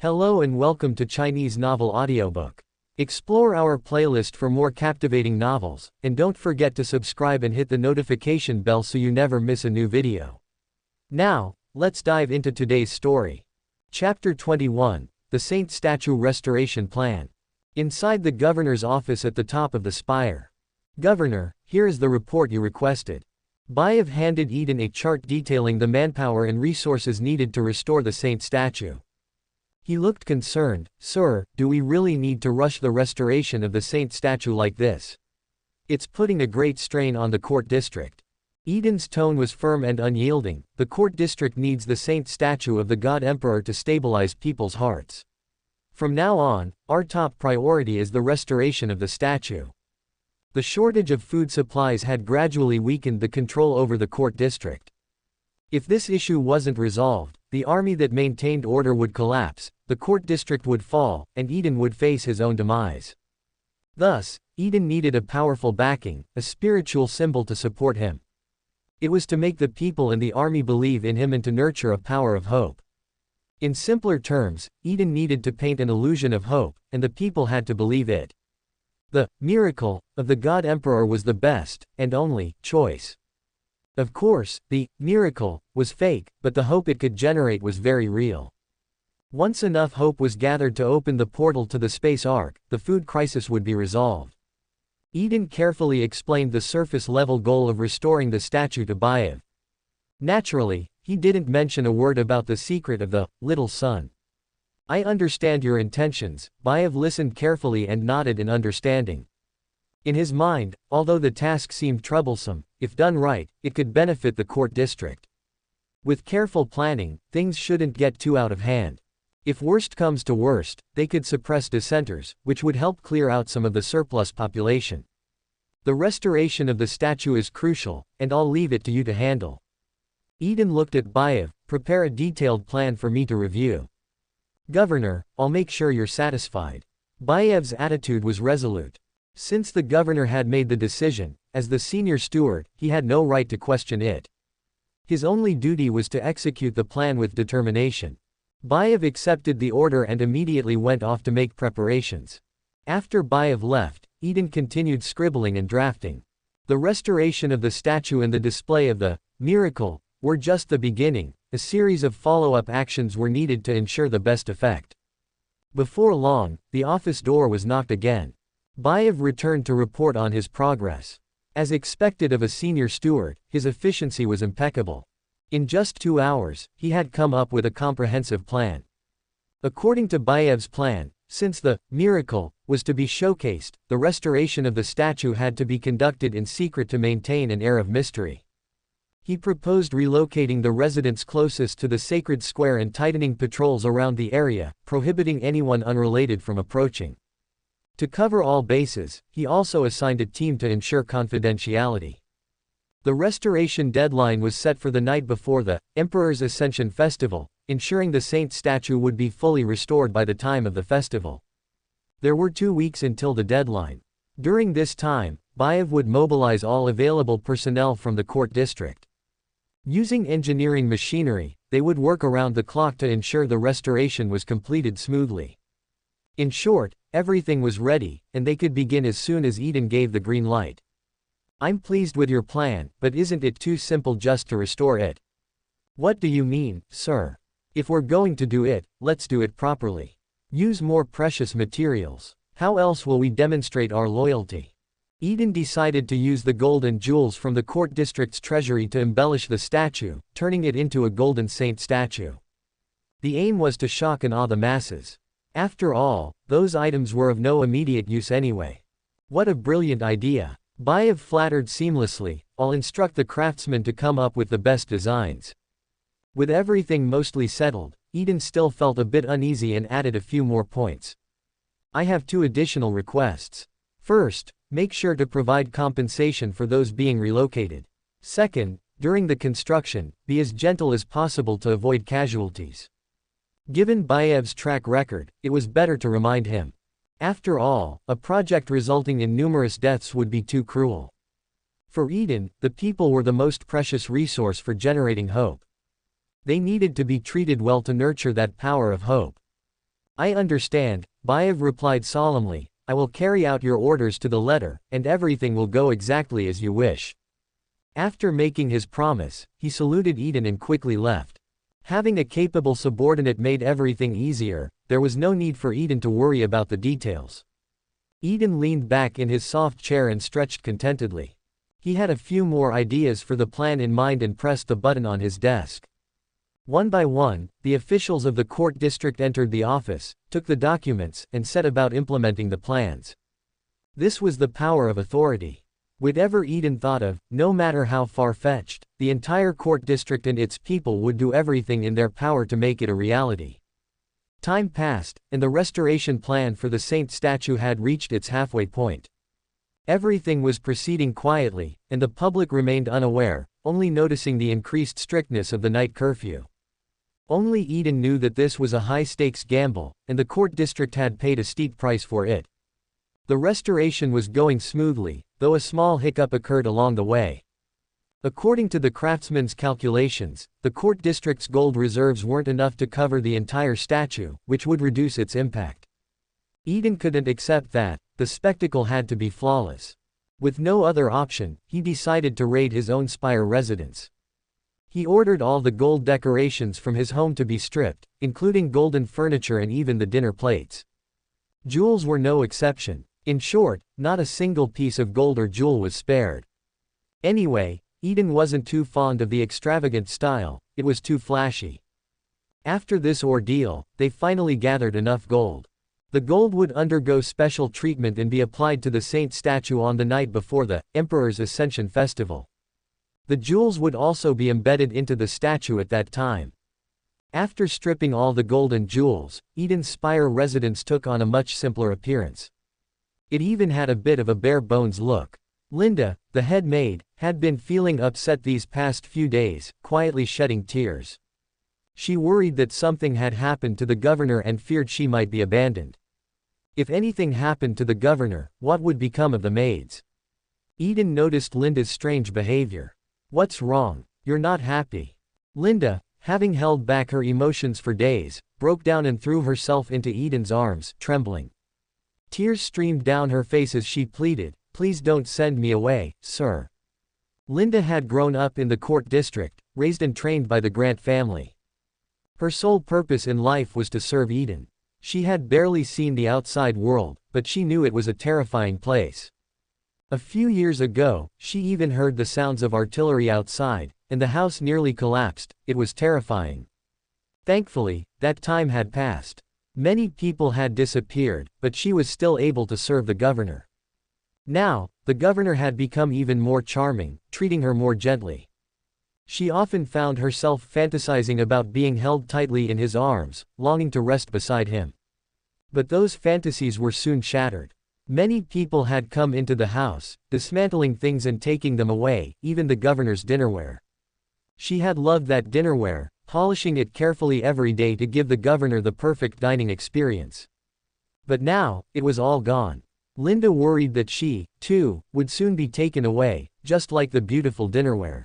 Hello and welcome to Chinese Novel Audiobook. Explore our playlist for more captivating novels, and don't forget to subscribe and hit the notification bell so you never miss a new video. Now, let's dive into today's story. Chapter 21, The Saint Statue Restoration Plan. Inside the governor's office at the top of the spire. Governor, here is the report you requested. Bayev handed Eden a chart detailing the manpower and resources needed to restore the saint statue. He looked concerned. Sir, do we really need to rush the restoration of the saint statue like this? It's putting a great strain on the court district. Eden's tone was firm and unyielding. The court district needs the saint statue of the god emperor to stabilize people's hearts. From now on, our top priority is the restoration of the statue. The shortage of food supplies had gradually weakened the control over the court district. If this issue wasn't resolved, the army that maintained order would collapse, the court district would fall, and Eden would face his own demise. Thus, Eden needed a powerful backing, a spiritual symbol to support him. It was to make the people and the army believe in him and to nurture a power of hope. In simpler terms, Eden needed to paint an illusion of hope, and the people had to believe it. The miracle of the god emperor was the best, and only, choice. Of course, the miracle was fake, but the hope it could generate was very real. Once enough hope was gathered to open the portal to the space ark, the food crisis would be resolved. Eden carefully explained the surface-level goal of restoring the statue to Bayev. Naturally, he didn't mention a word about the secret of the little sun. I understand your intentions. Bayev listened carefully and nodded in understanding. In his mind, although the task seemed troublesome, if done right, it could benefit the court district. With careful planning, things shouldn't get too out of hand. If worst comes to worst, they could suppress dissenters, which would help clear out some of the surplus population. The restoration of the statue is crucial, and I'll leave it to you to handle. Eden looked at Bayev. Prepare a detailed plan for me to review. Governor, I'll make sure you're satisfied. Bayev's attitude was resolute. Since the governor had made the decision, as the senior steward, he had no right to question it. His only duty was to execute the plan with determination. Bayev accepted the order and immediately went off to make preparations. After Bayev left, Eden continued scribbling and drafting. The restoration of the statue and the display of the miracle were just the beginning. A series of follow-up actions were needed to ensure the best effect. Before long, the office door was knocked again. Bayev returned to report on his progress. As expected of a senior steward, his efficiency was impeccable. In just 2 hours, he had come up with a comprehensive plan. According to Bayev's plan, since the miracle was to be showcased, the restoration of the statue had to be conducted in secret to maintain an air of mystery. He proposed relocating the residents closest to the sacred square and tightening patrols around the area, prohibiting anyone unrelated from approaching. To cover all bases, he also assigned a team to ensure confidentiality. The restoration deadline was set for the night before the Emperor's Ascension Festival, ensuring the saint statue would be fully restored by the time of the festival. There were 2 weeks until the deadline. During this time, Bayev would mobilize all available personnel from the court district. Using engineering machinery, they would work around the clock to ensure the restoration was completed smoothly. In short, everything was ready, and they could begin as soon as Eden gave the green light. I'm pleased with your plan, but isn't it too simple just to restore it? What do you mean, sir? If we're going to do it, let's do it properly. Use more precious materials. How else will we demonstrate our loyalty? Eden decided to use the gold and jewels from the court district's treasury to embellish the statue, turning it into a golden saint statue. The aim was to shock and awe the masses. After all, those items were of no immediate use anyway. What a brilliant idea. Bayev flattered seamlessly. I'll instruct the craftsmen to come up with the best designs. With everything mostly settled, Eden still felt a bit uneasy and added a few more points. I have 2 additional requests. First, make sure to provide compensation for those being relocated. Second, during the construction, be as gentle as possible to avoid casualties. Given Bayev's track record, it was better to remind him. After all, a project resulting in numerous deaths would be too cruel. For Eden, the people were the most precious resource for generating hope. They needed to be treated well to nurture that power of hope. I understand, Bayev replied solemnly. I will carry out your orders to the letter, and everything will go exactly as you wish. After making his promise, he saluted Eden and quickly left. Having a capable subordinate made everything easier. There was no need for Eden to worry about the details. Eden leaned back in his soft chair and stretched contentedly. He had a few more ideas for the plan in mind and pressed the button on his desk. One by one, the officials of the court district entered the office, took the documents, and set about implementing the plans. This was the power of authority. Whatever Eden thought of, no matter how far-fetched, the entire court district and its people would do everything in their power to make it a reality. Time passed, and the restoration plan for the saint statue had reached its halfway point. Everything was proceeding quietly, and the public remained unaware, only noticing the increased strictness of the night curfew. Only Eden knew that this was a high-stakes gamble, and the court district had paid a steep price for it. The restoration was going smoothly, though a small hiccup occurred along the way. According to the craftsman's calculations, the court district's gold reserves weren't enough to cover the entire statue, which would reduce its impact. Eden couldn't accept that. The spectacle had to be flawless. With no other option, he decided to raid his own spire residence. He ordered all the gold decorations from his home to be stripped, including golden furniture and even the dinner plates. Jewels were no exception. In short, not a single piece of gold or jewel was spared. Anyway, Eden wasn't too fond of the extravagant style, it was too flashy. After this ordeal, they finally gathered enough gold. The gold would undergo special treatment and be applied to the saint statue on the night before the Emperor's Ascension Festival. The jewels would also be embedded into the statue at that time. After stripping all the gold and jewels, Eden's spire residence took on a much simpler appearance. It even had a bit of a bare-bones look. Linda, the head maid, had been feeling upset these past few days, quietly shedding tears. She worried that something had happened to the governor and feared she might be abandoned. If anything happened to the governor, what would become of the maids? Eden noticed Linda's strange behavior. What's wrong? You're not happy. Linda, having held back her emotions for days, broke down and threw herself into Eden's arms, trembling. Tears streamed down her face as she pleaded, "Please don't send me away, sir." Linda had grown up in the court district, raised and trained by the Grant family. Her sole purpose in life was to serve Eden. She had barely seen the outside world, but she knew it was a terrifying place. A few years ago, she even heard the sounds of artillery outside, and the house nearly collapsed. It was terrifying. Thankfully, that time had passed. Many people had disappeared, but she was still able to serve the governor. Now, the governor had become even more charming, treating her more gently. She often found herself fantasizing about being held tightly in his arms, longing to rest beside him. But those fantasies were soon shattered. Many people had come into the house, dismantling things and taking them away, even the governor's dinnerware. She had loved that dinnerware, polishing it carefully every day to give the governor the perfect dining experience. But now, it was all gone. Linda worried that she, too, would soon be taken away, just like the beautiful dinnerware.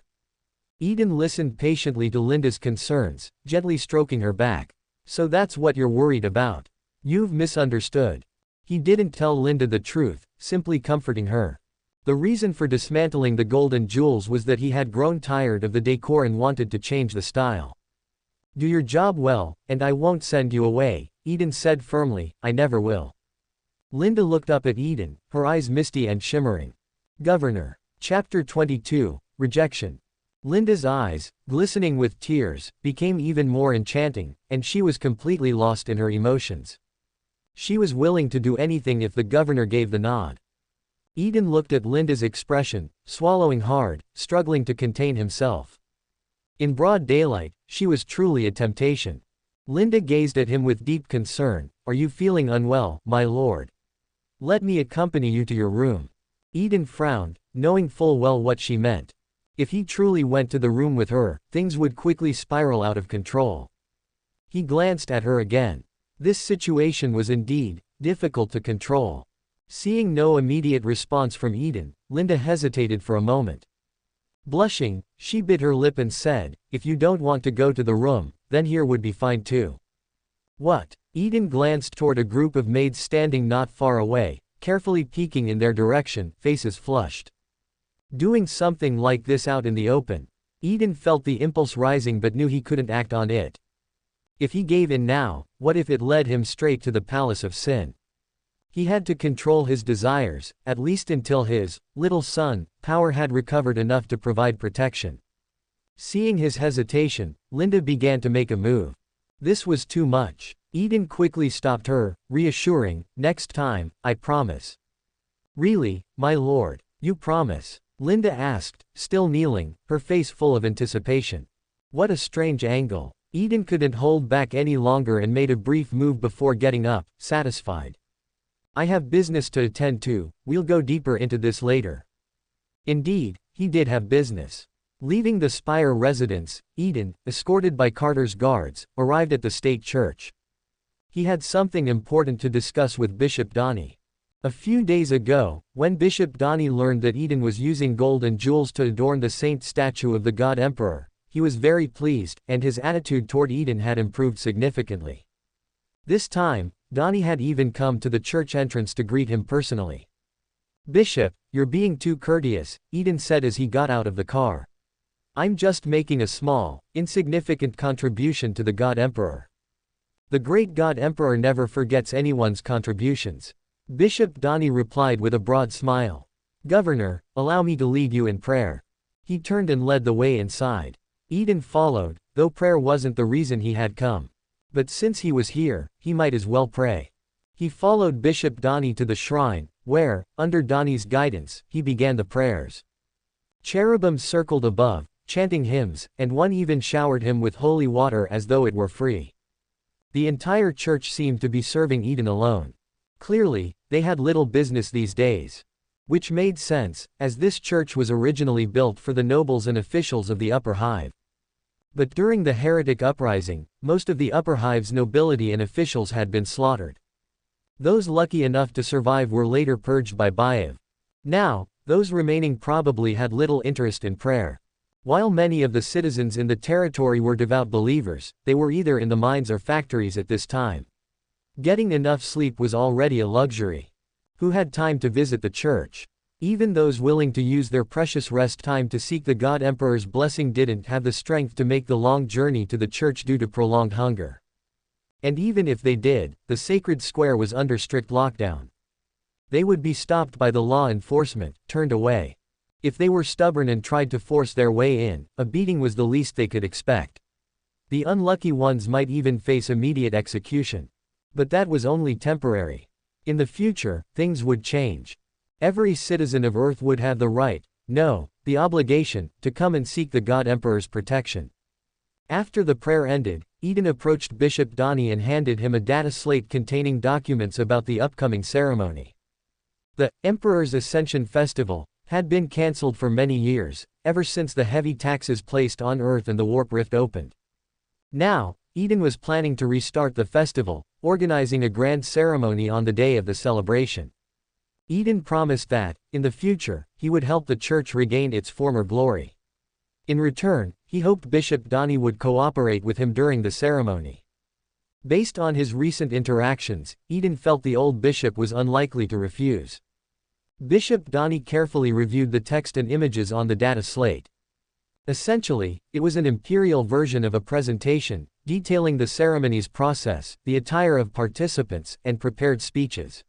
Eden listened patiently to Linda's concerns, gently stroking her back. "So that's what you're worried about. You've misunderstood." He didn't tell Linda the truth, simply comforting her. The reason for dismantling the gold and jewels was that he had grown tired of the decor and wanted to change the style. "Do your job well, and I won't send you away," Eden said firmly. "I never will." Linda looked up at Eden, her eyes misty and shimmering. Governor. Chapter 22, Rejection. Linda's eyes, glistening with tears, became even more enchanting, and she was completely lost in her emotions. She was willing to do anything if the governor gave the nod. Eden looked at Linda's expression, swallowing hard, struggling to contain himself. In broad daylight, she was truly a temptation. Linda gazed at him with deep concern. "Are you feeling unwell, my lord? Let me accompany you to your room." Eden frowned, knowing full well what she meant. If he truly went to the room with her, things would quickly spiral out of control. He glanced at her again. This situation was indeed difficult to control. Seeing no immediate response from Eden, Linda hesitated for a moment. Blushing, she bit her lip and said, "If you don't want to go to the room, then here would be fine too." "What? Eden glanced toward a group of maids standing not far away, carefully peeking in their direction, faces flushed. Doing something like this out in the open. Eden felt the impulse rising but knew he couldn't act on it. If he gave in now, what if it led him straight to the palace of sin? He had to control his desires, at least until his little son, power had recovered enough to provide protection. Seeing his hesitation, Linda began to make a move. This was too much. Eden quickly stopped her, reassuring, "Next time, I promise." "Really, my lord? You promise?" Linda asked, still kneeling, her face full of anticipation. What a strange angle. Eden couldn't hold back any longer and made a brief move before getting up, satisfied. "I have business to attend to, we'll go deeper into this later." Indeed, he did have business. Leaving the Spire residence, Eden, escorted by Carter's guards, arrived at the state church. He had something important to discuss with Bishop Donnie. A few days ago, when Bishop Donnie learned that Eden was using gold and jewels to adorn the saint statue of the God Emperor, he was very pleased, and his attitude toward Eden had improved significantly. This time, Donnie had even come to the church entrance to greet him personally. "Bishop, you're being too courteous," Eden said as he got out of the car. "I'm just making a small, insignificant contribution to the God Emperor." "The great God Emperor never forgets anyone's contributions." Bishop Donnie replied with a broad smile. "Governor, allow me to lead you in prayer." He turned and led the way inside. Eden followed, though prayer wasn't the reason he had come. But since he was here, he might as well pray. He followed Bishop Donnie to the shrine, where, under Donnie's guidance, he began the prayers. Cherubim circled above, chanting hymns, and one even showered him with holy water as though it were free. The entire church seemed to be serving Eden alone. Clearly, they had little business these days. Which made sense, as this church was originally built for the nobles and officials of the upper hive. But during the heretic uprising, most of the upper hive's nobility and officials had been slaughtered. Those lucky enough to survive were later purged by Baev. Now, those remaining probably had little interest in prayer. While many of the citizens in the territory were devout believers, they were either in the mines or factories at this time. Getting enough sleep was already a luxury. Who had time to visit the church? Even those willing to use their precious rest time to seek the God Emperor's blessing didn't have the strength to make the long journey to the church due to prolonged hunger. And even if they did, the sacred square was under strict lockdown. They would be stopped by the law enforcement, turned away. If they were stubborn and tried to force their way in, a beating was the least they could expect. The unlucky ones might even face immediate execution. But that was only temporary. In the future, things would change. Every citizen of Earth would have the right, no, the obligation, to come and seek the God Emperor's protection. After the prayer ended, Eden approached Bishop Donnie and handed him a data slate containing documents about the upcoming ceremony. The Emperor's Ascension Festival had been cancelled for many years, ever since the heavy taxes placed on Earth and the warp rift opened. Now, Eden was planning to restart the festival, organizing a grand ceremony on the day of the celebration. Eden promised that, in the future, he would help the church regain its former glory. In return, he hoped Bishop Donnie would cooperate with him during the ceremony. Based on his recent interactions, Eden felt the old bishop was unlikely to refuse. Bishop Donnie carefully reviewed the text and images on the data slate. Essentially, it was an imperial version of a presentation, detailing the ceremony's process, the attire of participants, and prepared speeches.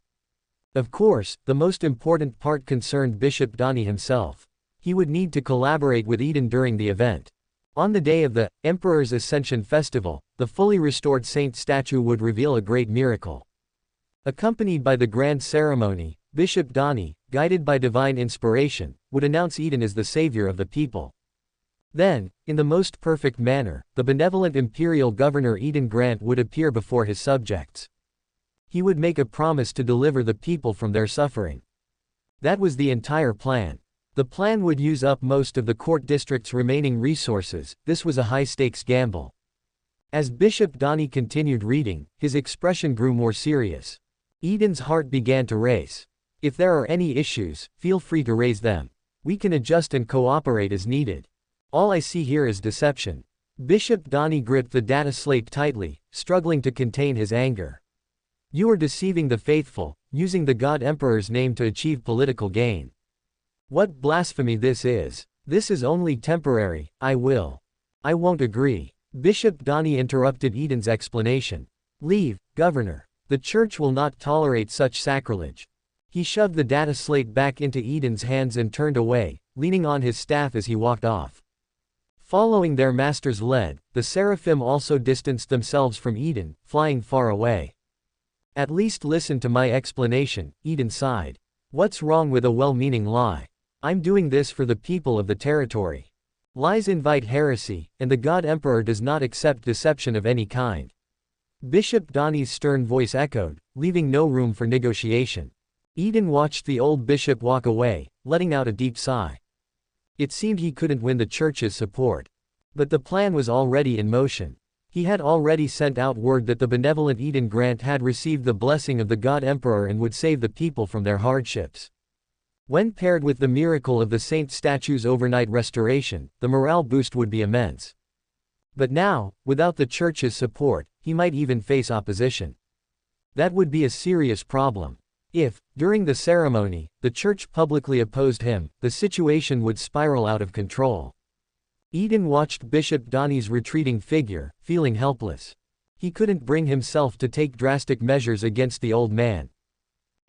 Of course, the most important part concerned Bishop Donnie himself. He would need to collaborate with Eden during the event. On the day of the Emperor's Ascension Festival, the fully restored saint statue would reveal a great miracle. Accompanied by the grand ceremony, Bishop Donnie, guided by divine inspiration, would announce Eden as the savior of the people. Then, in the most perfect manner, the benevolent Imperial Governor Eden Grant would appear before his subjects. He would make a promise to deliver the people from their suffering. That was the entire plan. The plan would use up most of the court district's remaining resources. This was a high-stakes gamble. As Bishop Donnie continued reading, his expression grew more serious. Eden's heart began to race. "If there are any issues, feel free to raise them. We can adjust and cooperate as needed. All I see here is deception." Bishop Donnie gripped the data slate tightly, struggling to contain his anger. You are deceiving the faithful, using the God Emperor's name to achieve political gain. What blasphemy this is. This is only temporary. I won't agree. Bishop Donnie interrupted Eden's explanation. Leave, Governor. The church will not tolerate such sacrilege. He shoved the data slate back into Eden's hands and turned away, leaning on his staff as he walked off. Following their master's lead, the seraphim also distanced themselves from Eden, flying far away. At least listen to my explanation, Eden sighed. What's wrong with a well-meaning lie? I'm doing this for the people of the territory. Lies invite heresy, and the God Emperor does not accept deception of any kind. Bishop Donnie's stern voice echoed, leaving no room for negotiation. Eden watched the old bishop walk away, letting out a deep sigh. It seemed he couldn't win the church's support. But the plan was already in motion. He had already sent out word that the benevolent Eden Grant had received the blessing of the God Emperor and would save the people from their hardships. When paired with the miracle of the saint statue's overnight restoration, the morale boost would be immense. But now, without the church's support, he might even face opposition. That would be a serious problem. If, during the ceremony, the church publicly opposed him, the situation would spiral out of control. Eden watched Bishop Donnie's retreating figure, feeling helpless. He couldn't bring himself to take drastic measures against the old man.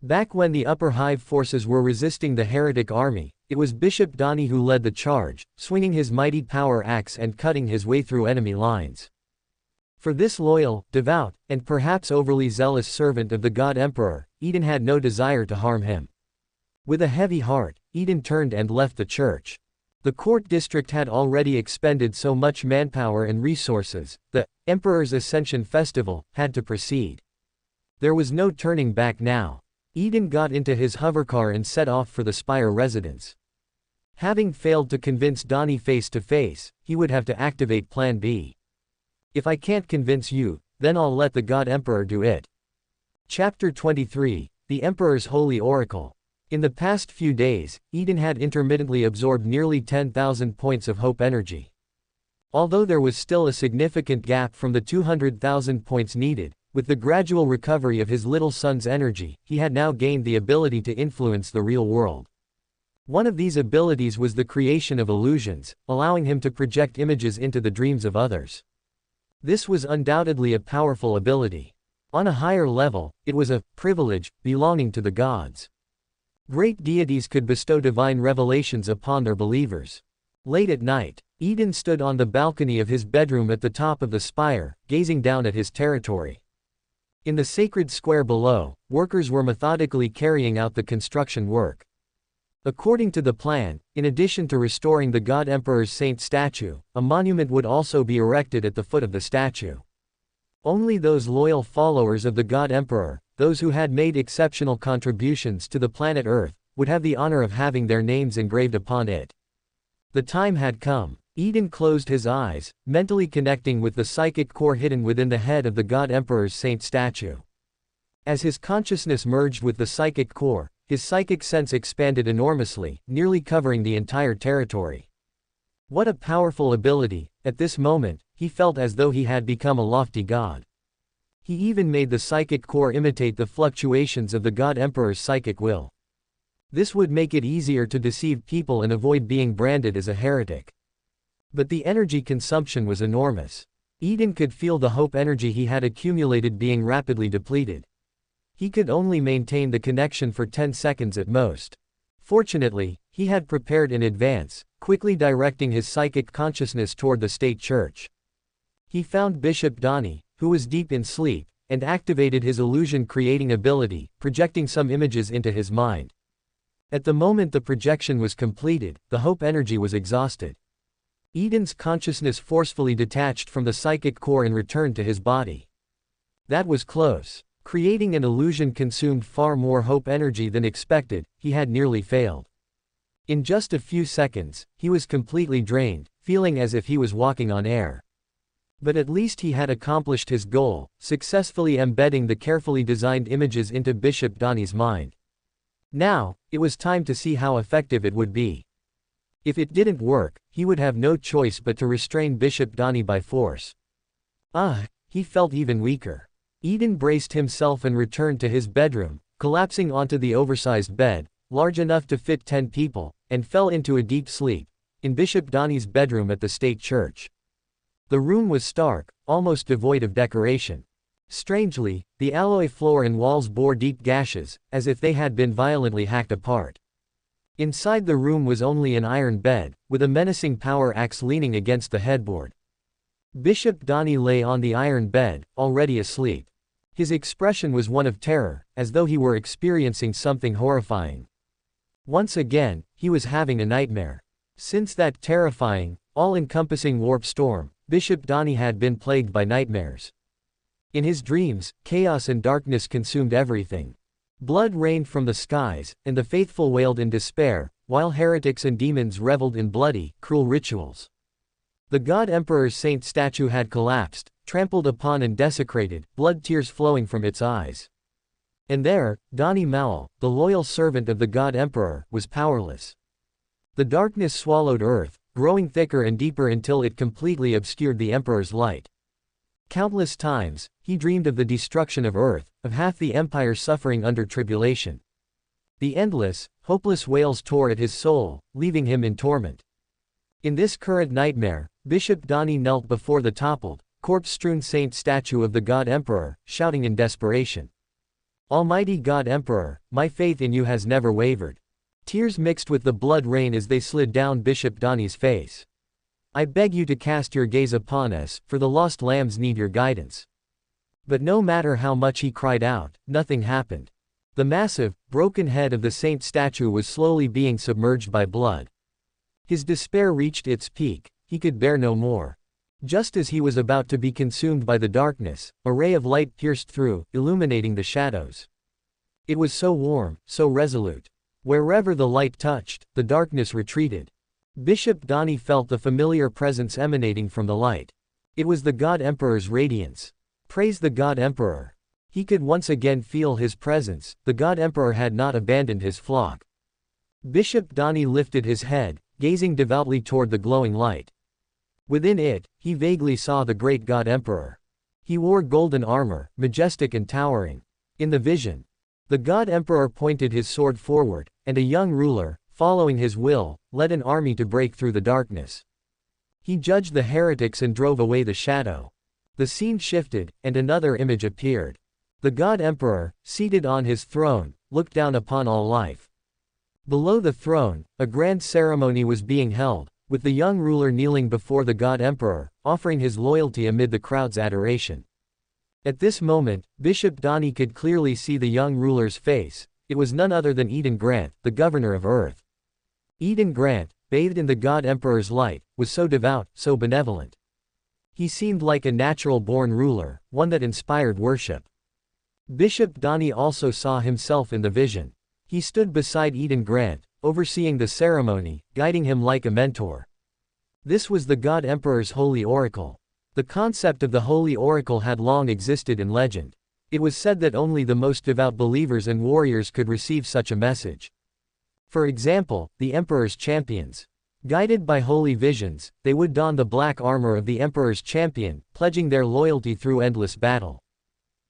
Back when the upper hive forces were resisting the heretic army, it was Bishop Donnie who led the charge, swinging his mighty power axe and cutting his way through enemy lines. For this loyal, devout, and perhaps overly zealous servant of the God Emperor, Eden had no desire to harm him. With a heavy heart, Eden turned and left the church. The court district had already expended so much manpower and resources, the Emperor's Ascension Festival had to proceed. There was no turning back now. Eden got into his hovercar and set off for the Spire residence. Having failed to convince Donnie face to face, he would have to activate Plan B. If I can't convince you, then I'll let the God Emperor do it. Chapter 23, The Emperor's Holy Oracle. In the past few days, Eden had intermittently absorbed nearly 10,000 points of hope energy. Although there was still a significant gap from the 200,000 points needed, with the gradual recovery of his little son's energy, he had now gained the ability to influence the real world. One of these abilities was the creation of illusions, allowing him to project images into the dreams of others. This was undoubtedly a powerful ability. On a higher level, it was a privilege belonging to the gods. Great deities could bestow divine revelations upon their believers. Late at night, Eden stood on the balcony of his bedroom at the top of the spire, gazing down at his territory. In the sacred square below, workers were methodically carrying out the construction work. According to the plan, in addition to restoring the God Emperor's saint statue, a monument would also be erected at the foot of the statue. Only those loyal followers of the God Emperor, those who had made exceptional contributions to the planet Earth, would have the honor of having their names engraved upon it. The time had come. Eden closed his eyes, mentally connecting with the psychic core hidden within the head of the God Emperor's saint statue. As his consciousness merged with the psychic core, his psychic sense expanded enormously, nearly covering the entire territory. What a powerful ability! At this moment, he felt as though he had become a lofty god. He even made the psychic core imitate the fluctuations of the God Emperor's psychic will. This would make it easier to deceive people and avoid being branded as a heretic. But the energy consumption was enormous. Eden could feel the hope energy he had accumulated being rapidly depleted. He could only maintain the connection for 10 seconds at most. Fortunately, he had prepared in advance, quickly directing his psychic consciousness toward the state church. He found Bishop Donnie, who was deep in sleep, and activated his illusion-creating ability, projecting some images into his mind. At the moment the projection was completed, the hope energy was exhausted. Eden's consciousness forcefully detached from the psychic core and returned to his body. That was close. Creating an illusion consumed far more hope energy than expected, he had nearly failed. In just a few seconds, he was completely drained, feeling as if he was walking on air. But at least he had accomplished his goal, successfully embedding the carefully designed images into Bishop Donnie's mind. Now, it was time to see how effective it would be. If it didn't work, he would have no choice but to restrain Bishop Donnie by force. He felt even weaker. Eden braced himself and returned to his bedroom, collapsing onto the oversized bed, large enough to fit 10 people, and fell into a deep sleep, in Bishop Donnie's bedroom at the state church. The room was stark, almost devoid of decoration. Strangely, the alloy floor and walls bore deep gashes, as if they had been violently hacked apart. Inside the room was only an iron bed, with a menacing power axe leaning against the headboard. Bishop Donnie lay on the iron bed, already asleep. His expression was one of terror, as though he were experiencing something horrifying. Once again, he was having a nightmare. Since that terrifying, all-encompassing warp storm, Bishop Donnie had been plagued by nightmares. In his dreams, chaos and darkness consumed everything. Blood rained from the skies, and the faithful wailed in despair, while heretics and demons reveled in bloody, cruel rituals. The God Emperor's saint statue had collapsed, trampled upon and desecrated, blood tears flowing from its eyes. And there, Donnie Mowell, the loyal servant of the God Emperor, was powerless. The darkness swallowed Urth, growing thicker and deeper until it completely obscured the Emperor's light. Countless times, he dreamed of the destruction of Urth, of half the Empire suffering under tribulation. The endless, hopeless wails tore at his soul, leaving him in torment. In this current nightmare, Bishop Donnie knelt before the toppled, corpse-strewn saint statue of the God Emperor, shouting in desperation. "Almighty God Emperor, my faith in you has never wavered." Tears mixed with the blood rain as they slid down Bishop Donnie's face. "I beg you to cast your gaze upon us, for the lost lambs need your guidance." But no matter how much he cried out, nothing happened. The massive, broken head of the saint statue was slowly being submerged by blood. His despair reached its peak, he could bear no more. Just as he was about to be consumed by the darkness, a ray of light pierced through, illuminating the shadows. It was so warm, so resolute. Wherever the light touched, the darkness retreated. Bishop Donnie felt the familiar presence emanating from the light. It was the God Emperor's radiance. Praise the God Emperor. He could once again feel his presence, the God Emperor had not abandoned his flock. Bishop Donnie lifted his head, gazing devoutly toward the glowing light. Within it, he vaguely saw the great God Emperor. He wore golden armor, majestic and towering. In the vision, the God Emperor pointed his sword forward, and a young ruler, following his will, led an army to break through the darkness. He judged the heretics and drove away the shadow. The scene shifted, and another image appeared. The God Emperor, seated on his throne, looked down upon all life. Below the throne, a grand ceremony was being held, with the young ruler kneeling before the God Emperor, offering his loyalty amid the crowd's adoration. At this moment, Bishop Donnie could clearly see the young ruler's face. It was none other than Eden Grant, the governor of Urth. Eden Grant, bathed in the God Emperor's light, was so devout, so benevolent. He seemed like a natural-born ruler, one that inspired worship. Bishop Donnie also saw himself in the vision. He stood beside Eden Grant, overseeing the ceremony, guiding him like a mentor. This was the God Emperor's holy oracle. The concept of the holy oracle had long existed in legend. It was said that only the most devout believers and warriors could receive such a message. For example, the Emperor's champions. Guided by holy visions, they would don the black armor of the Emperor's champion, pledging their loyalty through endless battle.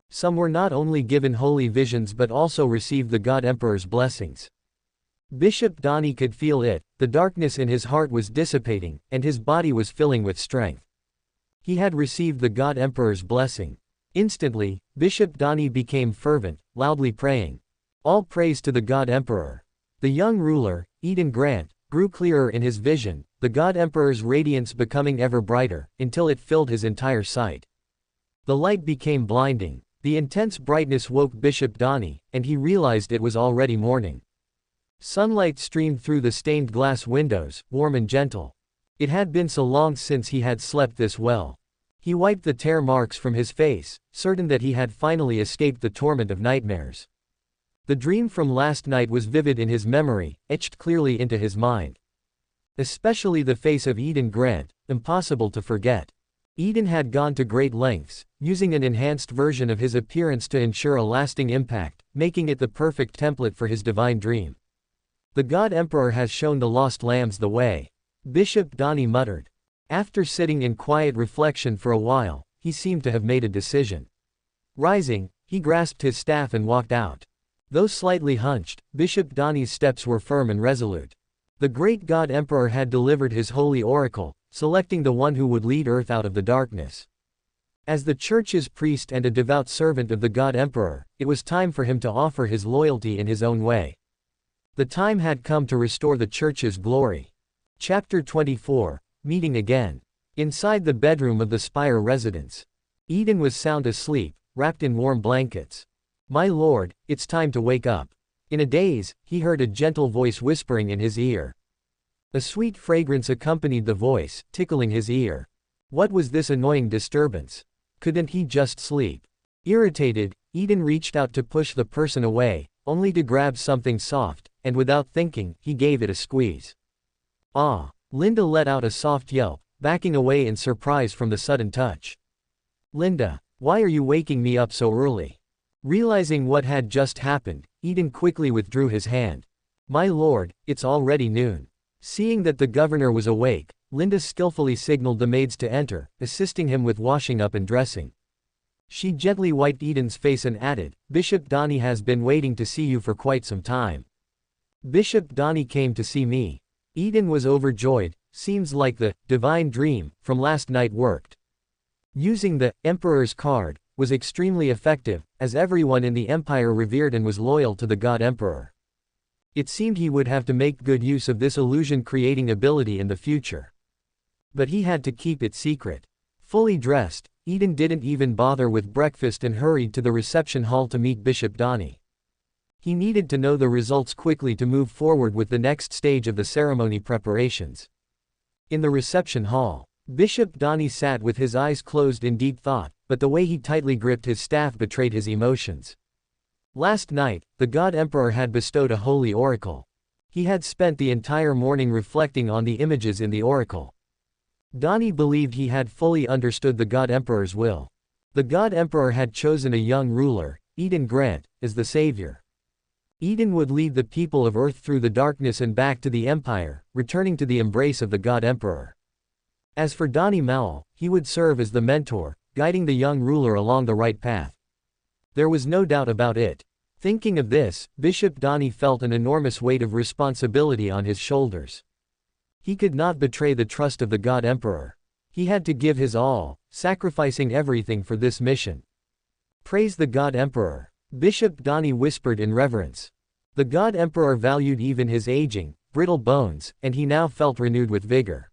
Some were not only given holy visions but also received the God Emperor's blessings. Bishop Donnie could feel it, the darkness in his heart was dissipating, and his body was filling with strength. He had received the God Emperor's blessing. Instantly, Bishop Donnie became fervent, loudly praying. All praise to the God Emperor. The young ruler, Eden Grant, grew clearer in his vision, the God Emperor's radiance becoming ever brighter, until it filled his entire sight. The light became blinding. The intense brightness woke Bishop Donnie, and he realized it was already morning. Sunlight streamed through the stained glass windows, warm and gentle. It had been so long since he had slept this well. He wiped the tear marks from his face, certain that he had finally escaped the torment of nightmares. The dream from last night was vivid in his memory, etched clearly into his mind. Especially the face of Eden Grant, impossible to forget. Eden had gone to great lengths, using an enhanced version of his appearance to ensure a lasting impact, making it the perfect template for his divine dream. The God Emperor has shown the lost lambs the way. Bishop Donnie muttered. After sitting in quiet reflection for a while, he seemed to have made a decision. Rising, he grasped his staff and walked out. Though slightly hunched, Bishop Donnie's steps were firm and resolute. The great God Emperor had delivered his holy oracle, selecting the one who would lead Urth out of the darkness. As the Church's priest and a devout servant of the God Emperor, it was time for him to offer his loyalty in his own way. The time had come to restore the Church's glory. Chapter 24, Meeting Again. Inside the bedroom of the Spire residence, Eden was sound asleep, wrapped in warm blankets. "My lord, it's time to wake up." In a daze, he heard a gentle voice whispering in his ear. A sweet fragrance accompanied the voice, tickling his ear. What was this annoying disturbance? Couldn't he just sleep? Irritated, Eden reached out to push the person away, only to grab something soft, and without thinking, he gave it a squeeze. Ah! Linda let out a soft yelp, backing away in surprise from the sudden touch. "Linda, why are you waking me up so early?" Realizing what had just happened, Eden quickly withdrew his hand. "My lord, it's already noon." Seeing that the governor was awake, Linda skillfully signaled the maids to enter, assisting him with washing up and dressing. She gently wiped Eden's face and added, "Bishop Donnie has been waiting to see you for quite some time." "Bishop Donnie came to see me." Eden was overjoyed. Seems like the divine dream from last night worked. Using the Emperor's card was extremely effective, as everyone in the Empire revered and was loyal to the God Emperor. It seemed he would have to make good use of this illusion-creating ability in the future. But he had to keep it secret. Fully dressed, Eden didn't even bother with breakfast and hurried to the reception hall to meet Bishop Donnie. He needed to know the results quickly to move forward with the next stage of the ceremony preparations. In the reception hall, Bishop Donnie sat with his eyes closed in deep thought, but the way he tightly gripped his staff betrayed his emotions. Last night, the God Emperor had bestowed a holy oracle. He had spent the entire morning reflecting on the images in the oracle. Donnie believed he had fully understood the God Emperor's will. The God Emperor had chosen a young ruler, Eden Grant, as the savior. Eden would lead the people of Urth through the darkness and back to the Empire, returning to the embrace of the God Emperor. As for Donnie Mowell, he would serve as the mentor, guiding the young ruler along the right path. There was no doubt about it. Thinking of this, Bishop Donnie felt an enormous weight of responsibility on his shoulders. He could not betray the trust of the God Emperor. He had to give his all, sacrificing everything for this mission. Praise the God Emperor, Bishop Donnie whispered in reverence. The God Emperor valued even his aging, brittle bones, and he now felt renewed with vigor.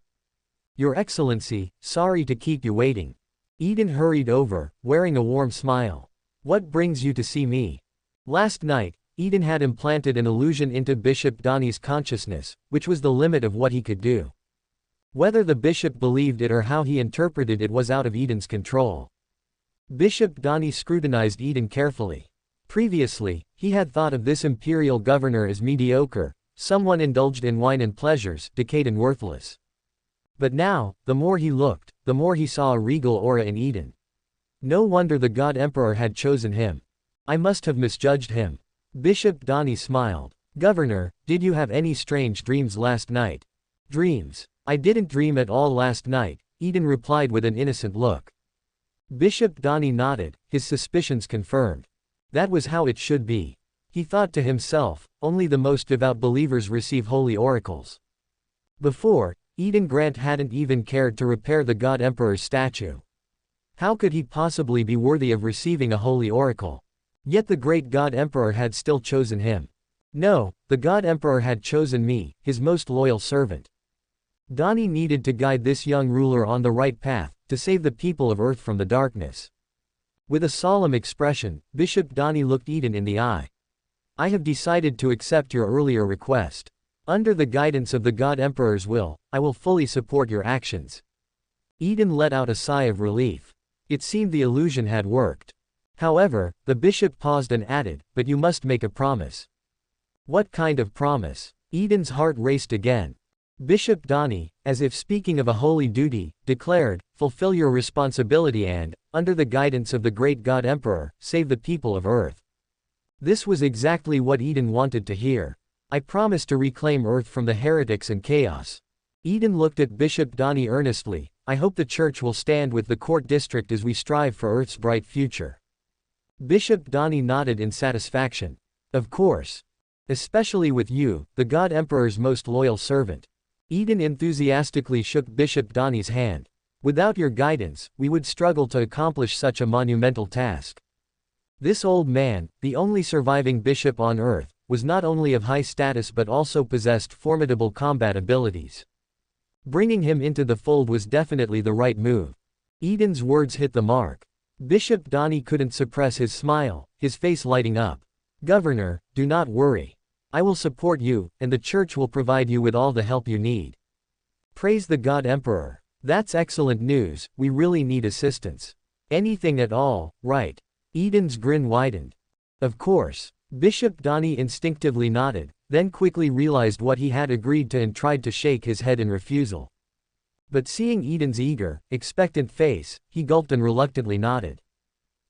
Your Excellency, sorry to keep you waiting. Eden hurried over, wearing a warm smile. What brings you to see me? Last night, Eden had implanted an illusion into Bishop Donnie's consciousness, which was the limit of what he could do. Whether the bishop believed it or how he interpreted it was out of Eden's control. Bishop Donnie scrutinized Eden carefully. Previously, he had thought of this imperial governor as mediocre, someone indulged in wine and pleasures, decayed and worthless. But now, the more he looked, the more he saw a regal aura in Eden. No wonder the God Emperor had chosen him. I must have misjudged him. Bishop Donnie smiled. Governor, did you have any strange dreams last night? Dreams? I didn't dream at all last night, Eden replied with an innocent look. Bishop Donnie nodded, his suspicions confirmed. That was how it should be. He thought to himself, only the most devout believers receive holy oracles. Before, Eden Grant hadn't even cared to repair the God Emperor's statue. How could he possibly be worthy of receiving a holy oracle? Yet the great God Emperor had still chosen him. No, the God Emperor had chosen me, his most loyal servant. Donnie needed to guide this young ruler on the right path, to save the people of Urth from the darkness. With a solemn expression, Bishop Donnie looked Eden in the eye. I have decided to accept your earlier request. Under the guidance of the God Emperor's will, I will fully support your actions. Eden let out a sigh of relief. It seemed the illusion had worked. However, the bishop paused and added, but you must make a promise. What kind of promise? Eden's heart raced again. Bishop Donnie, as if speaking of a holy duty, declared, fulfill your responsibility and, under the guidance of the great God Emperor, save the people of Urth. This was exactly what Eden wanted to hear. I promise to reclaim Urth from the heretics and chaos. Eden looked at Bishop Donnie earnestly. I hope the church will stand with the court district as we strive for Earth's bright future. Bishop Donnie nodded in satisfaction. Of course. Especially with you, the God Emperor's most loyal servant. Eden enthusiastically shook Bishop Donnie's hand. Without your guidance, we would struggle to accomplish such a monumental task. This old man, the only surviving bishop on Earth, was not only of high status but also possessed formidable combat abilities. Bringing him into the fold was definitely the right move. Eden's words hit the mark. Bishop Donnie couldn't suppress his smile, his face lighting up. Governor, do not worry. I will support you, and the church will provide you with all the help you need. Praise the God Emperor. That's excellent news, we really need assistance. Anything at all, right? Eden's grin widened. Of course. Bishop Donnie instinctively nodded, then quickly realized what he had agreed to and tried to shake his head in refusal. But seeing Eden's eager, expectant face, he gulped and reluctantly nodded.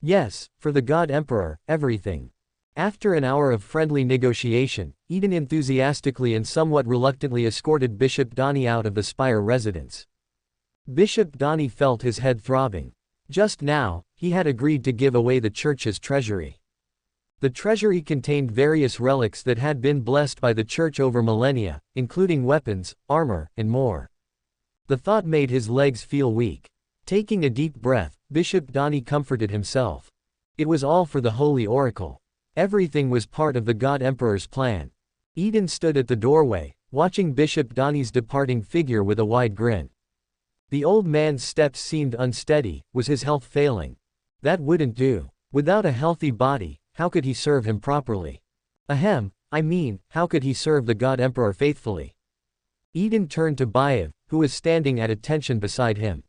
Yes, for the God Emperor, everything. After an hour of friendly negotiation, Eden enthusiastically and somewhat reluctantly escorted Bishop Donnie out of the Spire residence. Bishop Donnie felt his head throbbing. Just now, he had agreed to give away the church's treasury. The treasury contained various relics that had been blessed by the church over millennia, including weapons, armor, and more. The thought made his legs feel weak. Taking a deep breath, Bishop Donnie comforted himself. It was all for the Holy Oracle. Everything was part of the God Emperor's plan. Eden stood at the doorway, watching Bishop Donnie's departing figure with a wide grin. The old man's steps seemed unsteady. Was his health failing? That wouldn't do. Without a healthy body, how could he serve him properly? How could he serve the God Emperor faithfully? Eden turned to Bayev, who was standing at attention beside him.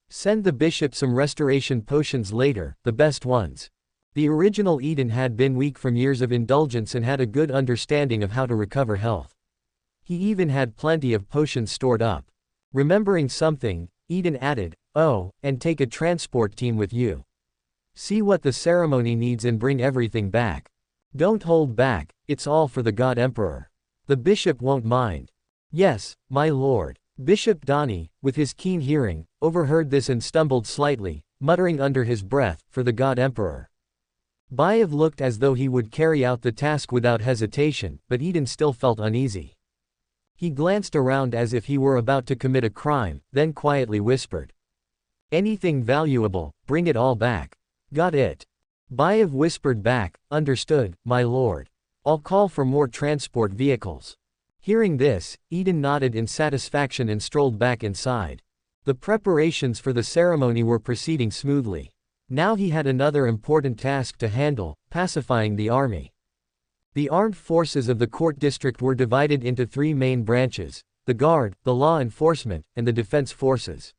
Send the bishop some restoration potions later, the best ones. The original Eden had been weak from years of indulgence and had a good understanding of how to recover health. He even had plenty of potions stored up. Remembering something, Eden added, "Oh, and take a transport team with you. See what the ceremony needs and bring everything back. Don't hold back, it's all for the God Emperor. The bishop won't mind." "Yes, my lord." Bishop Donnie, with his keen hearing, overheard this and stumbled slightly, muttering under his breath, "For the God Emperor." Bayev looked as though he would carry out the task without hesitation, but Eden still felt uneasy. He glanced around as if he were about to commit a crime, then quietly whispered, "Anything valuable, bring it all back." "Got it." Bayev whispered back, "Understood, my lord. I'll call for more transport vehicles." Hearing this, Eden nodded in satisfaction and strolled back inside. The preparations for the ceremony were proceeding smoothly. Now he had another important task to handle, pacifying the army. The armed forces of the court district were divided into three main branches: the guard, the law enforcement, and the defense forces.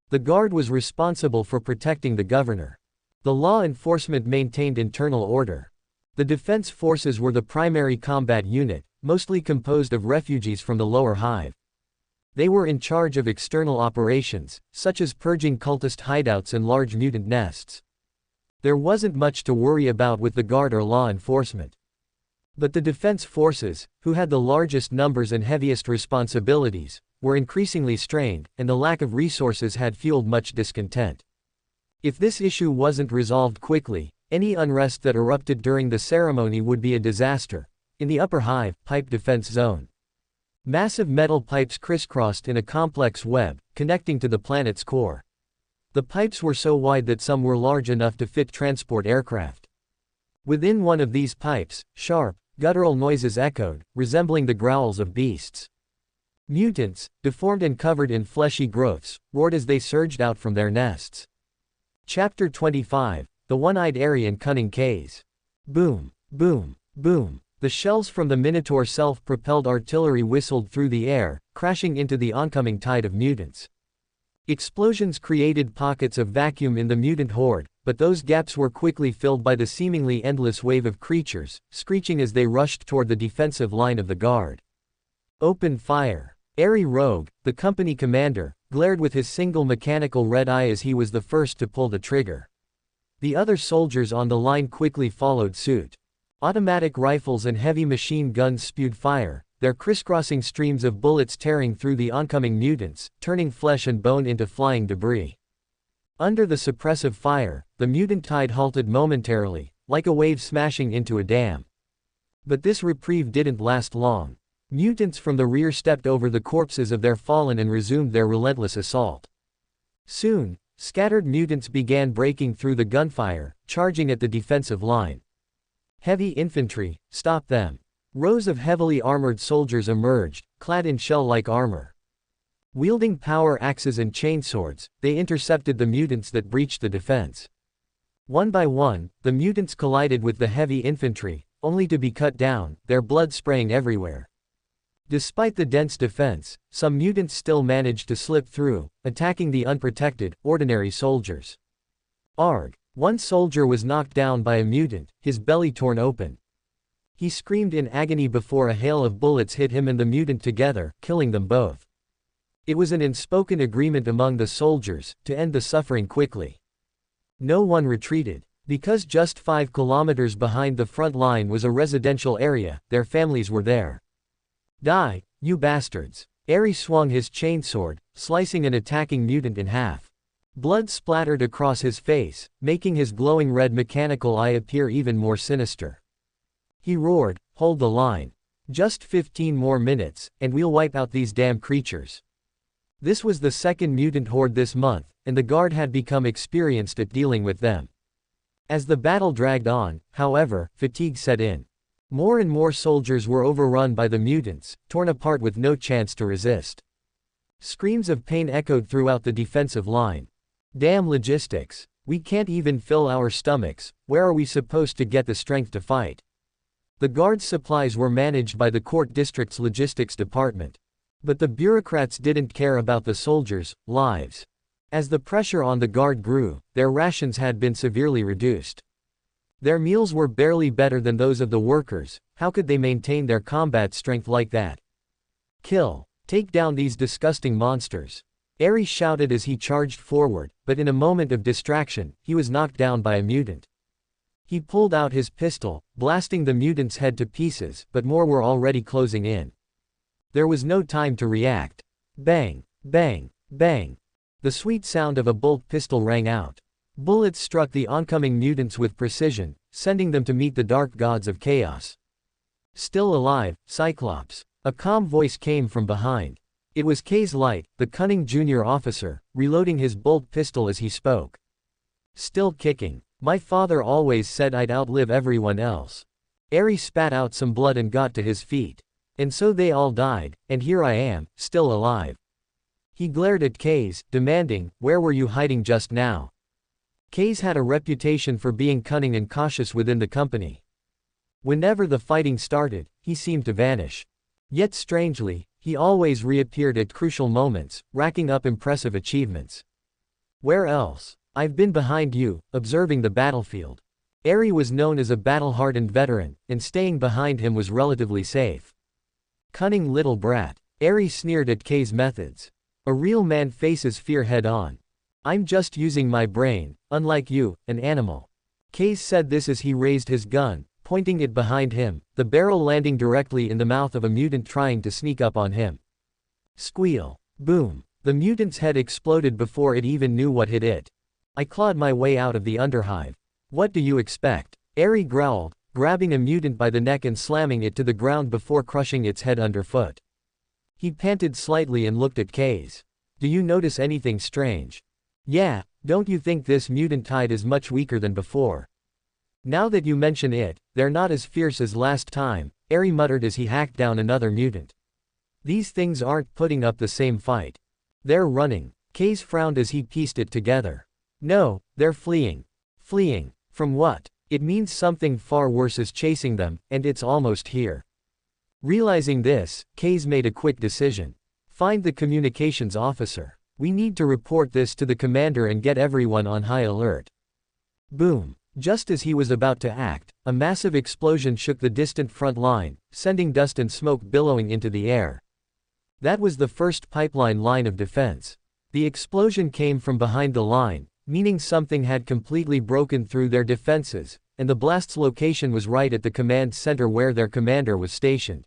The guard was responsible for protecting the governor. The law enforcement maintained internal order. The defense forces were the primary combat unit, mostly composed of refugees from the lower hive. They were in charge of external operations, such as purging cultist hideouts and large mutant nests. There wasn't much to worry about with the guard or law enforcement. But the defense forces, who had the largest numbers and heaviest responsibilities, were increasingly strained, and the lack of resources had fueled much discontent. If this issue wasn't resolved quickly, any unrest that erupted during the ceremony would be a disaster. In the upper hive, pipe defense zone. Massive metal pipes crisscrossed in a complex web, connecting to the planet's core. The pipes were so wide that some were large enough to fit transport aircraft. Within one of these pipes, sharp, guttural noises echoed, resembling the growls of beasts. Mutants, deformed and covered in fleshy growths, roared as they surged out from their nests. Chapter 25, The One-Eyed Aryan Cunning K's. Boom, boom, boom. The shells from the Minotaur self-propelled artillery whistled through the air, crashing into the oncoming tide of mutants. Explosions created pockets of vacuum in the mutant horde, but those gaps were quickly filled by the seemingly endless wave of creatures, screeching as they rushed toward the defensive line of the guard. Open fire. Airy Rogue, the company commander, glared with his single mechanical red eye as he was the first to pull the trigger. The other soldiers on the line quickly followed suit. Automatic rifles and heavy machine guns spewed fire, their crisscrossing streams of bullets tearing through the oncoming mutants, turning flesh and bone into flying debris. Under the suppressive fire, the mutant tide halted momentarily, like a wave smashing into a dam. But this reprieve didn't last long. Mutants from the rear stepped over the corpses of their fallen and resumed their relentless assault. Soon, scattered mutants began breaking through the gunfire, charging at the defensive line. Heavy infantry, stop them. Rows of heavily armored soldiers emerged, clad in shell-like armor. Wielding power axes and chainswords, they intercepted the mutants that breached the defense. One by one, the mutants collided with the heavy infantry, only to be cut down, their blood spraying everywhere. Despite the dense defense, some mutants still managed to slip through, attacking the unprotected, ordinary soldiers. Arg! One soldier was knocked down by a mutant, his belly torn open. He screamed in agony before a hail of bullets hit him and the mutant together, killing them both. It was an unspoken agreement among the soldiers, to end the suffering quickly. No one retreated. Because just 5 kilometers behind the front line was a residential area, their families were there. Die, you bastards! Ares swung his chainsword, slicing an attacking mutant in half. Blood splattered across his face, making his glowing red mechanical eye appear even more sinister. He roared, hold the line. Just 15 more minutes, and we'll wipe out these damn creatures. This was the second mutant horde this month, and the guard had become experienced at dealing with them. As the battle dragged on, however, fatigue set in. More and more soldiers were overrun by the mutants, torn apart with no chance to resist. Screams of pain echoed throughout the defensive line. Damn logistics. We can't even fill our stomachs, where are we supposed to get the strength to fight? The guard's supplies were managed by the court district's logistics department. But the bureaucrats didn't care about the soldiers' lives. As the pressure on the guard grew, their rations had been severely reduced. Their meals were barely better than those of the workers. How could they maintain their combat strength like that? Kill. Take down these disgusting monsters. Ares shouted as he charged forward, but in a moment of distraction, he was knocked down by a mutant. He pulled out his pistol, blasting the mutant's head to pieces, but more were already closing in. There was no time to react. Bang, bang, bang. The sweet sound of a bolt pistol rang out. Bullets struck the oncoming mutants with precision, sending them to meet the dark gods of chaos. Still alive, Cyclops. A calm voice came from behind. It was Kay's Light, the cunning junior officer, reloading his bolt pistol as he spoke. Still kicking. My father always said I'd outlive everyone else. Ares spat out some blood and got to his feet. And so they all died, and here I am, still alive. He glared at Kays, demanding, where were you hiding just now? Kays had a reputation for being cunning and cautious within the company. Whenever the fighting started, he seemed to vanish. Yet strangely, he always reappeared at crucial moments, racking up impressive achievements. Where else? I've been behind you, observing the battlefield. Ares was known as a battle-hardened veteran, and staying behind him was relatively safe. Cunning little brat. Ares sneered at Kay's methods. A real man faces fear head-on. I'm just using my brain, unlike you, an animal. Kay said this as he raised his gun, pointing it behind him, the barrel landing directly in the mouth of a mutant trying to sneak up on him. Squeal. Boom. The mutant's head exploded before it even knew what hit it. I clawed my way out of the underhive. What do you expect? Ares growled, grabbing a mutant by the neck and slamming it to the ground before crushing its head underfoot. He panted slightly and looked at Kays. Do you notice anything strange? Yeah, don't you think this mutant tide is much weaker than before? Now that you mention it, they're not as fierce as last time, Ares muttered as he hacked down another mutant. These things aren't putting up the same fight. They're running. Kays frowned as he pieced it together. No, they're fleeing. Fleeing. From what? It means something far worse is chasing them, and it's almost here. Realizing this, Kays made a quick decision. Find the communications officer. We need to report this to the commander and get everyone on high alert. Boom. Just as he was about to act, a massive explosion shook the distant front line, sending dust and smoke billowing into the air. That was the first pipeline line of defense. The explosion came from behind the line, meaning something had completely broken through their defenses, and the blast's location was right at the command center where their commander was stationed.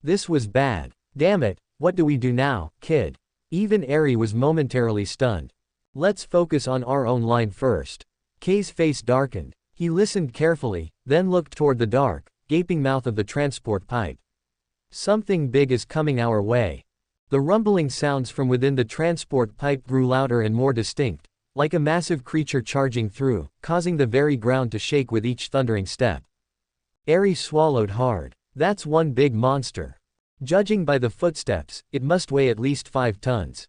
This was bad. Damn it, what do we do now, kid? Even Eri was momentarily stunned. Let's focus on our own line first. Kay's face darkened. He listened carefully, then looked toward the dark, gaping mouth of the transport pipe. Something big is coming our way. The rumbling sounds from within the transport pipe grew louder and more distinct, like a massive creature charging through, causing the very ground to shake with each thundering step. Eri swallowed hard. That's one big monster. Judging by the footsteps, it must weigh at least 5 tons.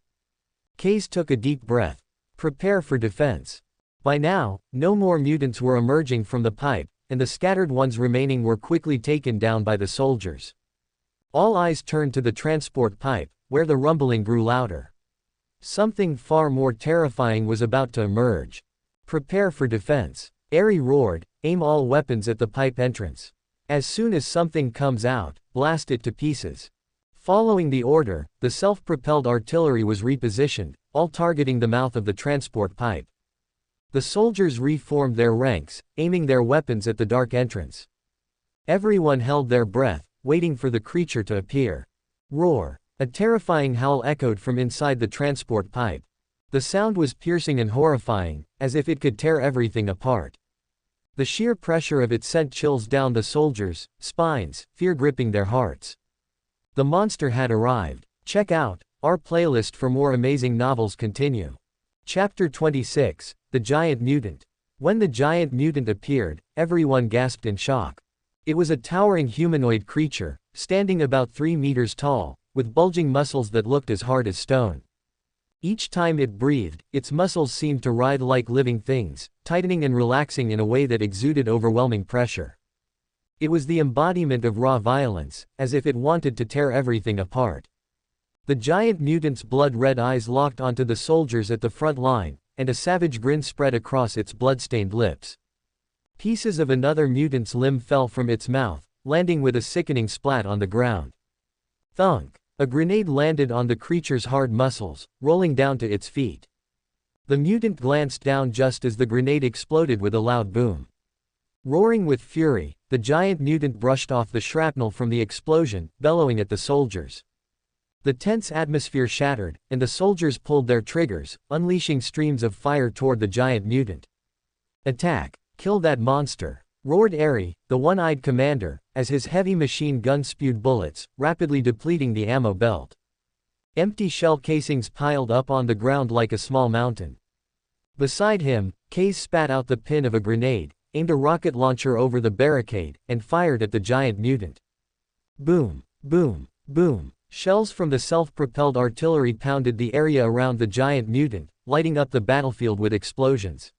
Case took a deep breath. Prepare for defense. By now, no more mutants were emerging from the pipe, and the scattered ones remaining were quickly taken down by the soldiers. All eyes turned to the transport pipe, where the rumbling grew louder. Something far more terrifying was about to emerge. Prepare for defense. Eri roared, aim all weapons at the pipe entrance. As soon as something comes out, blast it to pieces. Following the order, the self-propelled artillery was repositioned, all targeting the mouth of the transport pipe. The soldiers reformed their ranks, aiming their weapons at the dark entrance. Everyone held their breath, waiting for the creature to appear. Roar! A terrifying howl echoed from inside the transport pipe. The sound was piercing and horrifying, as if it could tear everything apart. The sheer pressure of it sent chills down the soldiers' spines, fear gripping their hearts. The monster had arrived. Check out our playlist for more amazing novels. Continue. Chapter 26, The Giant Mutant. When the giant mutant appeared, everyone gasped in shock. It was a towering humanoid creature, standing about 3 meters tall, with bulging muscles that looked as hard as stone. Each time it breathed, its muscles seemed to writhe like living things, tightening and relaxing in a way that exuded overwhelming pressure. It was the embodiment of raw violence, as if it wanted to tear everything apart. The giant mutant's blood-red eyes locked onto the soldiers at the front line, and a savage grin spread across its blood-stained lips. Pieces of another mutant's limb fell from its mouth, landing with a sickening splat on the ground. Thunk! A grenade landed on the creature's hard muscles, rolling down to its feet. The mutant glanced down just as the grenade exploded with a loud boom. Roaring with fury, the giant mutant brushed off the shrapnel from the explosion, bellowing at the soldiers. The tense atmosphere shattered, and the soldiers pulled their triggers, unleashing streams of fire toward the giant mutant. Attack! Kill that monster! Roared Eri, the one-eyed commander, as his heavy machine gun spewed bullets, rapidly depleting the ammo belt. Empty shell casings piled up on the ground like a small mountain. Beside him, Case spat out the pin of a grenade, aimed a rocket launcher over the barricade, and fired at the giant mutant. Boom! Boom! Boom! Shells from the self-propelled artillery pounded the area around the giant mutant, lighting up the battlefield with explosions.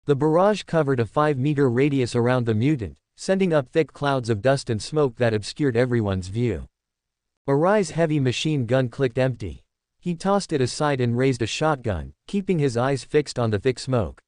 The barrage covered a 5-meter radius around the mutant, sending up thick clouds of dust and smoke that obscured everyone's view. Arai's heavy machine gun clicked empty. He tossed it aside and raised a shotgun, keeping his eyes fixed on the thick smoke.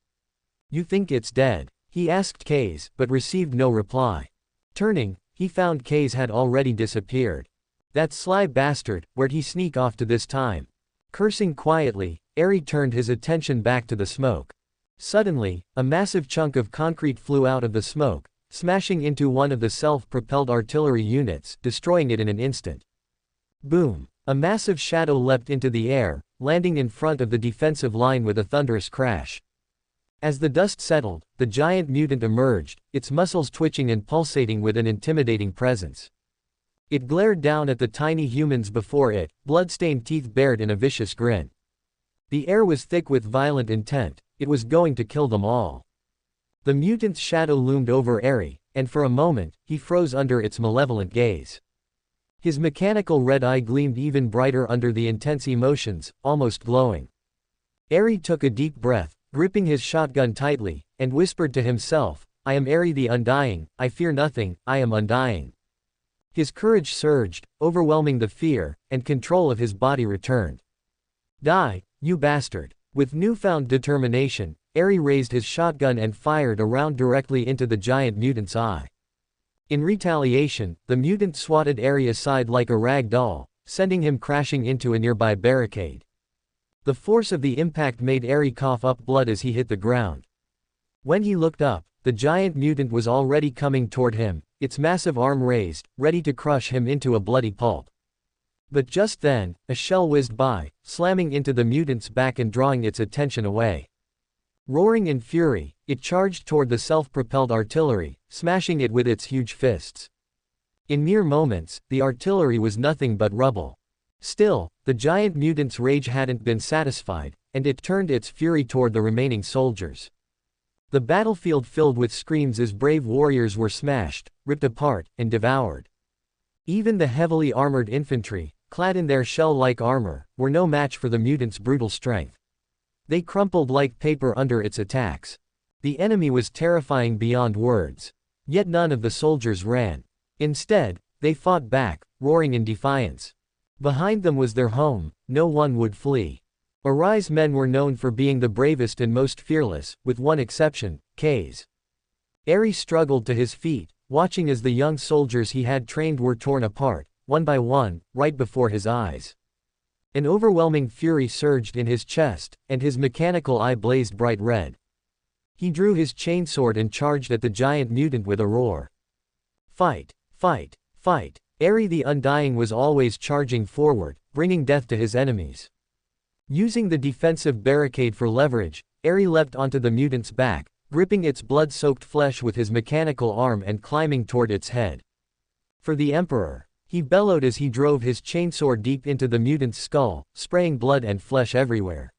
"You think it's dead?" he asked Kaze, but received no reply. Turning, he found Kaze had already disappeared. That sly bastard, where'd he sneak off to this time? Cursing quietly, Eri turned his attention back to the smoke. Suddenly, a massive chunk of concrete flew out of the smoke, smashing into one of the self-propelled artillery units, destroying it in an instant. Boom! A massive shadow leapt into the air, landing in front of the defensive line with a thunderous crash. As the dust settled, the giant mutant emerged, its muscles twitching and pulsating with an intimidating presence. It glared down at the tiny humans before it, blood-stained teeth bared in a vicious grin. The air was thick with violent intent. It was going to kill them all. The mutant's shadow loomed over Eri, and for a moment, he froze under its malevolent gaze. His mechanical red eye gleamed even brighter under the intense emotions, almost glowing. Eri took a deep breath, gripping his shotgun tightly, and whispered to himself, "I am Eri the Undying, I fear nothing, I am undying." His courage surged, overwhelming the fear, and control of his body returned. "Die, you bastard." With newfound determination, Eri raised his shotgun and fired a round directly into the giant mutant's eye. In retaliation, the mutant swatted Eri aside like a rag doll, sending him crashing into a nearby barricade. The force of the impact made Eri cough up blood as he hit the ground. When he looked up, The giant mutant was already coming toward him, its massive arm raised, ready to crush him into a bloody pulp. But just then, a shell whizzed by, slamming into the mutant's back and drawing its attention away. Roaring in fury, it charged toward the self-propelled artillery, smashing it with its huge fists. In mere moments, the artillery was nothing but rubble. Still, the giant mutant's rage hadn't been satisfied, and it turned its fury toward the remaining soldiers. The battlefield filled with screams as brave warriors were smashed, ripped apart, and devoured. Even the heavily armored infantry, clad in their shell-like armor, were no match for the mutant's brutal strength. They crumpled like paper under its attacks. The enemy was terrifying beyond words. Yet none of the soldiers ran. Instead, they fought back, roaring in defiance. Behind them was their home, no one would flee. Arai's men were known for being the bravest and most fearless, with one exception, Kay's. Eri struggled to his feet, watching as the young soldiers he had trained were torn apart, one by one, right before his eyes. An overwhelming fury surged in his chest, and his mechanical eye blazed bright red. He drew his chainsword and charged at the giant mutant with a roar. Fight! Fight! Fight! Eri the Undying was always charging forward, bringing death to his enemies. Using the defensive barricade for leverage, Eri leapt onto the mutant's back, gripping its blood-soaked flesh with his mechanical arm and climbing toward its head. For the Emperor! He bellowed as he drove his chainsword deep into the mutant's skull, spraying blood and flesh everywhere.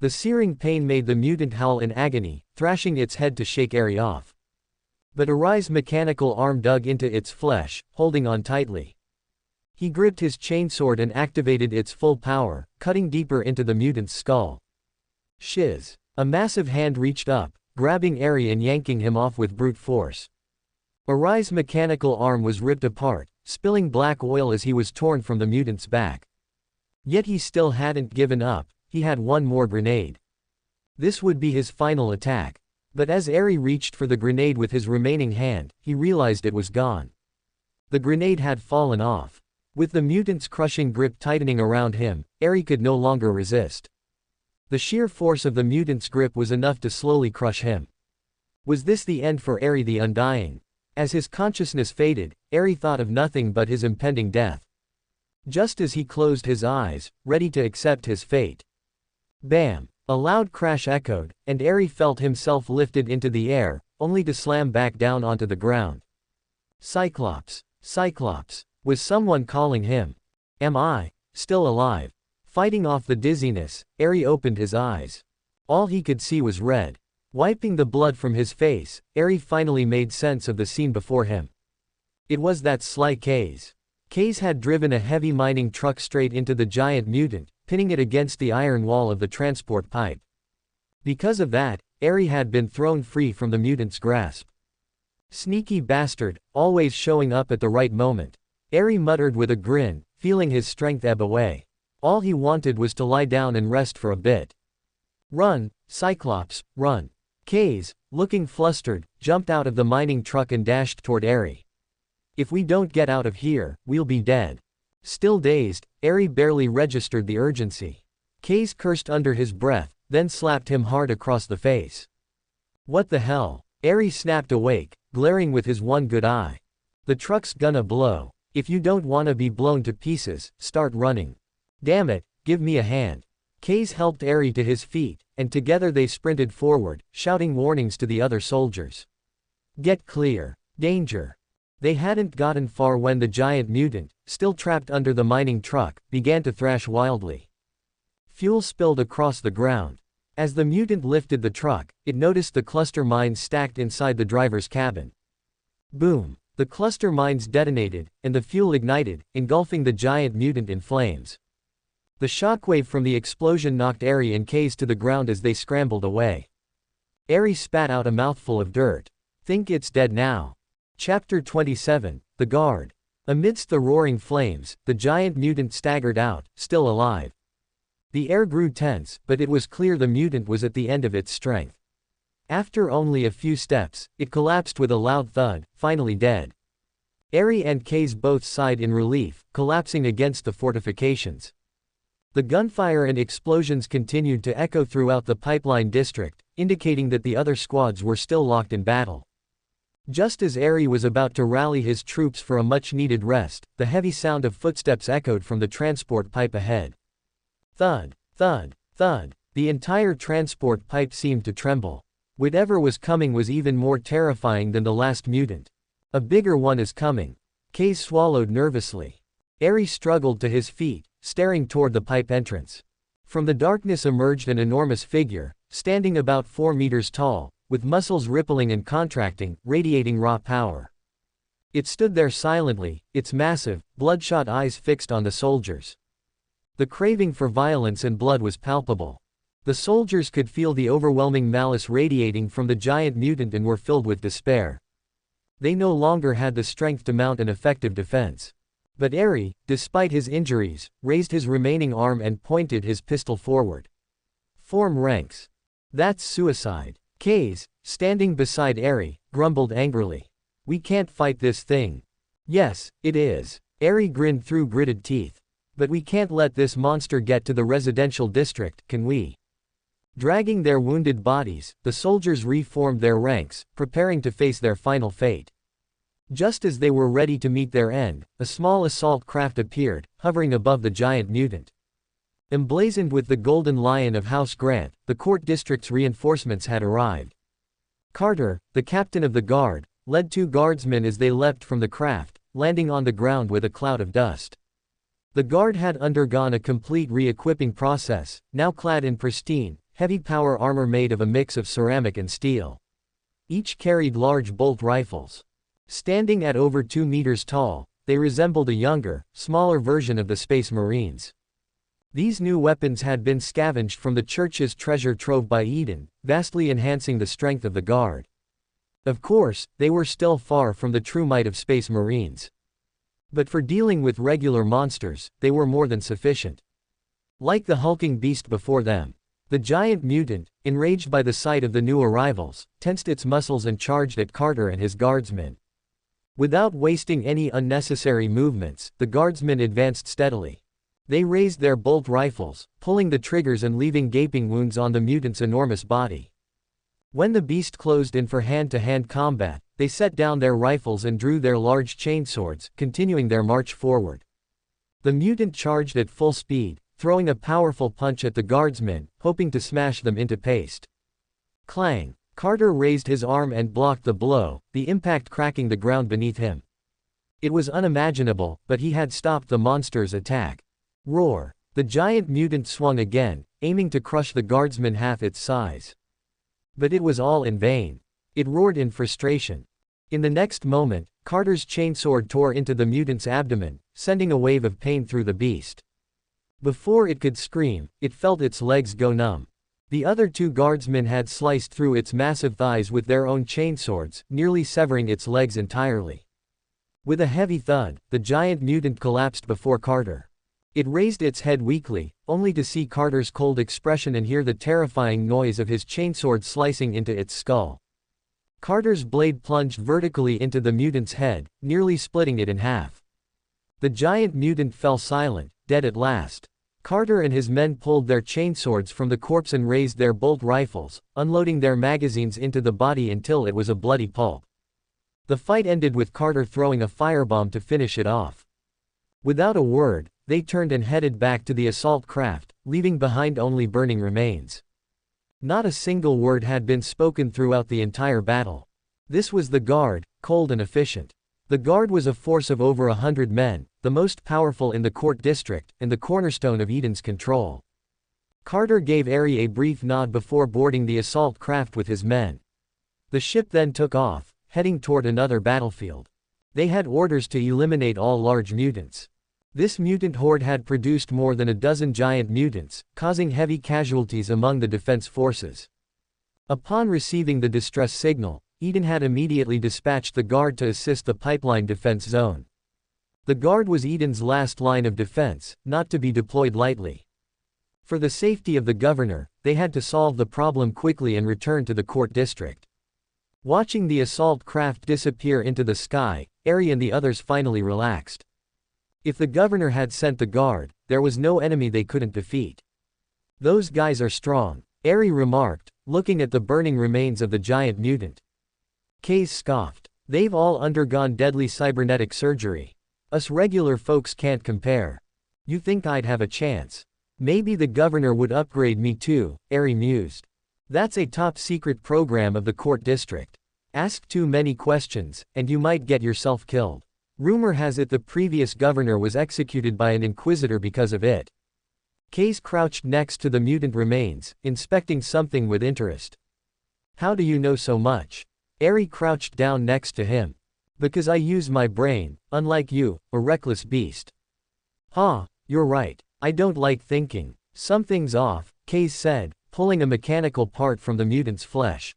The searing pain made the mutant howl in agony, thrashing its head to shake Eri off. But Arai's mechanical arm dug into its flesh, holding on tightly. He gripped his chainsword and activated its full power, cutting deeper into the mutant's skull. Shiz! A massive hand reached up, grabbing Eri and yanking him off with brute force. Arai's mechanical arm was ripped apart, spilling black oil as he was torn from the mutant's back. Yet he still hadn't given up, he had one more grenade. This would be his final attack. But as Eri reached for the grenade with his remaining hand, he realized it was gone. The grenade had fallen off. With the mutant's crushing grip tightening around him, Eri could no longer resist. The sheer force of the mutant's grip was enough to slowly crush him. Was this the end for Eri the Undying? As his consciousness faded, Eri thought of nothing but his impending death. Just as he closed his eyes, ready to accept his fate. Bam! A loud crash echoed, and Eri felt himself lifted into the air, only to slam back down onto the ground. Cyclops! Cyclops! Was someone calling him? Am I still alive? Fighting off the dizziness, Eri opened his eyes. All he could see was red. Wiping the blood from his face, Eri finally made sense of the scene before him. It was that sly Kaze. Kaze had driven a heavy mining truck straight into the giant mutant, pinning it against the iron wall of the transport pipe. Because of that, Eri had been thrown free from the mutant's grasp. Sneaky bastard, always showing up at the right moment. Eri muttered with a grin, feeling his strength ebb away. All he wanted was to lie down and rest for a bit. Run, Cyclops, run. Kaze, looking flustered, jumped out of the mining truck and dashed toward Eri. If we don't get out of here, we'll be dead. Still dazed, Eri barely registered the urgency. Kaze cursed under his breath, then slapped him hard across the face. What the hell? Eri snapped awake, glaring with his one good eye. The truck's gonna blow. If you don't wanna be blown to pieces, start running. Damn it, give me a hand. Kaze helped Eri to his feet, and together they sprinted forward, shouting warnings to the other soldiers. Get clear. Danger. They hadn't gotten far when the giant mutant, still trapped under the mining truck, began to thrash wildly. Fuel spilled across the ground. As the mutant lifted the truck, it noticed the cluster mines stacked inside the driver's cabin. Boom! The cluster mines detonated, and the fuel ignited, engulfing the giant mutant in flames. The shockwave from the explosion knocked Eri and Kaze to the ground as they scrambled away. Eri spat out a mouthful of dirt. Think it's dead now. Chapter 27, The Guard. Amidst the roaring flames, the giant mutant staggered out, still alive. The air grew tense, but it was clear the mutant was at the end of its strength. After only a few steps, it collapsed with a loud thud, finally dead. Eri and Kaze both sighed in relief, collapsing against the fortifications. The gunfire and explosions continued to echo throughout the pipeline district, indicating that the other squads were still locked in battle. Just as Aery was about to rally his troops for a much-needed rest, the heavy sound of footsteps echoed from the transport pipe ahead. Thud, thud, thud. The entire transport pipe seemed to tremble. Whatever was coming was even more terrifying than the last mutant. A bigger one is coming. Kay swallowed nervously. Aery struggled to his feet, staring toward the pipe entrance. From the darkness emerged an enormous figure, standing about 4 meters tall, with muscles rippling and contracting, radiating raw power. It stood there silently, its massive, bloodshot eyes fixed on the soldiers. The craving for violence and blood was palpable. The soldiers could feel the overwhelming malice radiating from the giant mutant and were filled with despair. They no longer had the strength to mount an effective defense. But Aery, despite his injuries, raised his remaining arm and pointed his pistol forward. Form ranks. That's suicide. Kays, standing beside Aery, grumbled angrily. We can't fight this thing. Yes, it is. Aery grinned through gritted teeth. But we can't let this monster get to the residential district, can we? Dragging their wounded bodies, the soldiers reformed their ranks, preparing to face their final fate. Just as they were ready to meet their end, a small assault craft appeared, hovering above the giant mutant. Emblazoned with the golden lion of House Grant, the court district's reinforcements had arrived. Carter, the captain of the guard, led 2 guardsmen as they leapt from the craft, landing on the ground with a cloud of dust. The guard had undergone a complete re-equipping process, now clad in pristine, heavy-power armor made of a mix of ceramic and steel. Each carried large bolt rifles. Standing at over 2 meters tall, they resembled a younger, smaller version of the Space Marines. These new weapons had been scavenged from the church's treasure trove by Eden, vastly enhancing the strength of the guard. Of course, they were still far from the true might of Space Marines. But for dealing with regular monsters, they were more than sufficient. Like the hulking beast before them, the giant mutant, enraged by the sight of the new arrivals, tensed its muscles and charged at Carter and his guardsmen. Without wasting any unnecessary movements, the guardsmen advanced steadily. They raised their bolt rifles, pulling the triggers and leaving gaping wounds on the mutant's enormous body. When the beast closed in for hand-to-hand combat, they set down their rifles and drew their large chainswords, continuing their march forward. The mutant charged at full speed, throwing a powerful punch at the guardsmen, hoping to smash them into paste. Clang! Carter raised his arm and blocked the blow, the impact cracking the ground beneath him. It was unimaginable, but he had stopped the monster's attack. Roar! The giant mutant swung again, aiming to crush the guardsman half its size. But it was all in vain. It roared in frustration. In the next moment, Carter's chainsword tore into the mutant's abdomen, sending a wave of pain through the beast. Before it could scream, it felt its legs go numb. The other 2 guardsmen had sliced through its massive thighs with their own chainswords, nearly severing its legs entirely. With a heavy thud, the giant mutant collapsed before Carter. It raised its head weakly, only to see Carter's cold expression and hear the terrifying noise of his chainsword slicing into its skull. Carter's blade plunged vertically into the mutant's head, nearly splitting it in half. The giant mutant fell silent, dead at last. Carter and his men pulled their chainswords from the corpse and raised their bolt rifles, unloading their magazines into the body until it was a bloody pulp. The fight ended with Carter throwing a firebomb to finish it off. Without a word, they turned and headed back to the assault craft, leaving behind only burning remains. Not a single word had been spoken throughout the entire battle. This was the Guard, cold and efficient. The Guard was a force of over 100 men, the most powerful in the court district, and the cornerstone of Eden's control. Carter gave Aery a brief nod before boarding the assault craft with his men. The ship then took off, heading toward another battlefield. They had orders to eliminate all large mutants. This mutant horde had produced more than a dozen giant mutants, causing heavy casualties among the defense forces. Upon receiving the distress signal, Eden had immediately dispatched the Guard to assist the pipeline defense zone. The Guard was Eden's last line of defense, not to be deployed lightly. For the safety of the governor, they had to solve the problem quickly and return to the court district. Watching the assault craft disappear into the sky, Aery and the others finally relaxed. If the governor had sent the Guard, there was no enemy they couldn't defeat. "Those guys are strong," Aery remarked, looking at the burning remains of the giant mutant. Kay's scoffed. They've all undergone deadly cybernetic surgery. Us regular folks can't compare. You think I'd have a chance? Maybe the governor would upgrade me too, Ari mused. That's a top-secret program of the court district. Ask too many questions, and you might get yourself killed. Rumor has it the previous governor was executed by an inquisitor because of it. Case crouched next to the mutant remains, inspecting something with interest. How do you know so much? Ari crouched down next to him. Because I use my brain, unlike you, a reckless beast. Huh, you're right. I don't like thinking. Something's off, Case said, pulling a mechanical part from the mutant's flesh.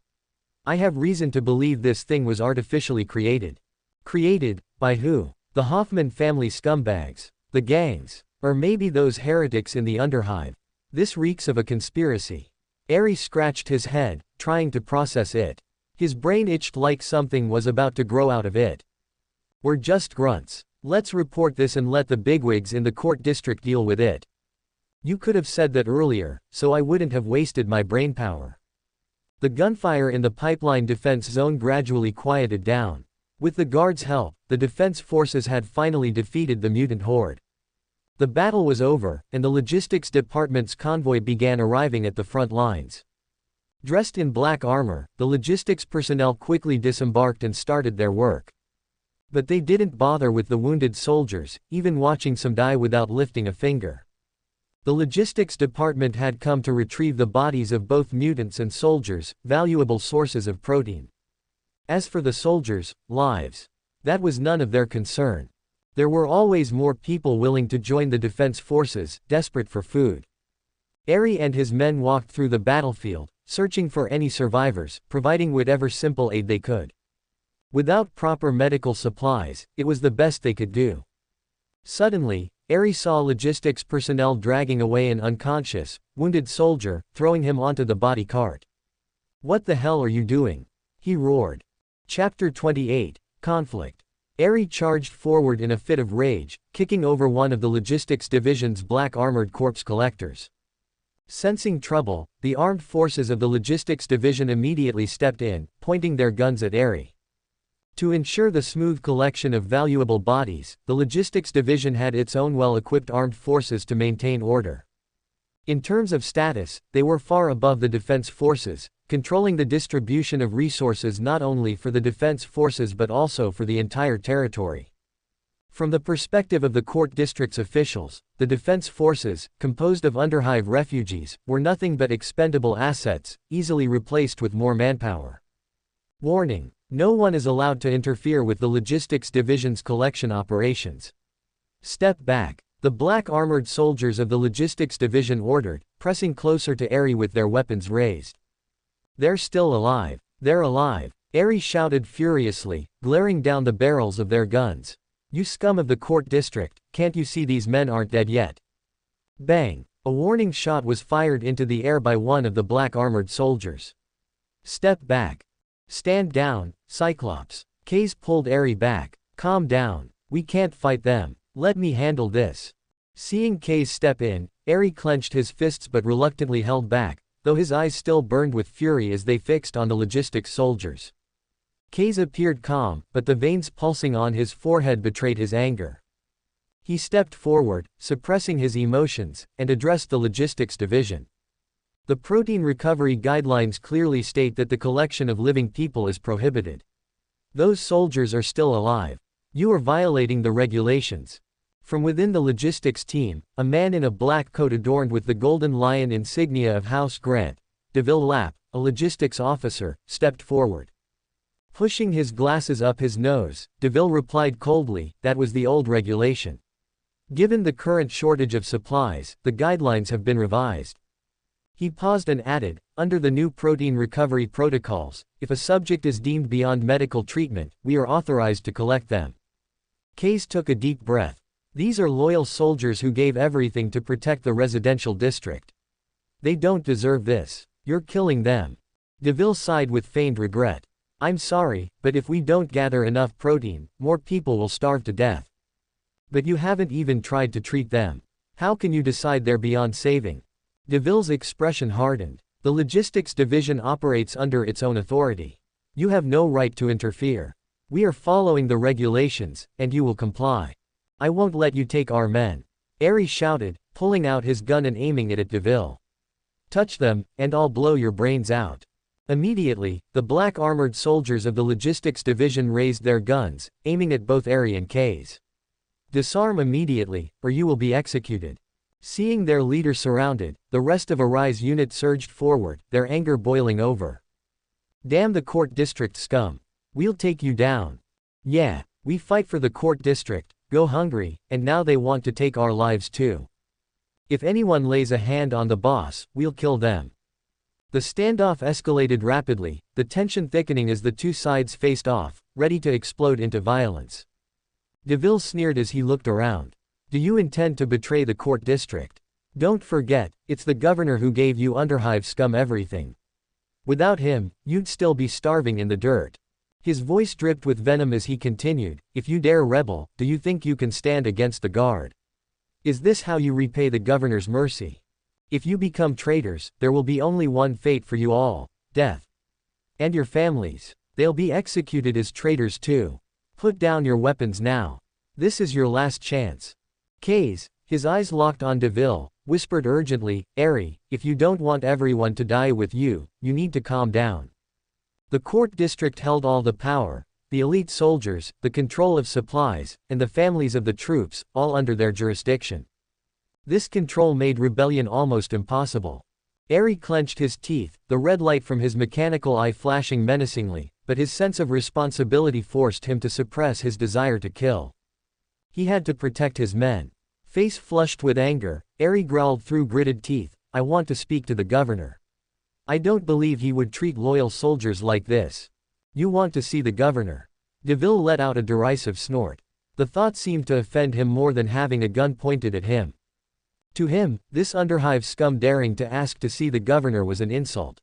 I have reason to believe this thing was artificially created. Created? By who? The Hoffman family scumbags. The gangs. Or maybe those heretics in the Underhive. This reeks of a conspiracy. Ari scratched his head, trying to process it. His brain itched like something was about to grow out of it. We're just grunts. Let's report this and let the bigwigs in the court district deal with it. You could have said that earlier, so I wouldn't have wasted my brainpower. The gunfire in the pipeline defense zone gradually quieted down. With the guards' help, the defense forces had finally defeated the mutant horde. The battle was over, and the logistics department's convoy began arriving at the front lines. Dressed in black armor, the logistics personnel quickly disembarked and started their work. But they didn't bother with the wounded soldiers, even watching some die without lifting a finger. The logistics department had come to retrieve the bodies of both mutants and soldiers, valuable sources of protein. As for the soldiers' lives, that was none of their concern. There were always more people willing to join the defense forces, desperate for food. Ari and his men walked through the battlefield, searching for any survivors, providing whatever simple aid they could. Without proper medical supplies, it was the best they could do. Suddenly, Ari saw logistics personnel dragging away an unconscious, wounded soldier, throwing him onto the body cart. What the hell are you doing? He roared. Chapter 28, Conflict. Ari charged forward in a fit of rage, kicking over one of the logistics division's black armored corpse collectors. Sensing trouble, the armed forces of the logistics division immediately stepped in, pointing their guns at Ari. To ensure the smooth collection of valuable bodies, the logistics division had its own well-equipped armed forces to maintain order. In terms of status, they were far above the defense forces, controlling the distribution of resources not only for the defense forces but also for the entire territory. From the perspective of the court district's officials, the defense forces, composed of Underhive refugees, were nothing but expendable assets, easily replaced with more manpower. Warning: no one is allowed to interfere with the logistics division's collection operations. Step back, the black armored soldiers of the logistics division ordered, pressing closer to Ari with their weapons raised. They're still alive. They're alive, Ari shouted furiously, glaring down the barrels of their guns. You scum of the court district, can't you see these men aren't dead yet? Bang! A warning shot was fired into the air by one of the black armored soldiers. Step back. Stand down, Cyclops. Case pulled Ari back. Calm down. We can't fight them. Let me handle this. Seeing Case step in, Ari clenched his fists but reluctantly held back, though his eyes still burned with fury as they fixed on the logistics soldiers. Case appeared calm, but the veins pulsing on his forehead betrayed his anger. He stepped forward, suppressing his emotions, and addressed the logistics division. The protein recovery guidelines clearly state that the collection of living people is prohibited. Those soldiers are still alive. You are violating the regulations. From within the logistics team, a man in a black coat adorned with the golden lion insignia of House Grant, DeVille Lapp, a logistics officer, stepped forward. Pushing his glasses up his nose, DeVille replied coldly, that was the old regulation. Given the current shortage of supplies, the guidelines have been revised. He paused and added, under the new protein recovery protocols, if a subject is deemed beyond medical treatment, we are authorized to collect them. Case took a deep breath. These are loyal soldiers who gave everything to protect the residential district. They don't deserve this. You're killing them. DeVille sighed with feigned regret. I'm sorry, but if we don't gather enough protein, more people will starve to death. But you haven't even tried to treat them. How can you decide they're beyond saving? DeVille's expression hardened. The logistics division operates under its own authority. You have no right to interfere. We are following the regulations, and you will comply. I won't let you take our men. Aerie shouted, pulling out his gun and aiming it at Deville. Touch them, and I'll blow your brains out. Immediately, the black armored soldiers of the logistics division raised their guns, aiming at both Aerie and Kays. Disarm immediately, or you will be executed. Seeing their leader surrounded, the rest of Arai's unit surged forward, their anger boiling over. Damn the court district scum. We'll take you down. Yeah, we fight for the court district, go hungry, and now they want to take our lives too. If anyone lays a hand on the boss, we'll kill them. The standoff escalated rapidly, the tension thickening as the two sides faced off, ready to explode into violence. Deville sneered as he looked around. Do you intend to betray the court district? Don't forget, it's the governor who gave you Underhive scum everything. Without him, you'd still be starving in the dirt. His voice dripped with venom as he continued, if you dare rebel, do you think you can stand against the guard? Is this how you repay the governor's mercy? If you become traitors, there will be only one fate for you all, death. And your families. They'll be executed as traitors too. Put down your weapons now. This is your last chance. Kays, his eyes locked on Deville, whispered urgently, Aerie, if you don't want everyone to die with you, you need to calm down. The court district held all the power, the elite soldiers, the control of supplies, and the families of the troops, all under their jurisdiction. This control made rebellion almost impossible. Aerie clenched his teeth, the red light from his mechanical eye flashing menacingly, but his sense of responsibility forced him to suppress his desire to kill. He had to protect his men. Face flushed with anger, Aerie growled through gritted teeth, I want to speak to the governor. I don't believe he would treat loyal soldiers like this. You want to see the governor? Deville let out a derisive snort. The thought seemed to offend him more than having a gun pointed at him. To him, this Underhive scum daring to ask to see the governor was an insult.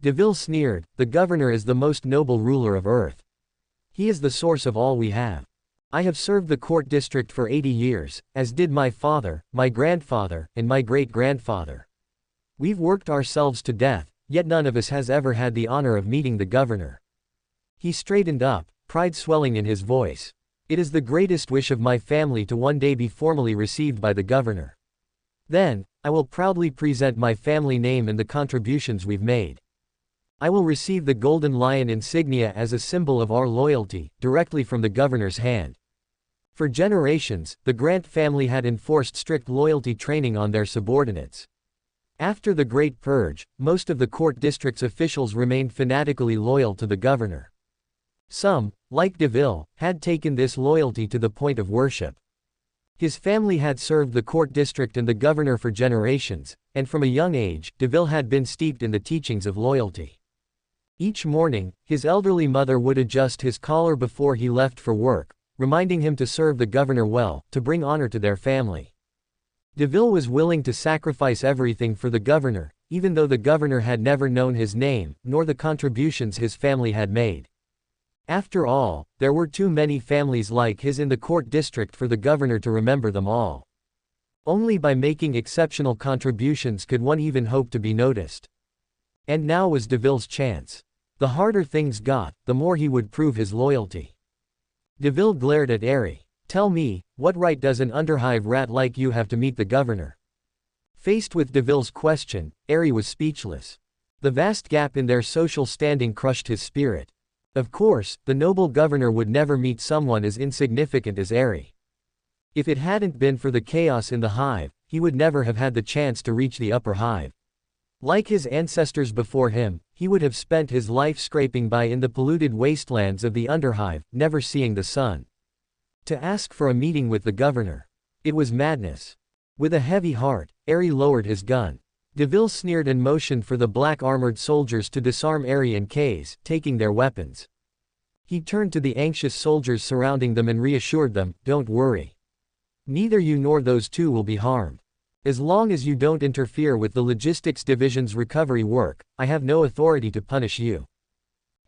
Deville sneered, the governor is the most noble ruler of Urth. He is the source of all we have. I have served the court district for 80 years, as did my father, my grandfather, and my great-grandfather. We've worked ourselves to death, yet none of us has ever had the honor of meeting the governor. He straightened up, pride swelling in his voice. It is the greatest wish of my family to one day be formally received by the governor. Then, I will proudly present my family name and the contributions we've made. I will receive the Golden Lion insignia as a symbol of our loyalty, directly from the governor's hand. For generations, the Grant family had enforced strict loyalty training on their subordinates. After the Great Purge, most of the court district's officials remained fanatically loyal to the governor. Some, like Deville, had taken this loyalty to the point of worship. His family had served the court district and the governor for generations, and from a young age, Deville had been steeped in the teachings of loyalty. Each morning, his elderly mother would adjust his collar before he left for work, reminding him to serve the governor well, to bring honor to their family. Deville was willing to sacrifice everything for the governor, even though the governor had never known his name, nor the contributions his family had made. After all, there were too many families like his in the court district for the governor to remember them all. Only by making exceptional contributions could one even hope to be noticed. And now was Deville's chance. The harder things got, the more he would prove his loyalty. Deville glared at Aerie. Tell me, what right does an Underhive rat like you have to meet the governor? Faced with Deville's question, Aerie was speechless. The vast gap in their social standing crushed his spirit. Of course, the noble governor would never meet someone as insignificant as Aerie. If it hadn't been for the chaos in the hive, he would never have had the chance to reach the upper hive. Like his ancestors before him, he would have spent his life scraping by in the polluted wastelands of the Underhive, never seeing the sun. To ask for a meeting with the governor. It was madness. With a heavy heart, Aerie lowered his gun. Deville sneered and motioned for the black armored soldiers to disarm Aerie and Kays, taking their weapons. He turned to the anxious soldiers surrounding them and reassured them, don't worry. Neither you nor those two will be harmed. As long as you don't interfere with the logistics division's recovery work, I have no authority to punish you.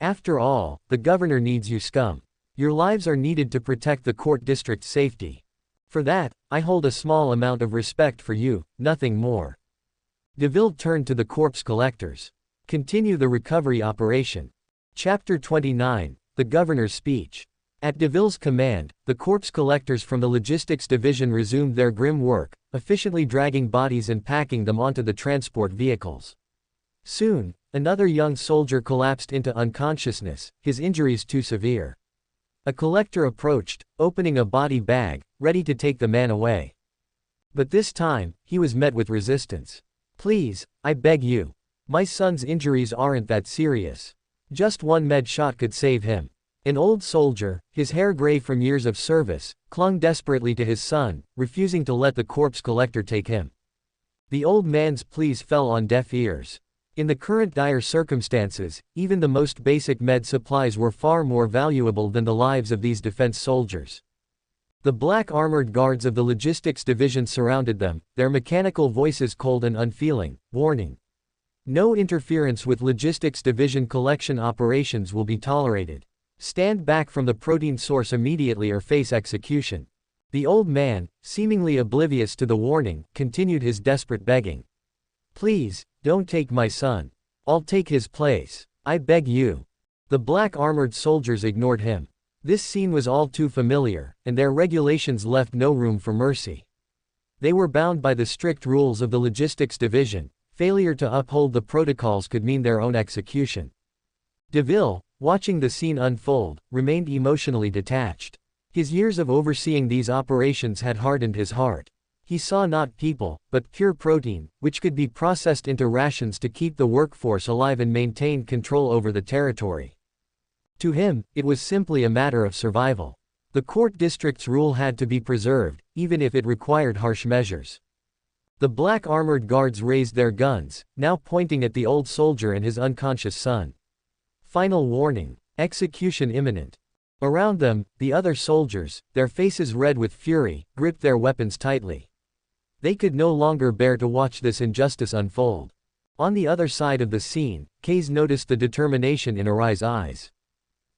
After all, the governor needs you scum. Your lives are needed to protect the court district's safety. For that, I hold a small amount of respect for you, nothing more. DeVille turned to the corpse collectors. Continue the recovery operation. Chapter 29, The Governor's Speech. At DeVille's command, the corpse collectors from the logistics division resumed their grim work, efficiently dragging bodies and packing them onto the transport vehicles. Soon, another young soldier collapsed into unconsciousness, his injuries too severe. A collector approached, opening a body bag, ready to take the man away. But this time, he was met with resistance. "Please, I beg you. My son's injuries aren't that serious. Just one med shot could save him." An old soldier, his hair gray from years of service, clung desperately to his son, refusing to let the corpse collector take him. The old man's pleas fell on deaf ears. In the current dire circumstances, even the most basic med supplies were far more valuable than the lives of these defense soldiers. The black armored guards of the logistics division surrounded them, their mechanical voices cold and unfeeling. "Warning. No interference with logistics division collection operations will be tolerated. Stand back from the protein source immediately or face execution." The old man, seemingly oblivious to the warning, continued his desperate begging. "Please, don't take my son. I'll take his place. I beg you." The black armored soldiers ignored him. This scene was all too familiar, and their regulations left no room for mercy. They were bound by the strict rules of the logistics division. Failure to uphold the protocols could mean their own execution. DeVille, watching the scene unfold, remained emotionally detached. His years of overseeing these operations had hardened his heart. He saw not people, but pure protein, which could be processed into rations to keep the workforce alive and maintain control over the territory. To him, it was simply a matter of survival. The court district's rule had to be preserved, even if it required harsh measures. The black armored guards raised their guns, now pointing at the old soldier and his unconscious son. Final warning. Execution imminent. Around them, the other soldiers, their faces red with fury, gripped their weapons tightly. They could no longer bear to watch this injustice unfold. On the other side of the scene, Case noticed the determination in Arai's eyes.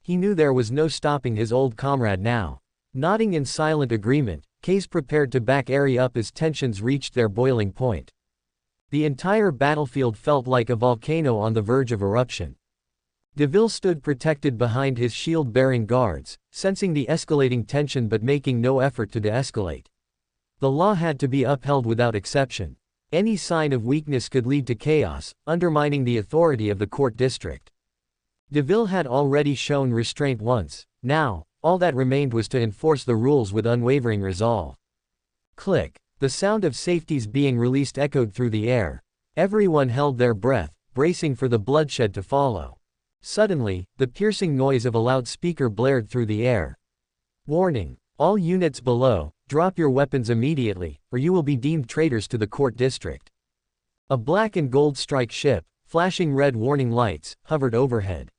He knew there was no stopping his old comrade now. Nodding in silent agreement, Case prepared to back Ari up as tensions reached their boiling point. The entire battlefield felt like a volcano on the verge of eruption. DeVille stood protected behind his shield-bearing guards, sensing the escalating tension but making no effort to de-escalate. The law had to be upheld without exception. Any sign of weakness could lead to chaos, undermining the authority of the court district. DeVille had already shown restraint once. Now, all that remained was to enforce the rules with unwavering resolve. Click. The sound of safeties being released echoed through the air. Everyone held their breath, bracing for the bloodshed to follow. Suddenly, the piercing noise of a loudspeaker blared through the air. "Warning. All units below, drop your weapons immediately, or you will be deemed traitors to the court district." A black and gold strike ship, flashing red warning lights, hovered overhead.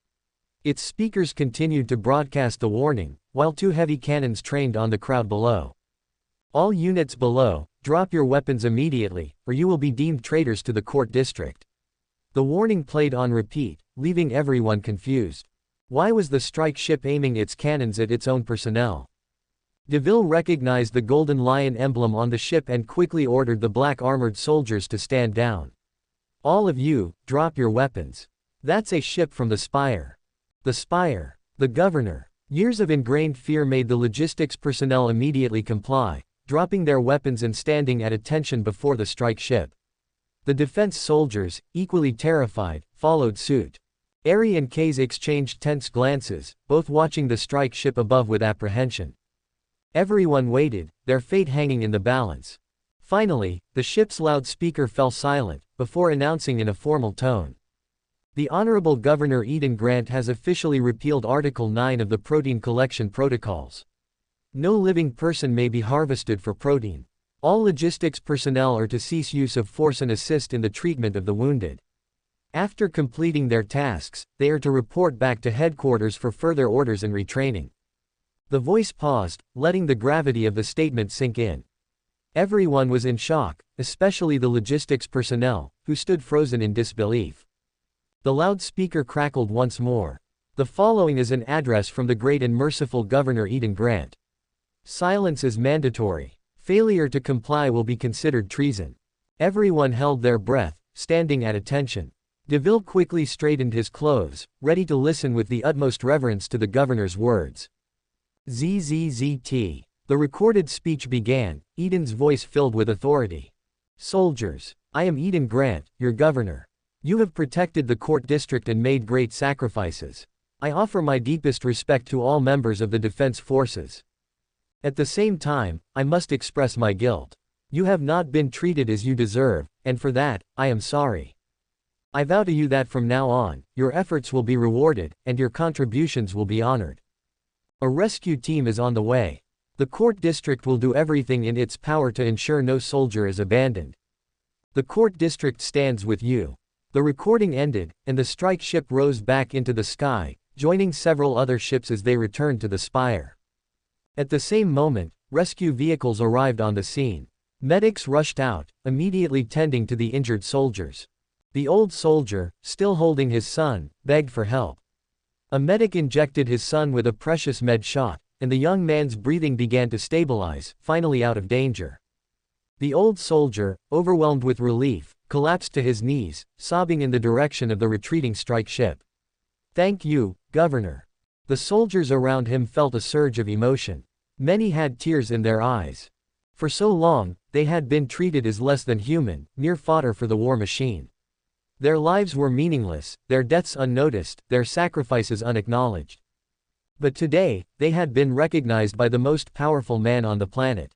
Its speakers continued to broadcast the warning, while two heavy cannons trained on the crowd below. "All units below, drop your weapons immediately, or you will be deemed traitors to the court district." The warning played on repeat, leaving everyone confused. Why was the strike ship aiming its cannons at its own personnel? DeVille recognized the golden lion emblem on the ship and quickly ordered the black armored soldiers to stand down. "All of you, drop your weapons. That's a ship from the Spire." The Spire. The governor. Years of ingrained fear made the logistics personnel immediately comply, dropping their weapons and standing at attention before the strike ship. The defense soldiers, equally terrified, followed suit. Ari and Case exchanged tense glances, both watching the strike ship above with apprehension. Everyone waited, their fate hanging in the balance. Finally, the ship's loudspeaker fell silent, before announcing in a formal tone. "The Honorable Governor Eden Grant has officially repealed Article 9 of the Protein Collection Protocols. No living person may be harvested for protein. All logistics personnel are to cease use of force and assist in the treatment of the wounded. After completing their tasks, they are to report back to headquarters for further orders and retraining." The voice paused, letting the gravity of the statement sink in. Everyone was in shock, especially the logistics personnel, who stood frozen in disbelief. The loudspeaker crackled once more. "The following is an address from the great and merciful Governor Eden Grant. Silence is mandatory. Failure to comply will be considered treason." Everyone held their breath, standing at attention. Deville quickly straightened his clothes, ready to listen with the utmost reverence to the governor's words. ZZZT. The recorded speech began, Eden's voice filled with authority. Soldiers, I am Eden Grant, your governor. You have protected the court district and made great sacrifices. I offer my deepest respect to all members of the defense forces. At the same time, I must express my guilt. You have not been treated as you deserve, and for that, I am sorry. I vow to you that from now on, your efforts will be rewarded, and your contributions will be honored. A rescue team is on the way. The court district will do everything in its power to ensure no soldier is abandoned. The court district stands with you. The recording ended, and the strike ship rose back into the sky, joining several other ships as they returned to the spire. At the same moment, rescue vehicles arrived on the scene. Medics rushed out, immediately tending to the injured soldiers. The old soldier, still holding his son, begged for help. A medic injected his son with a precious med shot, and the young man's breathing began to stabilize, finally out of danger. The old soldier, overwhelmed with relief, collapsed to his knees, sobbing in the direction of the retreating strike ship. Thank you, Governor. The soldiers around him felt a surge of emotion. Many had tears in their eyes. For so long, they had been treated as less than human, mere fodder for the war machine. Their lives were meaningless, their deaths unnoticed, their sacrifices unacknowledged. But today, they had been recognized by the most powerful man on the planet.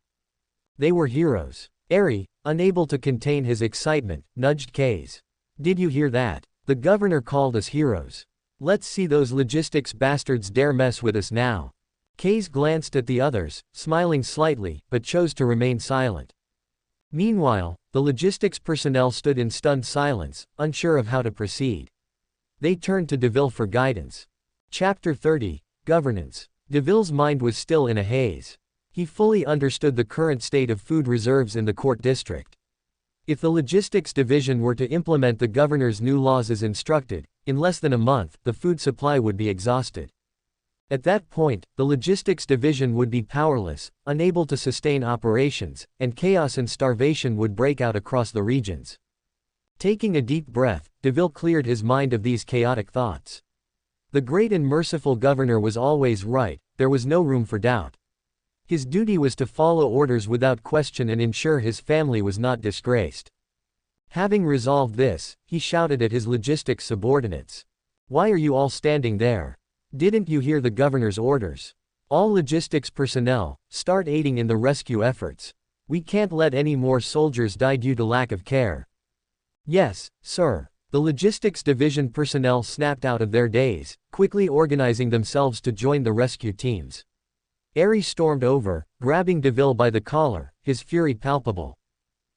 They were heroes. Ari, unable to contain his excitement, nudged Kays. Did you hear that? The governor called us heroes. Let's see those logistics bastards dare mess with us now. Kays glanced at the others, smiling slightly, but chose to remain silent. Meanwhile, the logistics personnel stood in stunned silence, unsure of how to proceed. They turned to Deville for guidance. Chapter 30, Governance. Deville's mind was still in a haze. He fully understood the current state of food reserves in the court district. If the logistics division were to implement the governor's new laws as instructed, in less than a month, the food supply would be exhausted. At that point, the logistics division would be powerless, unable to sustain operations, and chaos and starvation would break out across the regions. Taking a deep breath, Deville cleared his mind of these chaotic thoughts. The great and merciful governor was always right, there was no room for doubt. His duty was to follow orders without question and ensure his family was not disgraced. Having resolved this, he shouted at his logistics subordinates. Why are you all standing there? Didn't you hear the governor's orders? All logistics personnel, start aiding in the rescue efforts. We can't let any more soldiers die due to lack of care. Yes, sir. The logistics division personnel snapped out of their daze, quickly organizing themselves to join the rescue teams. Ari stormed over, grabbing Deville by the collar, his fury palpable.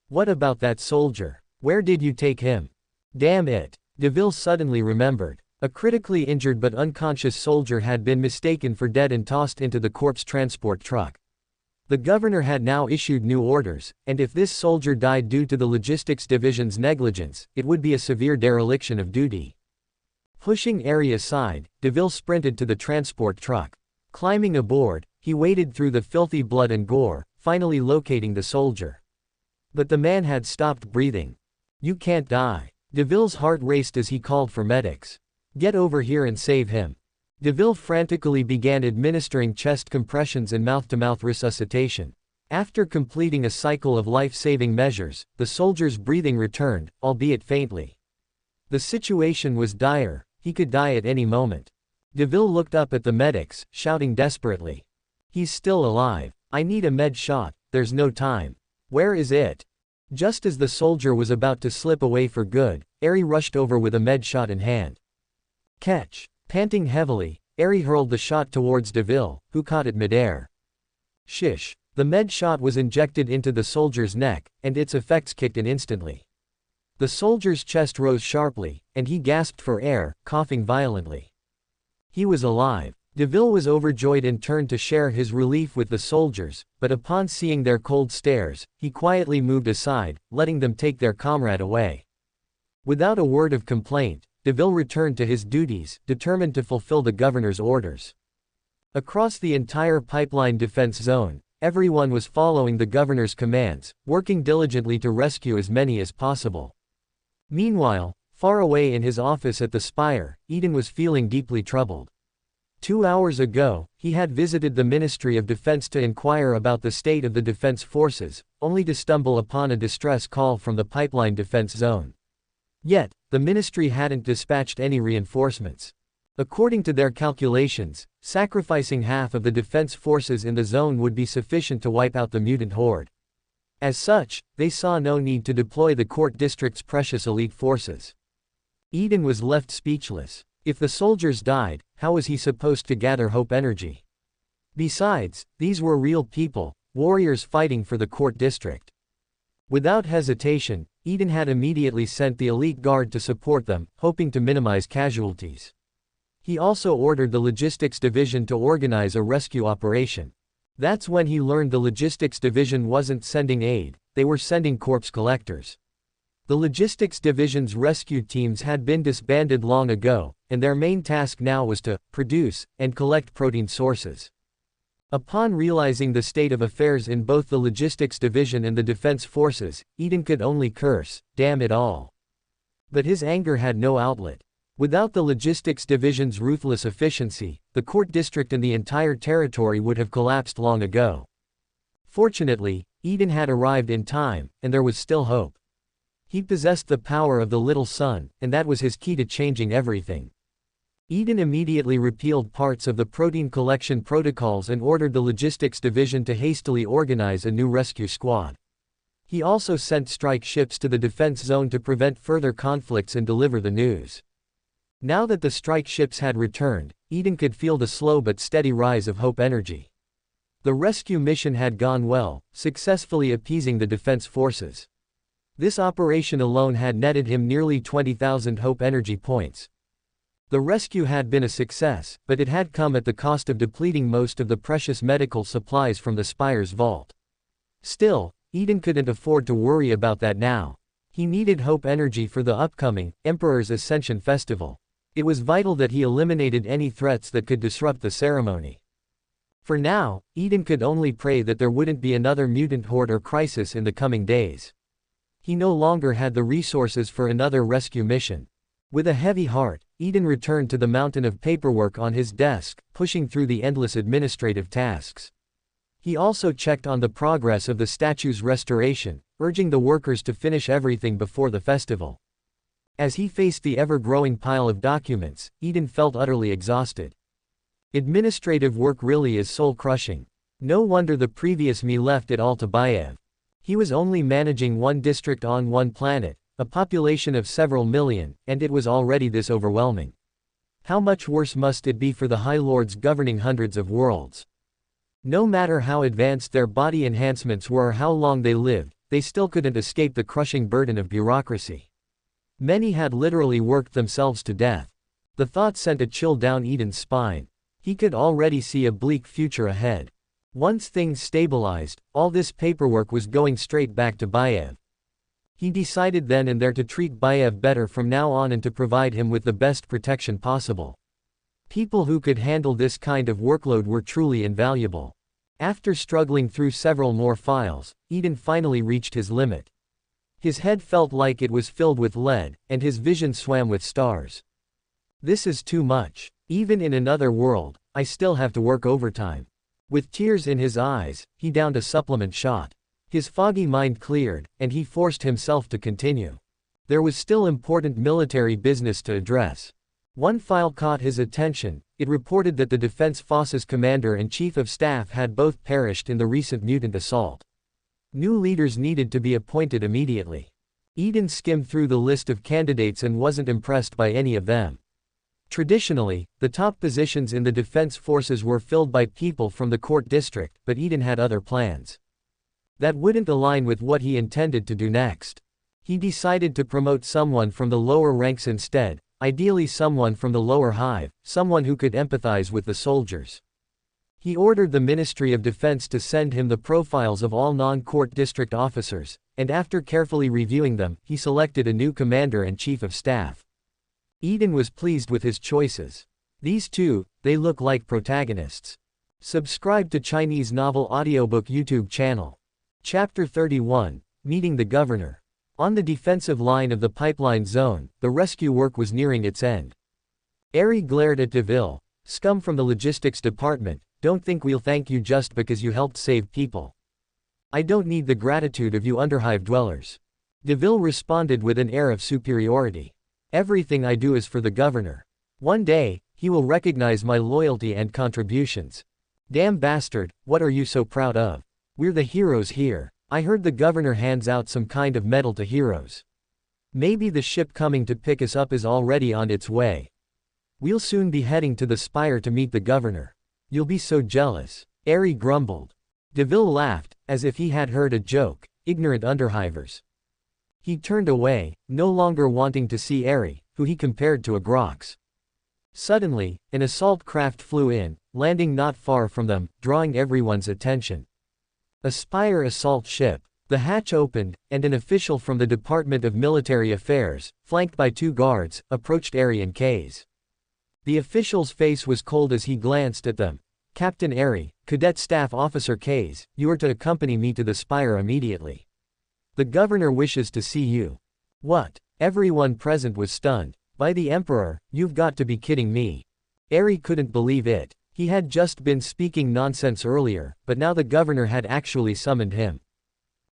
What about that soldier? Where did you take him? Damn it. Deville suddenly remembered. A critically injured but unconscious soldier had been mistaken for dead and tossed into the corpse transport truck. The governor had now issued new orders, and if this soldier died due to the logistics division's negligence, it would be a severe dereliction of duty. Pushing Ari aside, Deville sprinted to the transport truck. Climbing aboard, he waded through the filthy blood and gore, finally locating the soldier. But the man had stopped breathing. You can't die. Deville's heart raced as he called for medics. Get over here and save him. Deville frantically began administering chest compressions and mouth-to-mouth resuscitation. After completing a cycle of life-saving measures, the soldier's breathing returned, albeit faintly. The situation was dire, he could die at any moment. Deville looked up at the medics, shouting desperately. He's still alive. I need a med shot, there's no time. Where is it? Just as the soldier was about to slip away for good, Ari rushed over with a med shot in hand. Catch. Panting heavily, Ari hurled the shot towards Deville, who caught it midair. Shish. The med shot was injected into the soldier's neck, and its effects kicked in instantly. The soldier's chest rose sharply, and he gasped for air, coughing violently. He was alive. Deville was overjoyed and turned to share his relief with the soldiers, but upon seeing their cold stares, he quietly moved aside, letting them take their comrade away. Without a word of complaint, Deville returned to his duties, determined to fulfill the governor's orders. Across the entire pipeline defense zone, everyone was following the governor's commands, working diligently to rescue as many as possible. Meanwhile, far away in his office at the Spire, Eden was feeling deeply troubled. 2 hours ago, he had visited the Ministry of Defense to inquire about the state of the defense forces, only to stumble upon a distress call from the pipeline defense zone. Yet, the ministry hadn't dispatched any reinforcements. According to their calculations, sacrificing half of the defense forces in the zone would be sufficient to wipe out the mutant horde. As such, they saw no need to deploy the court district's precious elite forces. Eden was left speechless. If the soldiers died, how was he supposed to gather hope energy? Besides, these were real people, warriors fighting for the court district. Without hesitation, Eden had immediately sent the elite guard to support them, hoping to minimize casualties. He also ordered the logistics division to organize a rescue operation. That's when he learned the logistics division wasn't sending aid, they were sending corpse collectors. The logistics division's rescue teams had been disbanded long ago, and their main task now was to produce and collect protein sources. Upon realizing the state of affairs in both the logistics division and the defense forces, Eden could only curse, "Damn it all." But his anger had no outlet. Without the logistics division's ruthless efficiency, the court district and the entire territory would have collapsed long ago. Fortunately, Eden had arrived in time, and there was still hope. He possessed the power of the little sun, and that was his key to changing everything. Eden immediately repealed parts of the protein collection protocols and ordered the logistics division to hastily organize a new rescue squad. He also sent strike ships to the defense zone to prevent further conflicts and deliver the news. Now that the strike ships had returned, Eden could feel the slow but steady rise of hope energy. The rescue mission had gone well, successfully appeasing the defense forces. This operation alone had netted him nearly 20,000 hope energy points. The rescue had been a success, but it had come at the cost of depleting most of the precious medical supplies from the Spire's vault. Still, Eden couldn't afford to worry about that now. He needed hope energy for the upcoming Emperor's Ascension Festival. It was vital that he eliminated any threats that could disrupt the ceremony. For now, Eden could only pray that there wouldn't be another mutant horde or crisis in the coming days. He no longer had the resources for another rescue mission. With a heavy heart, Eden returned to the mountain of paperwork on his desk, pushing through the endless administrative tasks. He also checked on the progress of the statue's restoration, urging the workers to finish everything before the festival. As he faced the ever-growing pile of documents, Eden felt utterly exhausted. Administrative work really is soul-crushing. No wonder the previous me left it all to Bayev. He was only managing one district on one planet, a population of several million, and it was already this overwhelming. How much worse must it be for the High Lords governing hundreds of worlds? No matter how advanced their body enhancements were or how long they lived, they still couldn't escape the crushing burden of bureaucracy. Many had literally worked themselves to death. The thought sent a chill down Eden's spine. He could already see a bleak future ahead. Once things stabilized, all this paperwork was going straight back to Bayev. He decided then and there to treat Bayev better from now on and to provide him with the best protection possible. People who could handle this kind of workload were truly invaluable. After struggling through several more files, Eden finally reached his limit. His head felt like it was filled with lead, and his vision swam with stars. This is too much. Even in another world, I still have to work overtime. With tears in his eyes, he downed a supplement shot. His foggy mind cleared, and he forced himself to continue. There was still important military business to address. One file caught his attention. It reported that the Defense Forces commander and chief of staff had both perished in the recent mutant assault. New leaders needed to be appointed immediately. Eden skimmed through the list of candidates and wasn't impressed by any of them. Traditionally, the top positions in the defense forces were filled by people from the court district, but Eden had other plans. That wouldn't align with what he intended to do next. He decided to promote someone from the lower ranks instead, ideally someone from the lower hive, someone who could empathize with the soldiers. He ordered the Ministry of Defense to send him the profiles of all non-court district officers, and after carefully reviewing them, he selected a new commander and chief of staff. Eden was pleased with his choices. These two, they look like protagonists. Subscribe to Chinese Novel Audiobook YouTube channel. Chapter 31, Meeting the Governor. On the defensive line of the pipeline zone, the rescue work was nearing its end. Ari glared at DeVille. Scum from the logistics department, don't think we'll thank you just because you helped save people. I don't need the gratitude of you underhive dwellers. DeVille responded with an air of superiority. Everything I do is for the governor. One day, he will recognize my loyalty and contributions. Damn bastard, what are you so proud of? We're the heroes here. I heard the governor hands out some kind of medal to heroes. Maybe the ship coming to pick us up is already on its way. We'll soon be heading to the spire to meet the governor. You'll be so jealous. Ari grumbled. DeVille laughed, as if he had heard a joke. Ignorant underhivers. He turned away, no longer wanting to see Ari, who he compared to a grox. Suddenly, an assault craft flew in, landing not far from them, drawing everyone's attention. A Spire assault ship. The hatch opened, and an official from the Department of Military Affairs, flanked by 2 guards, approached Ari and Kays. The official's face was cold as he glanced at them. Captain Ari, Cadet Staff Officer Kays, you are to accompany me to the Spire immediately. The governor wishes to see you. What? Everyone present was stunned. By the Emperor, you've got to be kidding me. Ari couldn't believe it. He had just been speaking nonsense earlier, but now the governor had actually summoned him.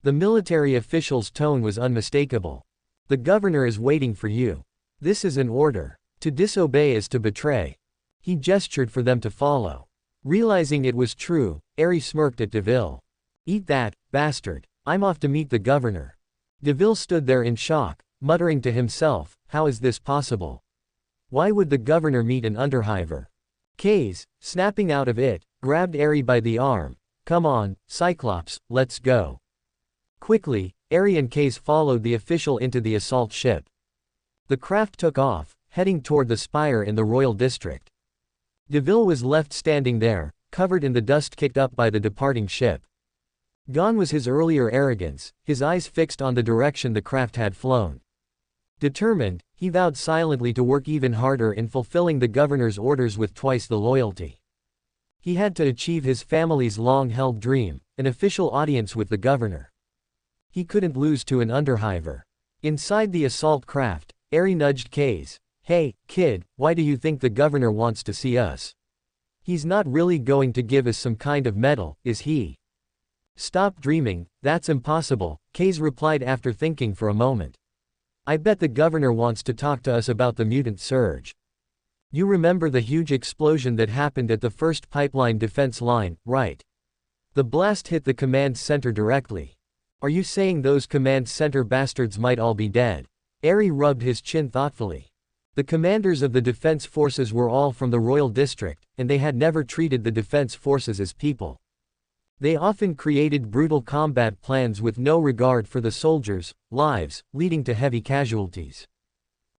The military official's tone was unmistakable. The governor is waiting for you. This is an order. To disobey is to betray. He gestured for them to follow. Realizing it was true, Ari smirked at DeVille. Eat that, bastard. I'm off to meet the governor. DeVille stood there in shock, muttering to himself, how is this possible? Why would the governor meet an underhiver? Kays, snapping out of it, grabbed Ari by the arm. Come on, Cyclops, let's go. Quickly, Ari and Kays followed the official into the assault ship. The craft took off, heading toward the spire in the Royal District. DeVille was left standing there, covered in the dust kicked up by the departing ship. Gone was his earlier arrogance, his eyes fixed on the direction the craft had flown. Determined, he vowed silently to work even harder in fulfilling the governor's orders with twice the loyalty. He had to achieve his family's long-held dream, an official audience with the governor. He couldn't lose to an underhiver. Inside the assault craft, Ari nudged Kays. Hey, kid, why do you think the governor wants to see us? He's not really going to give us some kind of medal, is he? Stop dreaming, that's impossible, Kays replied after thinking for a moment. I bet the governor wants to talk to us about the mutant surge. You remember the huge explosion that happened at the first pipeline defense line, right? The blast hit the command center directly. Are you saying those command center bastards might all be dead? Ari rubbed his chin thoughtfully. The commanders of the defense forces were all from the Royal District, and they had never treated the defense forces as people. They often created brutal combat plans with no regard for the soldiers' lives, leading to heavy casualties.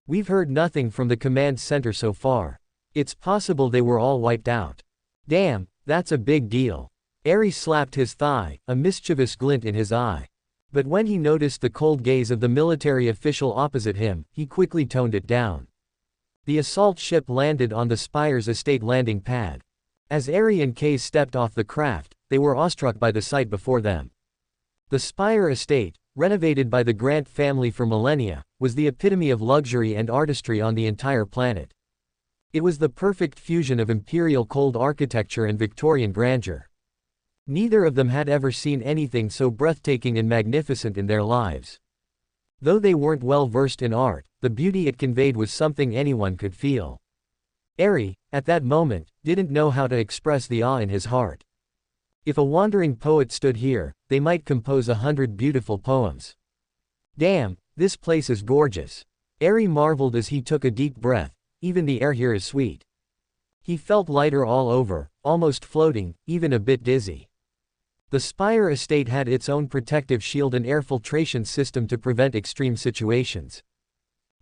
We've heard nothing from the command center so far. It's possible they were all wiped out. Damn, that's a big deal. Ari slapped his thigh, a mischievous glint in his eye. But when he noticed the cold gaze of the military official opposite him, he quickly toned it down. The assault ship landed on the Spire's estate landing pad. As Ari and Kays stepped off the craft, they were awestruck by the sight before them. The Spire estate, renovated by the Grant family for millennia, was the epitome of luxury and artistry on the entire planet. It was the perfect fusion of Imperial cold architecture and Victorian grandeur. Neither of them had ever seen anything so breathtaking and magnificent in their lives. Though they weren't well versed in art, the beauty it conveyed was something anyone could feel. Ari, at that moment, didn't know how to express the awe in his heart. If a wandering poet stood here, they might compose 100 beautiful poems. Damn, this place is gorgeous. Ari marveled as he took a deep breath. Even the air here is sweet. He felt lighter all over, almost floating, even a bit dizzy. The Spire estate had its own protective shield and air filtration system to prevent extreme situations.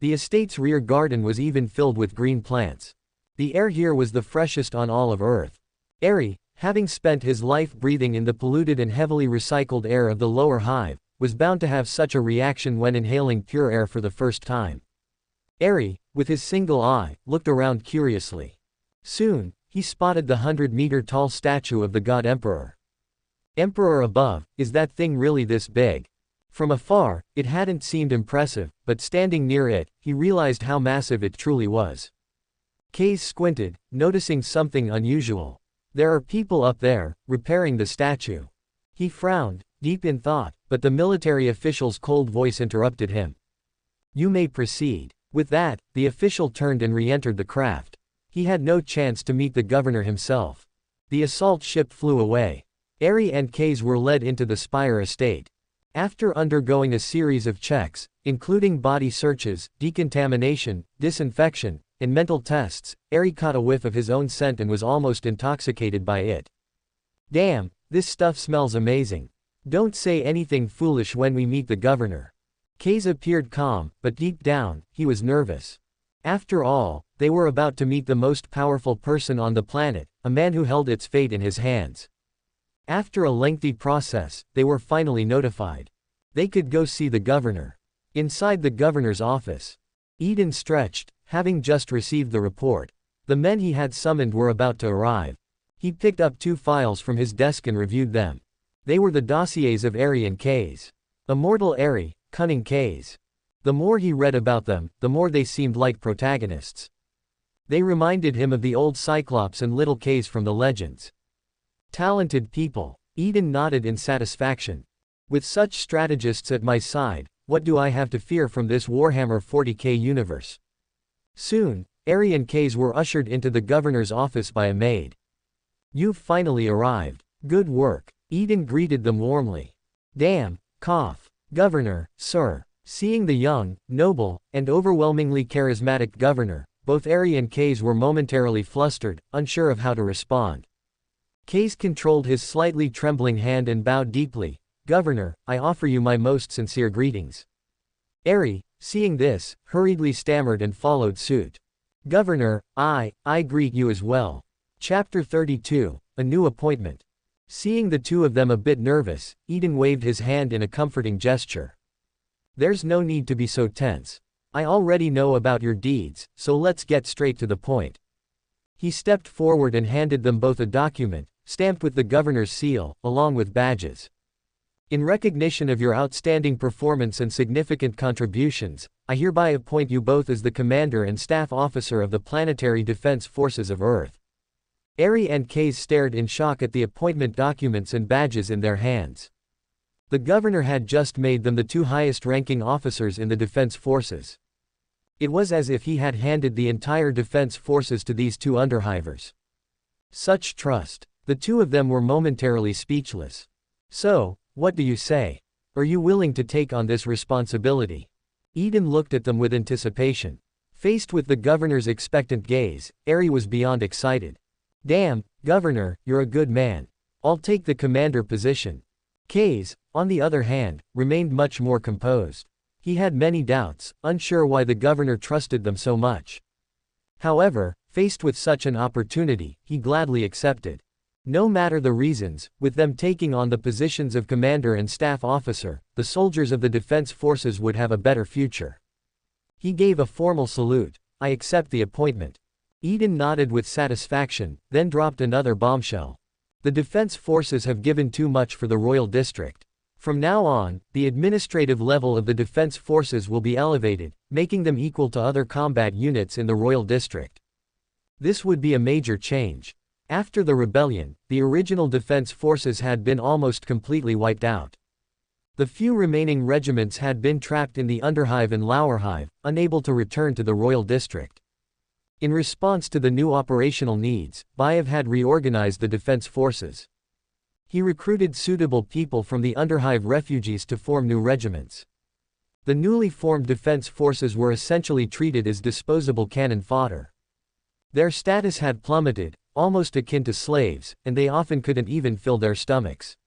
The estate's rear garden was even filled with green plants. The air here was the freshest on all of Earth. Ari, having spent his life breathing in the polluted and heavily recycled air of the lower hive, was bound to have such a reaction when inhaling pure air for the first time. Ari, with his single eye, looked around curiously. Soon, he spotted the 100-meter-tall statue of the God Emperor. Emperor above, is that thing really this big? From afar, it hadn't seemed impressive, but standing near it, he realized how massive it truly was. Kaze squinted, noticing something unusual. There are people up there, repairing the statue. He frowned, deep in thought, but the military official's cold voice interrupted him. You may proceed. With that, the official turned and re-entered the craft. He had no chance to meet the governor himself. The assault ship flew away. Eri and Kaze were led into the Spire estate. After undergoing a series of checks, including body searches, decontamination, disinfection, and mental tests, Eri caught a whiff of his own scent and was almost intoxicated by it. Damn, this stuff smells amazing. Don't say anything foolish when we meet the governor. Kaze appeared calm, but deep down, he was nervous. After all, they were about to meet the most powerful person on the planet, a man who held its fate in his hands. After a lengthy process, they were finally notified. They could go see the governor. Inside the governor's office, Eden stretched, having just received the report. The men he had summoned were about to arrive. He picked up 2 files from his desk and reviewed them. They were the dossiers of Eri and Kaze. Immortal Eri, cunning Kaze. The more he read about them, the more they seemed like protagonists. They reminded him of the old Cyclops and little Kaze from the legends. Talented people. Eden nodded in satisfaction. With such strategists at my side, what do I have to fear from this Warhammer 40k universe? Soon, Eri and Kaze were ushered into the governor's office by a maid. You've finally arrived. Good work. Eden greeted them warmly. Damn, cough. Governor, sir. Seeing the young, noble, and overwhelmingly charismatic governor, both Eri and Kaze were momentarily flustered, unsure of how to respond. Kaze controlled his slightly trembling hand and bowed deeply. Governor, I offer you my most sincere greetings. Eri, seeing this, hurriedly stammered and followed suit. Governor, I greet you as well. Chapter 32, A New Appointment. Seeing the two of them a bit nervous, Eden waved his hand in a comforting gesture. There's no need to be so tense. I already know about your deeds, so let's get straight to the point. He stepped forward and handed them both a document, stamped with the governor's seal, along with badges. In recognition of your outstanding performance and significant contributions, I hereby appoint you both as the commander and staff officer of the Planetary Defense Forces of Urth. Eri and Kaze stared in shock at the appointment documents and badges in their hands. The governor had just made them the 2 highest-ranking officers in the defense forces. It was as if he had handed the entire defense forces to these 2 underhivers. Such trust. The 2 of them were momentarily speechless. So, what do you say? Are you willing to take on this responsibility? Eden looked at them with anticipation. Faced with the governor's expectant gaze, Eri was beyond excited. Damn, Governor, you're a good man. I'll take the commander position. Kaze, on the other hand, remained much more composed. He had many doubts, unsure why the governor trusted them so much. However, faced with such an opportunity, he gladly accepted. No matter the reasons, with them taking on the positions of commander and staff officer, the soldiers of the defense forces would have a better future. He gave a formal salute. I accept the appointment. Eden nodded with satisfaction, then dropped another bombshell. The defense forces have given too much for the royal district. From now on, the administrative level of the defense forces will be elevated, making them equal to other combat units in the royal district. This would be a major change. After the rebellion, the original defense forces had been almost completely wiped out. The few remaining regiments had been trapped in the Underhive and Lowerhive, unable to return to the royal district. In response to the new operational needs, Bayev had reorganized the defense forces. He recruited suitable people from the Underhive refugees to form new regiments. The newly formed defense forces were essentially treated as disposable cannon fodder. Their status had plummeted, almost akin to slaves, and they often couldn't even fill their stomachs.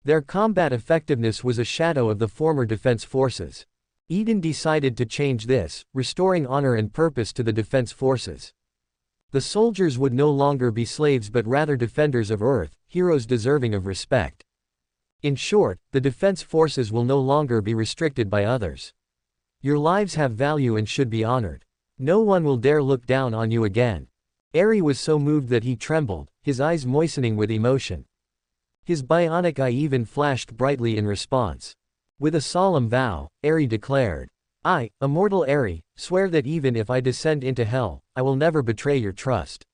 Their combat effectiveness was a shadow of the former defense forces. Eden decided to change this, restoring honor and purpose to the defense forces. The soldiers would no longer be slaves but rather defenders of Urth, heroes deserving of respect. In short, the defense forces will no longer be restricted by others. Your lives have value and should be honored. No one will dare look down on you again. Eri was so moved that he trembled, his eyes moistening with emotion. His bionic eye even flashed brightly in response. With a solemn vow, Eri declared, I, immortal Eri, swear that even if I descend into hell, I will never betray your trust.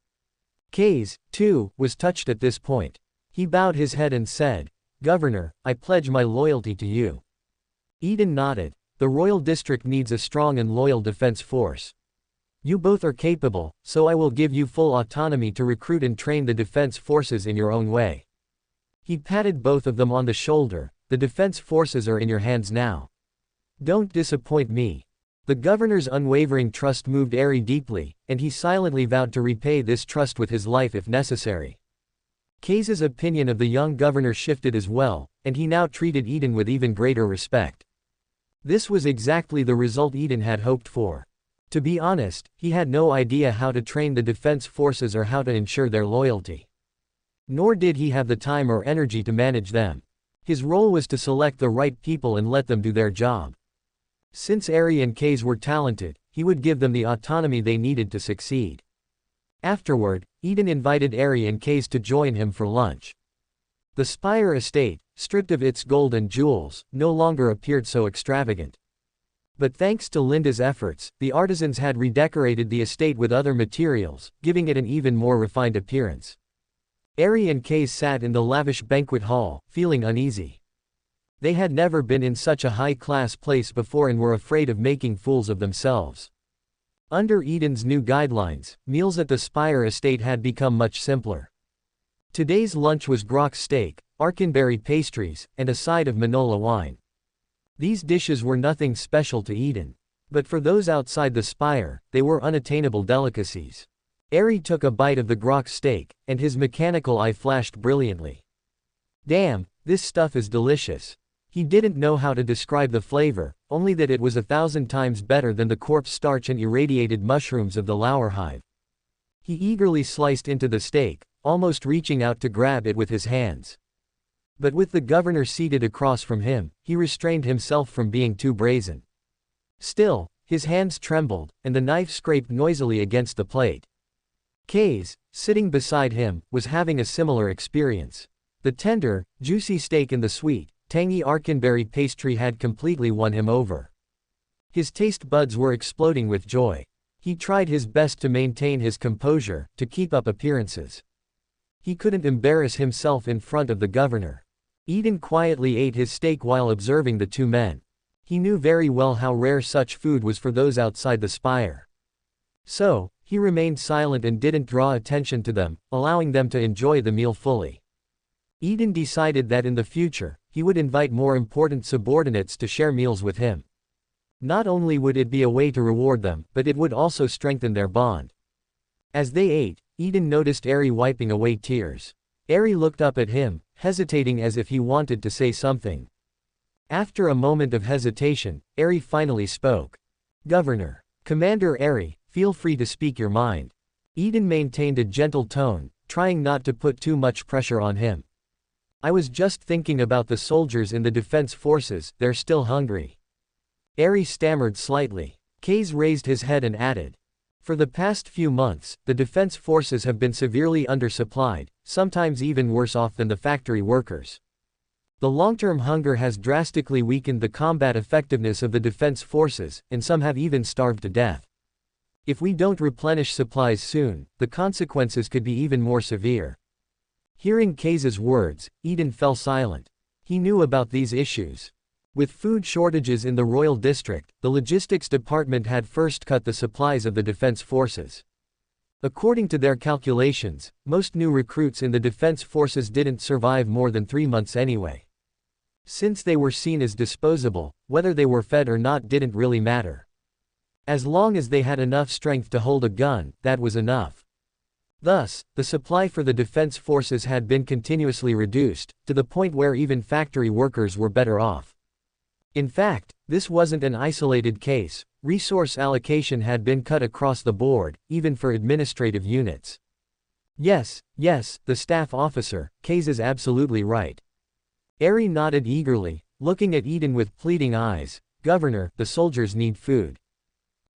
Kays, too, was touched at this point. He bowed his head and said, Governor, I pledge my loyalty to you. Eden nodded. The royal district needs a strong and loyal defense force. You both are capable, so I will give you full autonomy to recruit and train the defense forces in your own way. He patted both of them on the shoulder. The defense forces are in your hands now. Don't disappoint me. The governor's unwavering trust moved Eri deeply, and he silently vowed to repay this trust with his life if necessary. Kays's opinion of the young governor shifted as well, and he now treated Eden with even greater respect. This was exactly the result Eden had hoped for. To be honest, he had no idea how to train the defense forces or how to ensure their loyalty. Nor did he have the time or energy to manage them. His role was to select the right people and let them do their job. Since Eri and Kays were talented, he would give them the autonomy they needed to succeed. Afterward, Eden invited Eri and Kays to join him for lunch. The Spire estate, stripped of its gold and jewels, no longer appeared so extravagant. But thanks to Linda's efforts, the artisans had redecorated the estate with other materials, giving it an even more refined appearance. Eri and Kays sat in the lavish banquet hall, feeling uneasy. They had never been in such a high-class place before and were afraid of making fools of themselves. Under Eden's new guidelines, meals at the Spire estate had become much simpler. Today's lunch was grok steak, arcanberry pastries, and a side of Manola wine. These dishes were nothing special to Eden. But for those outside the Spire, they were unattainable delicacies. Eri took a bite of the grok steak, and his mechanical eye flashed brilliantly. Damn, this stuff is delicious. He didn't know how to describe the flavor, only that it was 1,000 times better than the corpse starch and irradiated mushrooms of the Lauer hive. He eagerly sliced into the steak, almost reaching out to grab it with his hands. But with the governor seated across from him, he restrained himself from being too brazen. Still, his hands trembled, and the knife scraped noisily against the plate. Kays, sitting beside him, was having a similar experience. The tender, juicy steak and the sweet, tangy arcanberry pastry had completely won him over. His taste buds were exploding with joy. He tried his best to maintain his composure, to keep up appearances. He couldn't embarrass himself in front of the governor. Eden quietly ate his steak while observing the two men. He knew very well how rare such food was for those outside the Spire. So, he remained silent and didn't draw attention to them, allowing them to enjoy the meal fully. Eden decided that in the future, he would invite more important subordinates to share meals with him. Not only would it be a way to reward them, but it would also strengthen their bond. As they ate, Eden noticed Eri wiping away tears. Eri looked up at him, hesitating as if he wanted to say something. After a moment of hesitation, Eri finally spoke. Governor. Commander Eri, feel free to speak your mind. Eden maintained a gentle tone, trying not to put too much pressure on him. I was just thinking about the soldiers in the defense forces, they're still hungry. Eri stammered slightly. Kays raised his head and added. For the past few months, the defense forces have been severely undersupplied, sometimes even worse off than the factory workers. The long-term hunger has drastically weakened the combat effectiveness of the defense forces, and some have even starved to death. If we don't replenish supplies soon, the consequences could be even more severe. Hearing Kays's words, Eden fell silent. He knew about these issues. With food shortages in the royal district, the logistics department had first cut the supplies of the defense forces. According to their calculations, most new recruits in the defense forces didn't survive more than 3 months anyway. Since they were seen as disposable, whether they were fed or not didn't really matter. As long as they had enough strength to hold a gun, that was enough. Thus, the supply for the defense forces had been continuously reduced, to the point where even factory workers were better off. In fact, this wasn't an isolated case. Resource allocation had been cut across the board, even for administrative units. Yes, the staff officer, Kays is absolutely right. Eri nodded eagerly, looking at Eden with pleading eyes. Governor, the soldiers need food.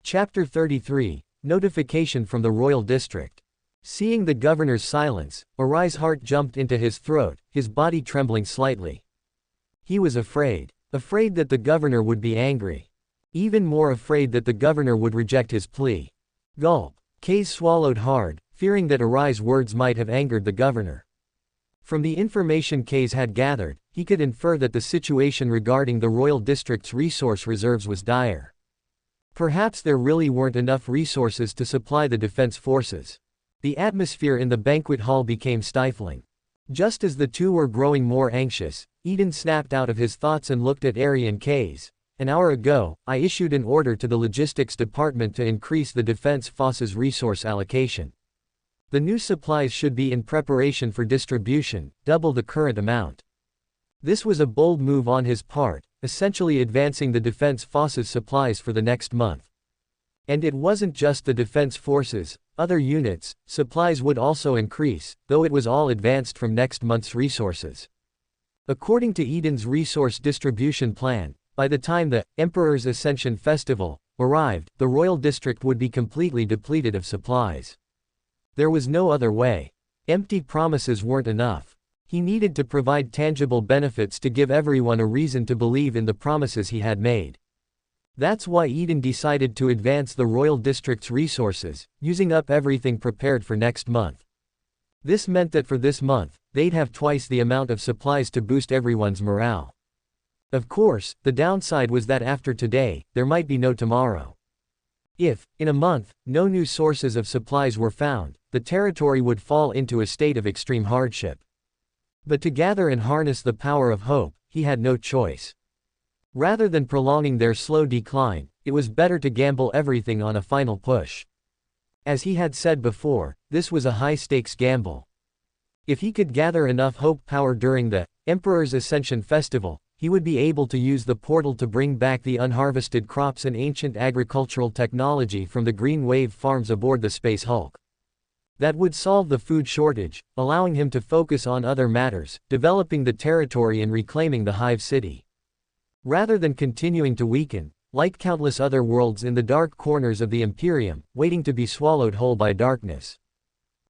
Chapter 33, Notification from the Royal District. Seeing the governor's silence, Orai's heart jumped into his throat, his body trembling slightly. He was afraid. Afraid that the governor would be angry. Even more afraid that the governor would reject his plea. Gulp. Kay swallowed hard, fearing that Arai's words might have angered the governor. From the information Kays had gathered, he could infer that the situation regarding the royal district's resource reserves was dire. Perhaps there really weren't enough resources to supply the defense forces. The atmosphere in the banquet hall became stifling. Just as the two were growing more anxious, Eden snapped out of his thoughts and looked at Ari and Kays. An hour ago, I issued an order to the logistics department to increase the defense force's resource allocation. The new supplies should be in preparation for distribution, double the current amount. This was a bold move on his part, essentially advancing the defense force's supplies for the next month. And it wasn't just the defense forces, other units, supplies would also increase, though it was all advanced from next month's resources. According to Eden's resource distribution plan, by the time the Emperor's Ascension Festival arrived, the royal district would be completely depleted of supplies. There was no other way. Empty promises weren't enough. He needed to provide tangible benefits to give everyone a reason to believe in the promises he had made. That's why Eden decided to advance the royal district's resources, using up everything prepared for next month. This meant that for this month, they'd have twice the amount of supplies to boost everyone's morale. Of course, the downside was that after today, there might be no tomorrow. If, in a month, no new sources of supplies were found, the territory would fall into a state of extreme hardship. But to gather and harness the power of hope, he had no choice. Rather than prolonging their slow decline, it was better to gamble everything on a final push. As he had said before, this was a high-stakes gamble. If he could gather enough hope power during the Emperor's Ascension Festival, he would be able to use the portal to bring back the unharvested crops and ancient agricultural technology from the Green Wave farms aboard the Space Hulk. That would solve the food shortage, allowing him to focus on other matters, developing the territory and reclaiming the Hive City. Rather than continuing to weaken, like countless other worlds in the dark corners of the Imperium, waiting to be swallowed whole by darkness.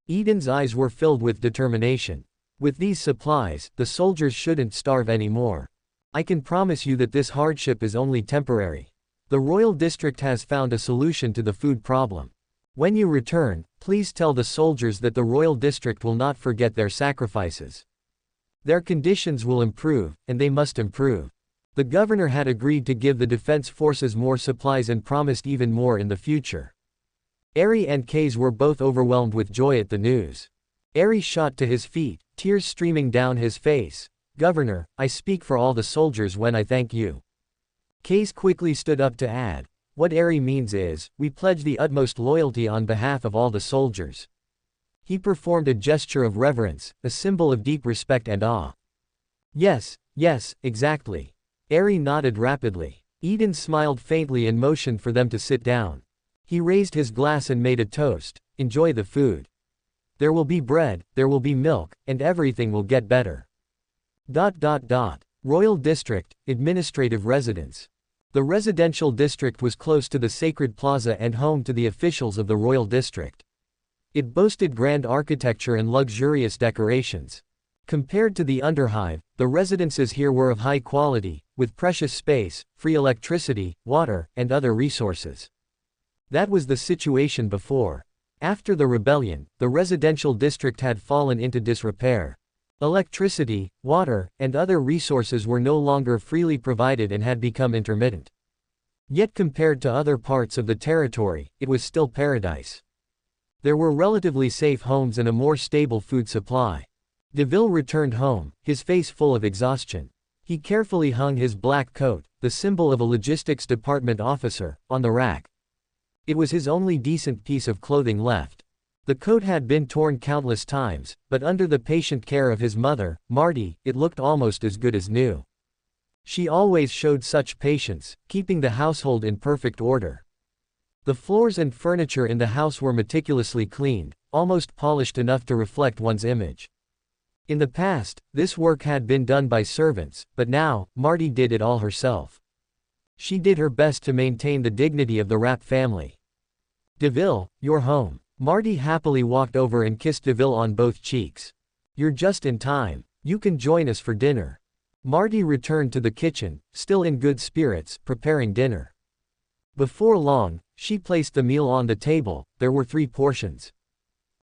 Eden's eyes were filled with determination. With these supplies, the soldiers shouldn't starve anymore. I can promise you that this hardship is only temporary. The royal district has found a solution to the food problem. When you return, please tell the soldiers that the royal district will not forget their sacrifices. Their conditions will improve, and they must improve. The governor had agreed to give the defense forces more supplies and promised even more in the future. Ari and Kays were both overwhelmed with joy at the news. Ari shot to his feet, tears streaming down his face. Governor, I speak for all the soldiers when I thank you. Kays quickly stood up to add, what Ari means is, we pledge the utmost loyalty on behalf of all the soldiers. He performed a gesture of reverence, a symbol of deep respect and awe. Yes, exactly. Ari nodded rapidly. Eden smiled faintly and motioned for them to sit down. He raised his glass and made a toast, enjoy the food. There will be bread, there will be milk, and everything will get better. Royal District, Administrative Residence. The residential district was close to the Sacred Plaza and home to the officials of the Royal District. It boasted grand architecture and luxurious decorations. Compared to the Underhive, the residences here were of high quality, with precious space, free electricity, water, and other resources. That was the situation before. After the rebellion, the residential district had fallen into disrepair. Electricity, water, and other resources were no longer freely provided and had become intermittent. Yet compared to other parts of the territory, it was still paradise. There were relatively safe homes and a more stable food supply. DeVille returned home, his face full of exhaustion. He carefully hung his black coat, the symbol of a logistics department officer, on the rack. It was his only decent piece of clothing left. The coat had been torn countless times, but under the patient care of his mother, Marty, it looked almost as good as new. She always showed such patience, keeping the household in perfect order. The floors and furniture in the house were meticulously cleaned, almost polished enough to reflect one's image. In the past, this work had been done by servants, but now, Marty did it all herself. She did her best to maintain the dignity of the Rapp family. DeVille, you're home. Marty happily walked over and kissed DeVille on both cheeks. You're just in time. You can join us for dinner. Marty returned to the kitchen, still in good spirits, preparing dinner. Before long, she placed the meal on the table. There were 3 portions.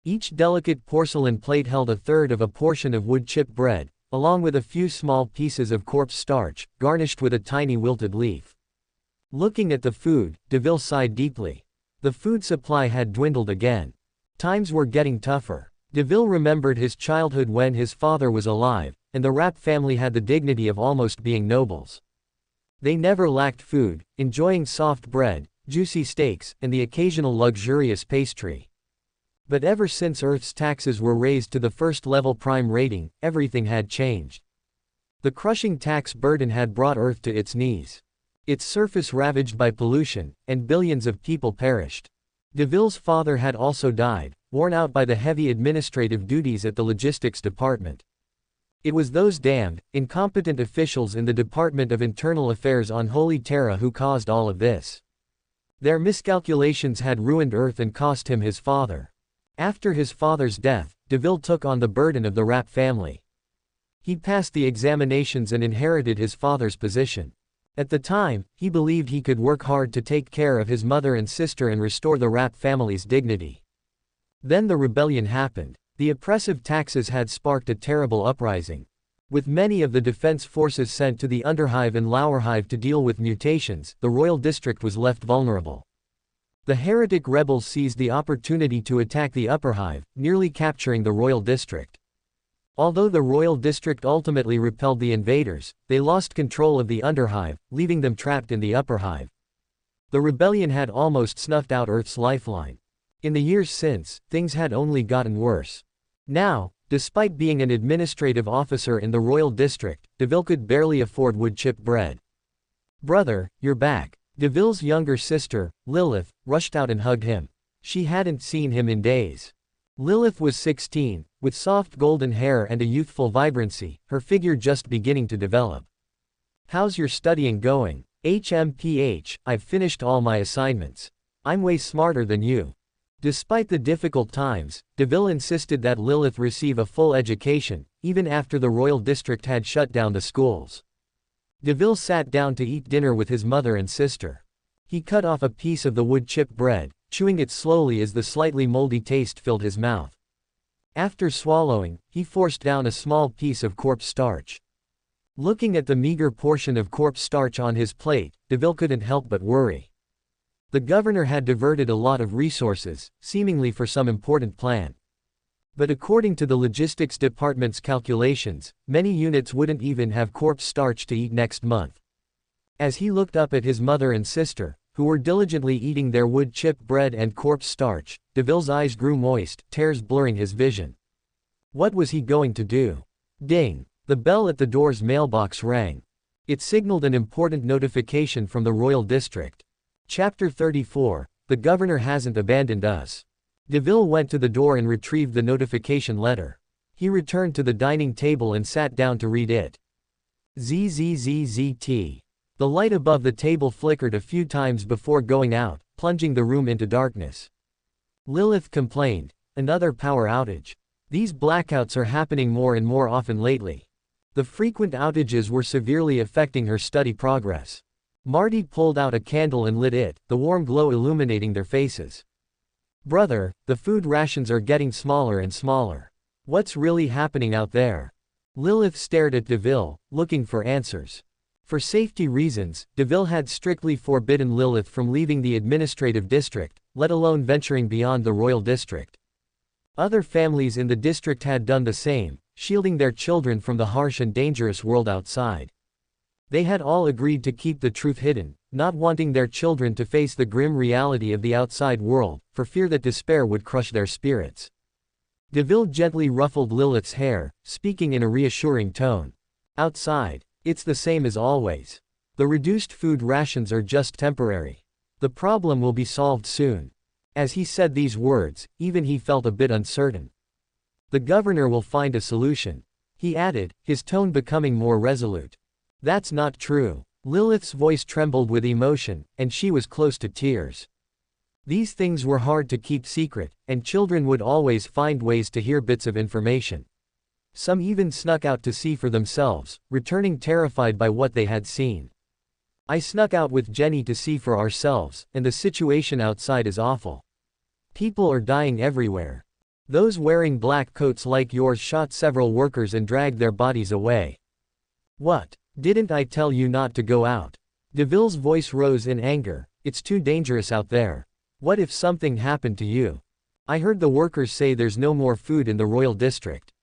Each delicate porcelain plate held a third of a portion of wood-chip bread, along with a few small pieces of corpse starch, garnished with a tiny wilted leaf. Looking at the food, DeVille sighed deeply. The food supply had dwindled again. Times were getting tougher. DeVille remembered his childhood when his father was alive, and the Rapp family had the dignity of almost being nobles. They never lacked food, enjoying soft bread, juicy steaks, and the occasional luxurious pastry. But ever since Urth's taxes were raised to the first-level prime rating, everything had changed. The crushing tax burden had brought Urth to its knees. Its surface ravaged by pollution, and billions of people perished. DeVille's father had also died, worn out by the heavy administrative duties at the logistics department. It was those damned, incompetent officials in the Department of Internal Affairs on Holy Terra who caused all of this. Their miscalculations had ruined Urth and cost him his father. After his father's death, DeVille took on the burden of the Rapp family. He passed the examinations and inherited his father's position. At the time, he believed he could work hard to take care of his mother and sister and restore the Rapp family's dignity. Then the rebellion happened. The oppressive taxes had sparked a terrible uprising. With many of the defense forces sent to the Underhive and Lowerhive to deal with mutations, the Royal District was left vulnerable. The heretic rebels seized the opportunity to attack the Upperhive, nearly capturing the Royal District. Although the Royal District ultimately repelled the invaders, they lost control of the Underhive, leaving them trapped in the Upperhive. The rebellion had almost snuffed out Urth's lifeline. In the years since, things had only gotten worse. Now, despite being an administrative officer in the Royal District, DeVille could barely afford wood-chip bread. "Brother, you're back." DeVille's younger sister, Lilith, rushed out and hugged him. She hadn't seen him in days. Lilith was 16, with soft golden hair and a youthful vibrancy, her figure just beginning to develop. "How's your studying going?" "HMPH, I've finished all my assignments. I'm way smarter than you." Despite the difficult times, DeVille insisted that Lilith receive a full education, even after the Royal District had shut down the schools. DeVille sat down to eat dinner with his mother and sister. He cut off a piece of the wood-chip bread, chewing it slowly as the slightly moldy taste filled his mouth. After swallowing, he forced down a small piece of corpse starch. Looking at the meager portion of corpse starch on his plate, DeVille couldn't help but worry. The governor had diverted a lot of resources, seemingly for some important plan. But according to the logistics department's calculations, many units wouldn't even have corpse starch to eat next month. As he looked up at his mother and sister, who were diligently eating their wood-chip bread and corpse starch, DeVille's eyes grew moist, tears blurring his vision. What was he going to do? Ding! The bell at the door's mailbox rang. It signaled an important notification from the Royal District. Chapter 34, The Governor Hasn't Abandoned Us. DeVille went to the door and retrieved the notification letter. He returned to the dining table and sat down to read it. ZZZZT. The light above the table flickered a few times before going out, plunging the room into darkness. Lilith complained. Another power outage. These blackouts are happening more and more often lately. The frequent outages were severely affecting her study progress. Marty pulled out a candle and lit it, the warm glow illuminating their faces. "Brother, the food rations are getting smaller and smaller. What's really happening out there?" Lilith stared at DeVille, looking for answers. For safety reasons, DeVille had strictly forbidden Lilith from leaving the administrative district, let alone venturing beyond the Royal District. Other families in the district had done the same, shielding their children from the harsh and dangerous world outside. They had all agreed to keep the truth hidden, not wanting their children to face the grim reality of the outside world, for fear that despair would crush their spirits. DeVille gently ruffled Lilith's hair, speaking in a reassuring tone. "Outside, it's the same as always. The reduced food rations are just temporary. The problem will be solved soon." As he said these words, even he felt a bit uncertain. "The governor will find a solution," he added, his tone becoming more resolute. "That's not true." Lilith's voice trembled with emotion, and she was close to tears. These things were hard to keep secret, and children would always find ways to hear bits of information. Some even snuck out to see for themselves, returning terrified by what they had seen. I snuck out with Jenny to see for ourselves, and the situation outside is awful. People are dying everywhere. Those wearing black coats like yours shot several workers and dragged their bodies away. What? Didn't I tell you not to go out? Deville's voice rose in anger. It's too dangerous out there. What if something happened to you? I heard the workers say there's no more food in the royal district.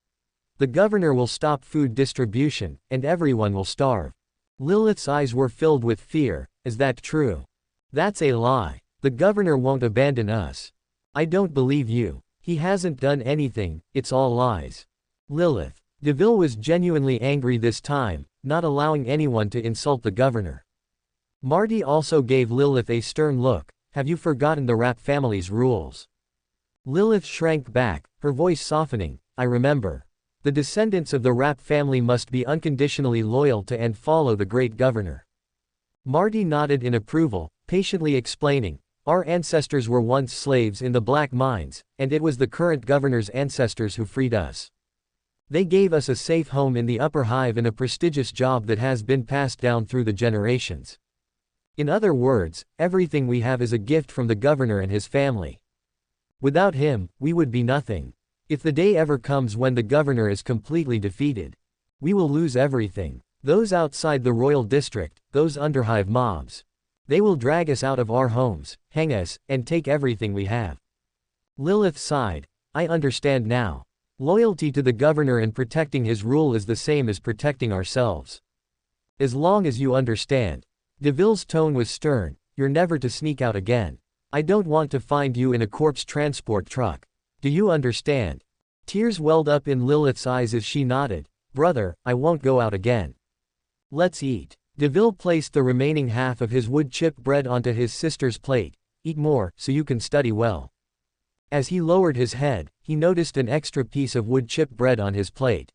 The governor will stop food distribution, and everyone will starve. Lilith's eyes were filled with fear. Is that true? That's a lie. The governor won't abandon us. I don't believe you. He hasn't done anything, it's all lies. Lilith. Deville was genuinely angry this time, not allowing anyone to insult the governor. Marty also gave Lilith a stern look. Have you forgotten the Rapp family's rules? Lilith shrank back, her voice softening. I remember. The descendants of the Rapp family must be unconditionally loyal to and follow the great governor. Marty nodded in approval, patiently explaining. Our ancestors were once slaves in the black mines, and it was the current governor's ancestors who freed us. They gave us a safe home in the upper hive and a prestigious job that has been passed down through the generations. In other words, everything we have is a gift from the governor and his family. Without him, we would be nothing. If the day ever comes when the governor is completely defeated, we will lose everything. Those outside the royal district, those underhive mobs. They will drag us out of our homes, hang us, and take everything we have. Lilith sighed. I understand now. Loyalty to the governor and protecting his rule is the same as protecting ourselves. As long as you understand. Deville's tone was stern. You're never to sneak out again. I don't want to find you in a corpse transport truck. Do you understand? Tears welled up in Lilith's eyes as she nodded. Brother, I won't go out again. Let's eat. Deville placed the remaining half of his wood chip bread onto his sister's plate. Eat more, so you can study well. As he lowered his head, he noticed an extra piece of wood chip bread on his plate.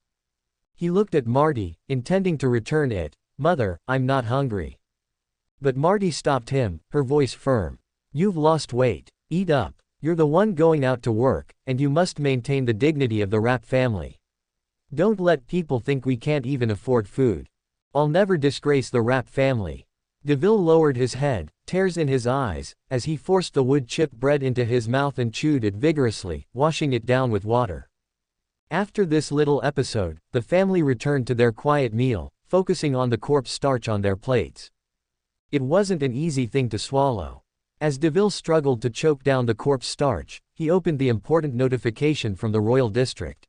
He looked at Marty, intending to return it. Mother, I'm not hungry. But Marty stopped him, her voice firm. You've lost weight. Eat up. You're the one going out to work, and you must maintain the dignity of the Rapp family. Don't let people think we can't even afford food. I'll never disgrace the Rapp family. Deville lowered his head, tears in his eyes, as he forced the wood chip bread into his mouth and chewed it vigorously, washing it down with water. After this little episode, the family returned to their quiet meal, focusing on the corpse starch on their plates. It wasn't an easy thing to swallow. As Deville struggled to choke down the corpse starch, he opened the important notification from the royal district.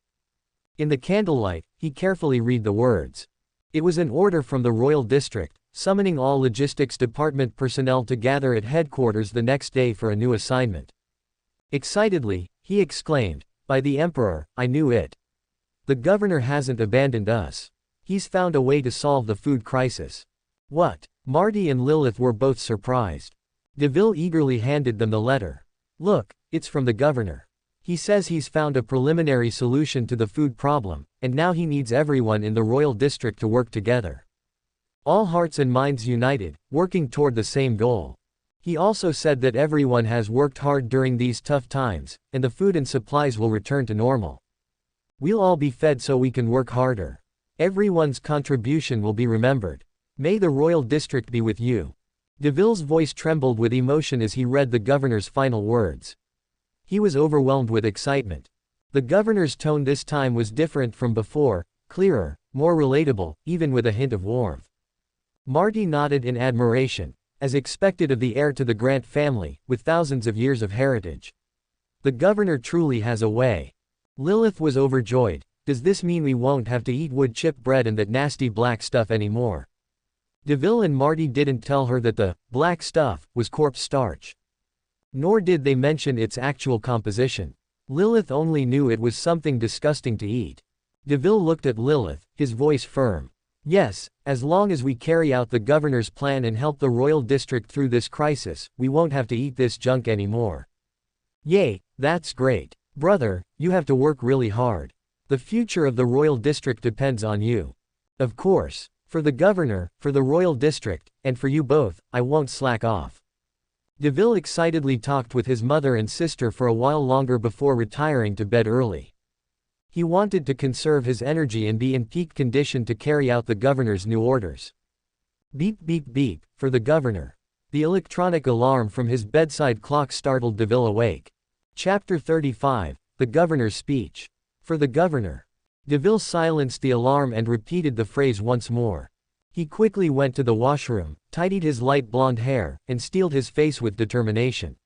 In the candlelight, he carefully read the words. It was an order from the royal district, summoning all logistics department personnel to gather at headquarters the next day for a new assignment. Excitedly, he exclaimed, by the Emperor, I knew it. The governor hasn't abandoned us. He's found a way to solve the food crisis. What? Marty and Lilith were both surprised. Deville eagerly handed them the letter. Look, it's from the governor. He says he's found a preliminary solution to the food problem, and now he needs everyone in the royal district to work together. All hearts and minds united, working toward the same goal. He also said that everyone has worked hard during these tough times, and the food and supplies will return to normal. We'll all be fed so we can work harder. Everyone's contribution will be remembered. May the royal district be with you. Deville's voice trembled with emotion as he read the governor's final words. He was overwhelmed with excitement. The governor's tone this time was different from before, clearer, more relatable, even with a hint of warmth. Marty nodded in admiration, as expected of the heir to the Grant family, with thousands of years of heritage. The governor truly has a way. Lilith was overjoyed. Does this mean we won't have to eat wood chip bread and that nasty black stuff anymore? Deville and Marty didn't tell her that the black stuff was corpse starch. Nor did they mention its actual composition. Lilith only knew it was something disgusting to eat. Deville looked at Lilith, his voice firm. Yes, as long as we carry out the governor's plan and help the royal district through this crisis, we won't have to eat this junk anymore. Yay, that's great. Brother, you have to work really hard. The future of the royal district depends on you. Of course. For the governor, for the royal district, and for you both, I won't slack off. Deville excitedly talked with his mother and sister for a while longer before retiring to bed early. He wanted to conserve his energy and be in peak condition to carry out the governor's new orders. Beep beep beep, for the governor. The electronic alarm from his bedside clock startled Deville awake. Chapter 35, The Governor's Speech. For the governor. Deville silenced the alarm and repeated the phrase once more. He quickly went to the washroom, tidied his light blonde hair, and steeled his face with determination.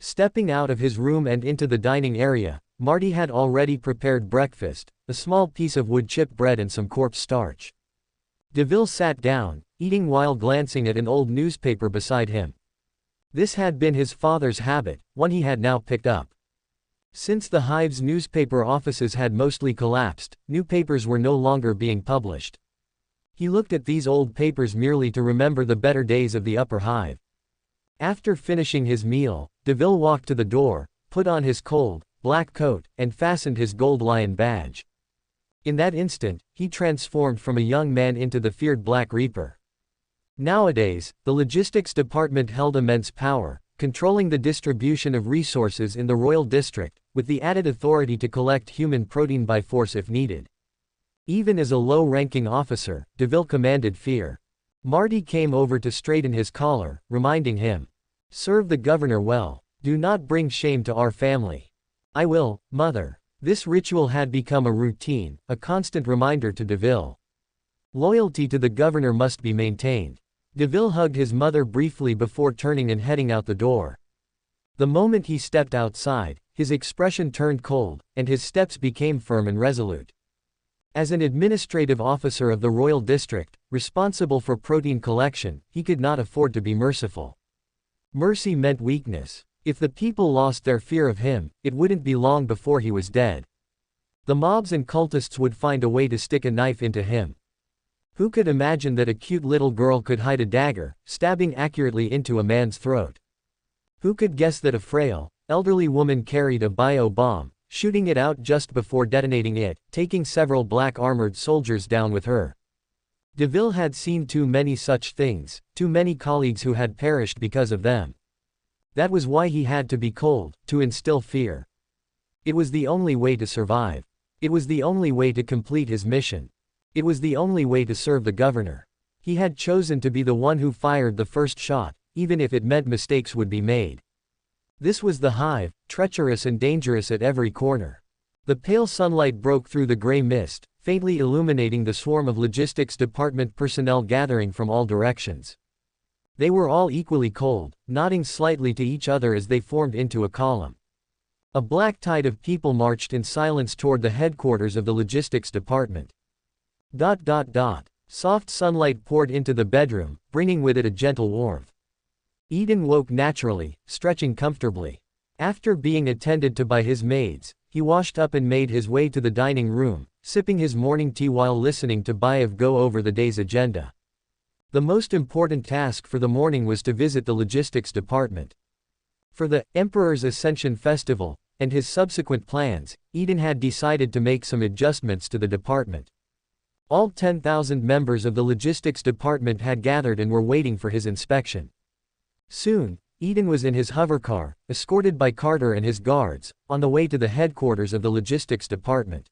Stepping out of his room and into the dining area, Marty had already prepared breakfast, a small piece of wood chip bread and some corpse starch. Deville sat down, eating while glancing at an old newspaper beside him. This had been his father's habit, one he had now picked up. Since the Hive's newspaper offices had mostly collapsed, new papers were no longer being published. He looked at these old papers merely to remember the better days of the upper Hive. After finishing his meal, Deville walked to the door, put on his cold, black coat, and fastened his gold lion badge. In that instant, he transformed from a young man into the feared Black Reaper. Nowadays, the logistics department held immense power, controlling the distribution of resources in the Royal District, with the added authority to collect human protein by force if needed. Even as a low-ranking officer, Deville commanded fear. Marty came over to straighten his collar, reminding him, "Serve the governor well. Do not bring shame to our family." "I will, mother." This ritual had become a routine, a constant reminder to Deville. Loyalty to the governor must be maintained. Deville hugged his mother briefly before turning and heading out the door. The moment he stepped outside, his expression turned cold, and his steps became firm and resolute. As an administrative officer of the Royal District, responsible for protein collection, he could not afford to be merciful. Mercy meant weakness. If the people lost their fear of him, it wouldn't be long before he was dead. The mobs and cultists would find a way to stick a knife into him. Who could imagine that a cute little girl could hide a dagger, stabbing accurately into a man's throat? Who could guess that a frail, elderly woman carried a bio-bomb, shooting it out just before detonating it, taking several black armored soldiers down with her? Deville had seen too many such things, too many colleagues who had perished because of them. That was why he had to be cold, to instill fear. It was the only way to survive. It was the only way to complete his mission. It was the only way to serve the governor. He had chosen to be the one who fired the first shot, even if it meant mistakes would be made. This was the Hive, treacherous and dangerous at every corner. The pale sunlight broke through the gray mist, faintly illuminating the swarm of logistics department personnel gathering from all directions. They were all equally cold, nodding slightly to each other as they formed into a column. A black tide of people marched in silence toward the headquarters of the logistics department. Soft sunlight poured into the bedroom, bringing with it a gentle warmth. Eden woke naturally, stretching comfortably. After being attended to by his maids, he washed up and made his way to the dining room, sipping his morning tea while listening to Bayev go over the day's agenda. The most important task for the morning was to visit the logistics department. For the Emperor's Ascension Festival, and his subsequent plans, Eden had decided to make some adjustments to the department. All 10,000 members of the logistics department had gathered and were waiting for his inspection. Soon, Eden was in his hovercar, escorted by Carter and his guards, on the way to the headquarters of the logistics department.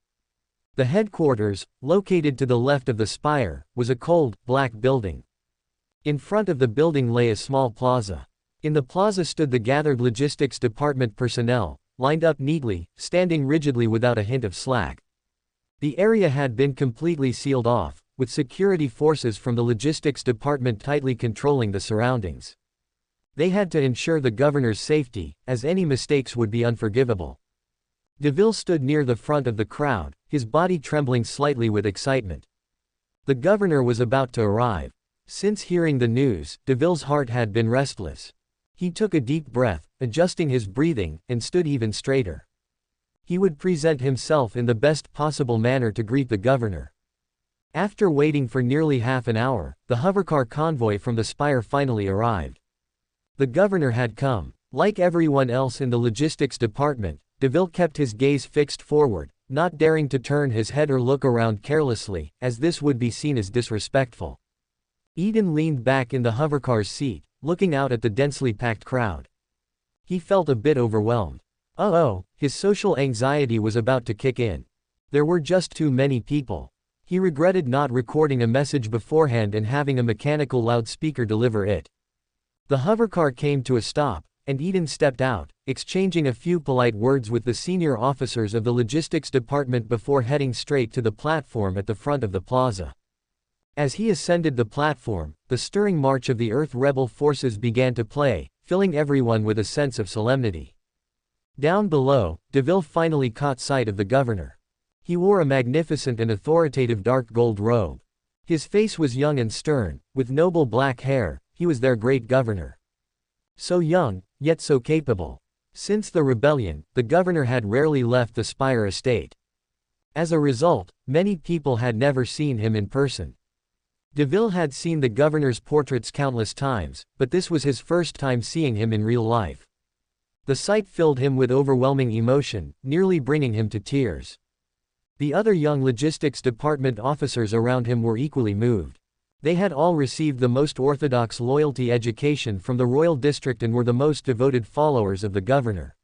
The headquarters, located to the left of the spire, was a cold, black building. In front of the building lay a small plaza. In the plaza stood the gathered logistics department personnel, lined up neatly, standing rigidly without a hint of slack. The area had been completely sealed off, with security forces from the logistics department tightly controlling the surroundings. They had to ensure the governor's safety, as any mistakes would be unforgivable. Deville stood near the front of the crowd, his body trembling slightly with excitement. The governor was about to arrive. Since hearing the news, Deville's heart had been restless. He took a deep breath, adjusting his breathing, and stood even straighter. He would present himself in the best possible manner to greet the governor. After waiting for nearly half an hour, the hovercar convoy from the spire finally arrived. The governor had come. Like everyone else in the logistics department, Deville kept his gaze fixed forward, not daring to turn his head or look around carelessly, as this would be seen as disrespectful. Eden leaned back in the hovercar's seat, looking out at the densely packed crowd. He felt a bit overwhelmed. His social anxiety was about to kick in. There were just too many people. He regretted not recording a message beforehand and having a mechanical loudspeaker deliver it. The hovercar came to a stop, and Eden stepped out, exchanging a few polite words with the senior officers of the logistics department before heading straight to the platform at the front of the plaza. As he ascended the platform, the stirring march of the Urth rebel forces began to play, filling everyone with a sense of solemnity. Down below, DeVille finally caught sight of the governor. He wore a magnificent and authoritative dark gold robe. His face was young and stern, with noble black hair. He was their great governor. So young, yet so capable. Since the rebellion, the governor had rarely left the Spire estate. As a result, many people had never seen him in person. DeVille had seen the governor's portraits countless times, but this was his first time seeing him in real life. The sight filled him with overwhelming emotion, nearly bringing him to tears. The other young logistics department officers around him were equally moved. They had all received the most orthodox loyalty education from the royal district and were the most devoted followers of the governor.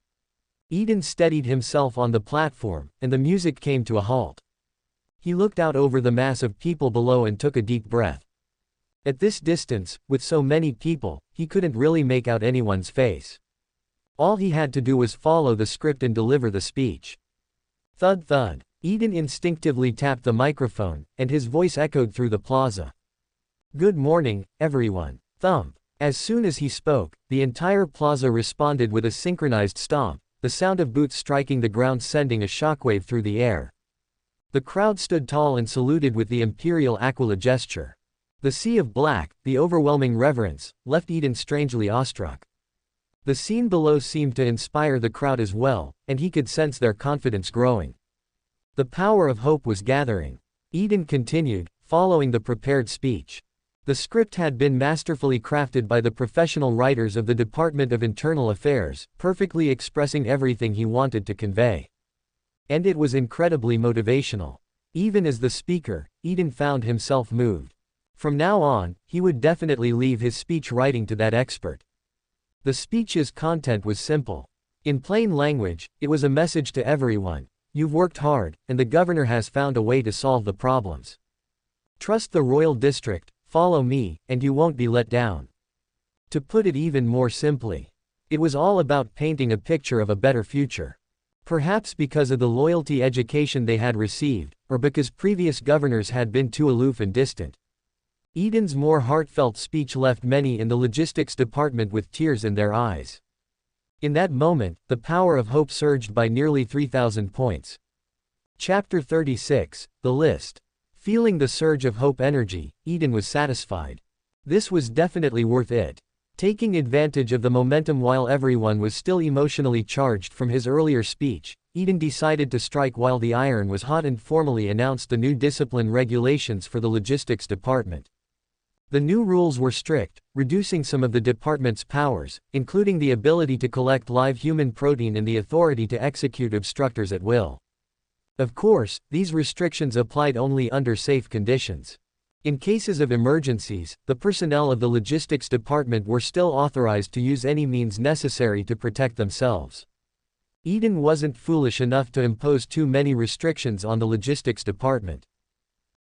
Eden steadied himself on the platform, and the music came to a halt. He looked out over the mass of people below and took a deep breath. At this distance, with so many people, he couldn't really make out anyone's face. All he had to do was follow the script and deliver the speech. Thud thud. Eden instinctively tapped the microphone, and his voice echoed through the plaza. Good morning, everyone. Thump. As soon as he spoke, the entire plaza responded with a synchronized stomp, the sound of boots striking the ground sending a shockwave through the air. The crowd stood tall and saluted with the Imperial Aquila gesture. The sea of black, the overwhelming reverence, left Eden strangely awestruck. The scene below seemed to inspire the crowd as well, and he could sense their confidence growing. The power of hope was gathering. Eden continued, following the prepared speech. The script had been masterfully crafted by the professional writers of the Department of Internal Affairs, perfectly expressing everything he wanted to convey. And it was incredibly motivational. Even as the speaker, Eden found himself moved. From now on, he would definitely leave his speech writing to that expert. The speech's content was simple. In plain language, it was a message to everyone. You've worked hard, and the governor has found a way to solve the problems. Trust the royal district, follow me, and you won't be let down. To put it even more simply, it was all about painting a picture of a better future. Perhaps because of the loyalty education they had received, or because previous governors had been too aloof and distant. Eden's more heartfelt speech left many in the logistics department with tears in their eyes. In that moment, the power of hope surged by nearly 3,000 points. Chapter 36, The List. Feeling the surge of hope energy, Eden was satisfied. This was definitely worth it. Taking advantage of the momentum while everyone was still emotionally charged from his earlier speech, Eden decided to strike while the iron was hot and formally announced the new discipline regulations for the logistics department. The new rules were strict, reducing some of the department's powers, including the ability to collect live human protein and the authority to execute obstructors at will. Of course, these restrictions applied only under safe conditions. In cases of emergencies, the personnel of the logistics department were still authorized to use any means necessary to protect themselves. Eden wasn't foolish enough to impose too many restrictions on the logistics department.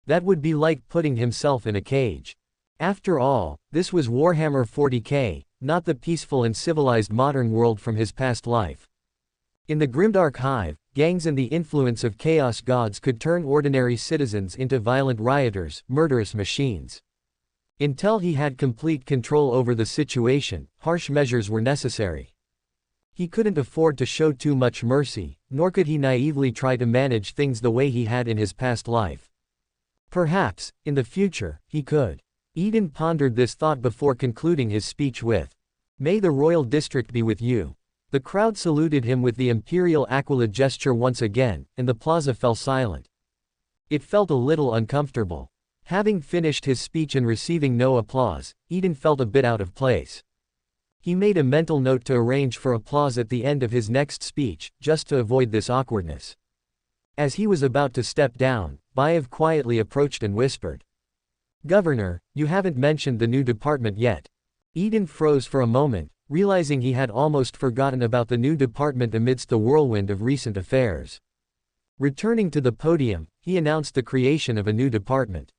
That would be like putting himself in a cage. After all, this was Warhammer 40k, not the peaceful and civilized modern world from his past life. In the grimdark hive, gangs and the influence of chaos gods could turn ordinary citizens into violent rioters, murderous machines. Until he had complete control over the situation, harsh measures were necessary. He couldn't afford to show too much mercy, nor could he naively try to manage things the way he had in his past life. Perhaps, in the future, he could. Eden pondered this thought before concluding his speech with, "May the royal district be with you." The crowd saluted him with the Imperial Aquila gesture once again, and the plaza fell silent. It felt a little uncomfortable. Having finished his speech and receiving no applause, Eden felt a bit out of place. He made a mental note to arrange for applause at the end of his next speech, just to avoid this awkwardness. As he was about to step down, Bayev quietly approached and whispered, "Governor, you haven't mentioned the new department yet." Eden froze for a moment, realizing he had almost forgotten about the new department amidst the whirlwind of recent affairs. Returning to the podium, he announced the creation of a new department.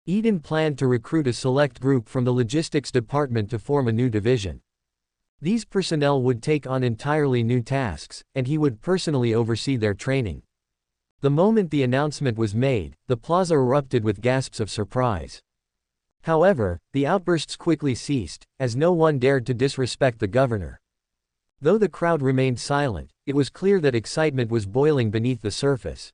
Eden planned to recruit a select group from the logistics department to form a new division. These personnel would take on entirely new tasks, and he would personally oversee their training. The moment the announcement was made, the plaza erupted with gasps of surprise. However, the outbursts quickly ceased, as no one dared to disrespect the governor. Though the crowd remained silent, it was clear that excitement was boiling beneath the surface.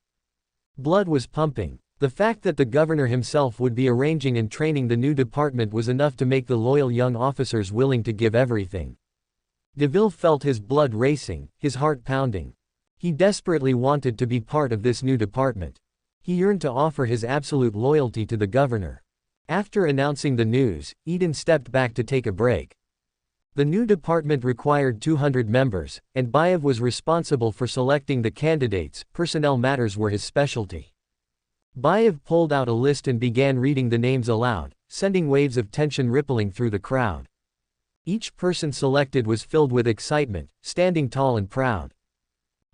Blood was pumping. The fact that the governor himself would be arranging and training the new department was enough to make the loyal young officers willing to give everything. Deville felt his blood racing, his heart pounding. He desperately wanted to be part of this new department. He yearned to offer his absolute loyalty to the governor. After announcing the news, Eden stepped back to take a break. The new department required 200 members, and Bayev was responsible for selecting the candidates. Personnel matters were his specialty. Bayev pulled out a list and began reading the names aloud, sending waves of tension rippling through the crowd. Each person selected was filled with excitement, standing tall and proud.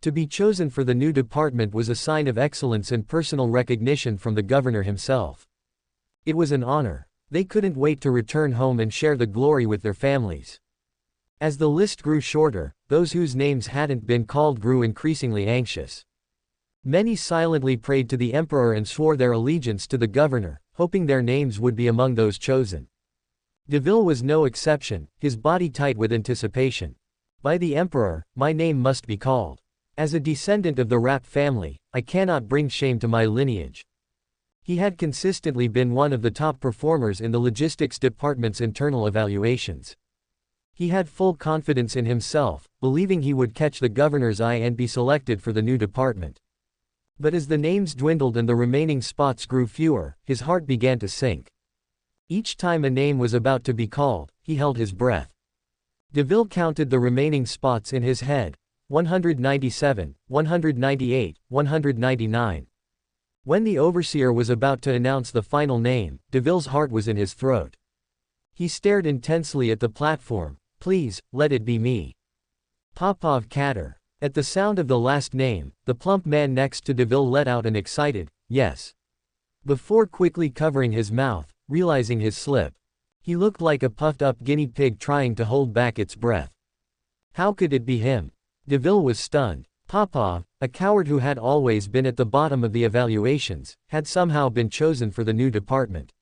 To be chosen for the new department was a sign of excellence and personal recognition from the governor himself. It was an honor. They couldn't wait to return home and share the glory with their families. As the list grew shorter, those whose names hadn't been called grew increasingly anxious. Many silently prayed to the emperor and swore their allegiance to the governor, hoping their names would be among those chosen. Deville was no exception, his body tight with anticipation. By the emperor, my name must be called. As a descendant of the Rapp family, I cannot bring shame to my lineage. He had consistently been one of the top performers in the logistics department's internal evaluations. He had full confidence in himself, believing he would catch the governor's eye and be selected for the new department. But as the names dwindled and the remaining spots grew fewer, his heart began to sink. Each time a name was about to be called, he held his breath. Deville counted the remaining spots in his head: 197, 198, 199. When the overseer was about to announce the final name, Deville's heart was in his throat. He stared intensely at the platform. Please, let it be me. Popov Katter. At the sound of the last name, the plump man next to Deville let out an excited, yes. Before quickly covering his mouth, realizing his slip. He looked like a puffed-up guinea pig trying to hold back its breath. How could it be him? Deville was stunned. Popov, a coward who had always been at the bottom of the evaluations, had somehow been chosen for the new department.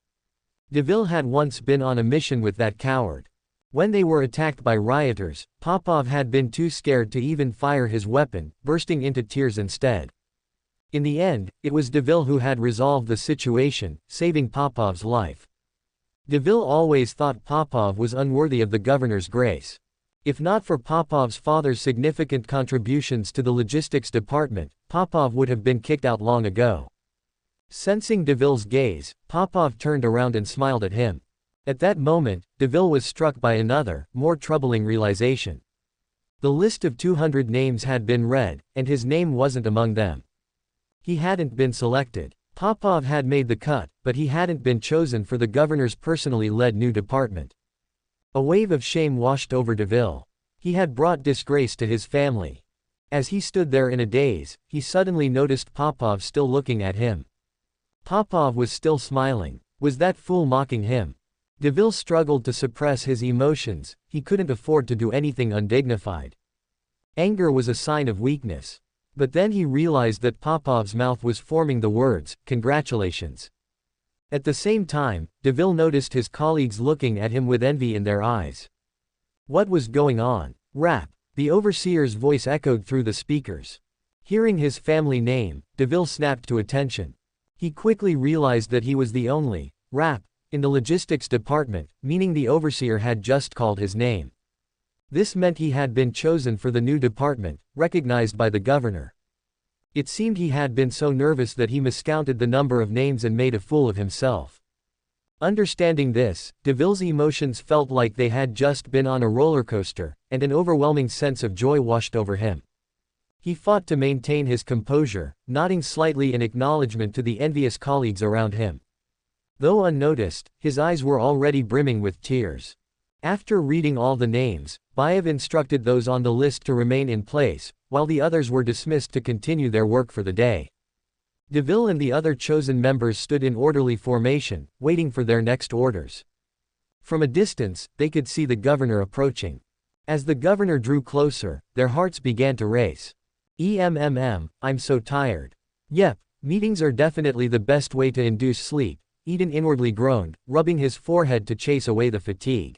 Deville had once been on a mission with that coward. When they were attacked by rioters, Popov had been too scared to even fire his weapon, bursting into tears instead. In the end, it was Deville who had resolved the situation, saving Popov's life. Deville always thought Popov was unworthy of the governor's grace. If not for Popov's father's significant contributions to the logistics department, Popov would have been kicked out long ago. Sensing Deville's gaze, Popov turned around and smiled at him. At that moment, Deville was struck by another, more troubling realization. The list of 200 names had been read, and his name wasn't among them. He hadn't been selected. Popov had made the cut, but he hadn't been chosen for the governor's personally led new department. A wave of shame washed over Deville. He had brought disgrace to his family. As he stood there in a daze, he suddenly noticed Popov still looking at him. Popov was still smiling. Was that fool mocking him? Deville struggled to suppress his emotions. He couldn't afford to do anything undignified. Anger was a sign of weakness. But then he realized that Popov's mouth was forming the words, "Congratulations." At the same time, Deville noticed his colleagues looking at him with envy in their eyes. What was going on? Rapp. The overseer's voice echoed through the speakers. Hearing his family name, Deville snapped to attention. He quickly realized that he was the only Rapp in the logistics department, meaning the overseer had just called his name. This meant he had been chosen for the new department, recognized by the governor. It seemed he had been so nervous that he miscounted the number of names and made a fool of himself. Understanding this, Deville's emotions felt like they had just been on a roller coaster, and an overwhelming sense of joy washed over him. He fought to maintain his composure, nodding slightly in acknowledgement to the envious colleagues around him. Though unnoticed, his eyes were already brimming with tears. After reading all the names, Bayev instructed those on the list to remain in place, while the others were dismissed to continue their work for the day. Deville and the other chosen members stood in orderly formation, waiting for their next orders. From a distance, they could see the governor approaching. As the governor drew closer, their hearts began to race. I'm so tired. Yep, meetings are definitely the best way to induce sleep, Eden inwardly groaned, rubbing his forehead to chase away the fatigue.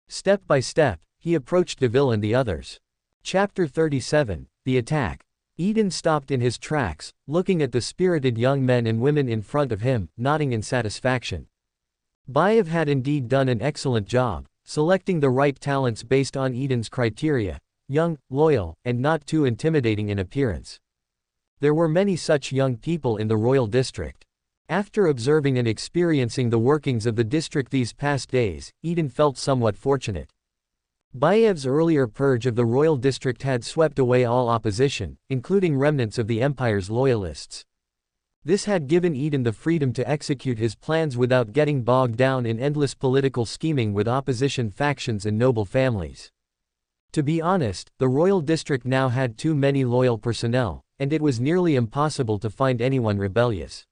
Step by step, he approached Deville and the others. Chapter 37, The Attack. Eden stopped in his tracks, looking at the spirited young men and women in front of him, nodding in satisfaction. Bayev had indeed done an excellent job, selecting the right talents based on Eden's criteria: young, loyal, and not too intimidating in appearance. There were many such young people in the royal district. After observing and experiencing the workings of the district these past days, Eden felt somewhat fortunate. Bayev's earlier purge of the royal district had swept away all opposition, including remnants of the empire's loyalists. This had given Eden the freedom to execute his plans without getting bogged down in endless political scheming with opposition factions and noble families. To be honest, the royal district now had too many loyal personnel, and it was nearly impossible to find anyone rebellious.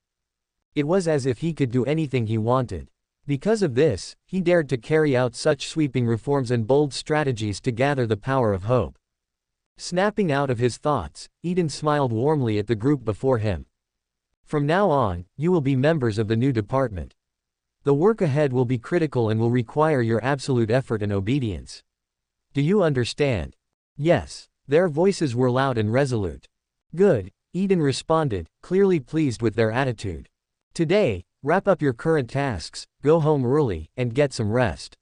It was as if he could do anything he wanted. Because of this, he dared to carry out such sweeping reforms and bold strategies to gather the power of hope. Snapping out of his thoughts, Eden smiled warmly at the group before him. From now on, you will be members of the new department. The work ahead will be critical and will require your absolute effort and obedience. Do you understand? Yes. Their voices were loud and resolute. Good, Eden responded, clearly pleased with their attitude. Today, wrap up your current tasks, go home early, and get some rest.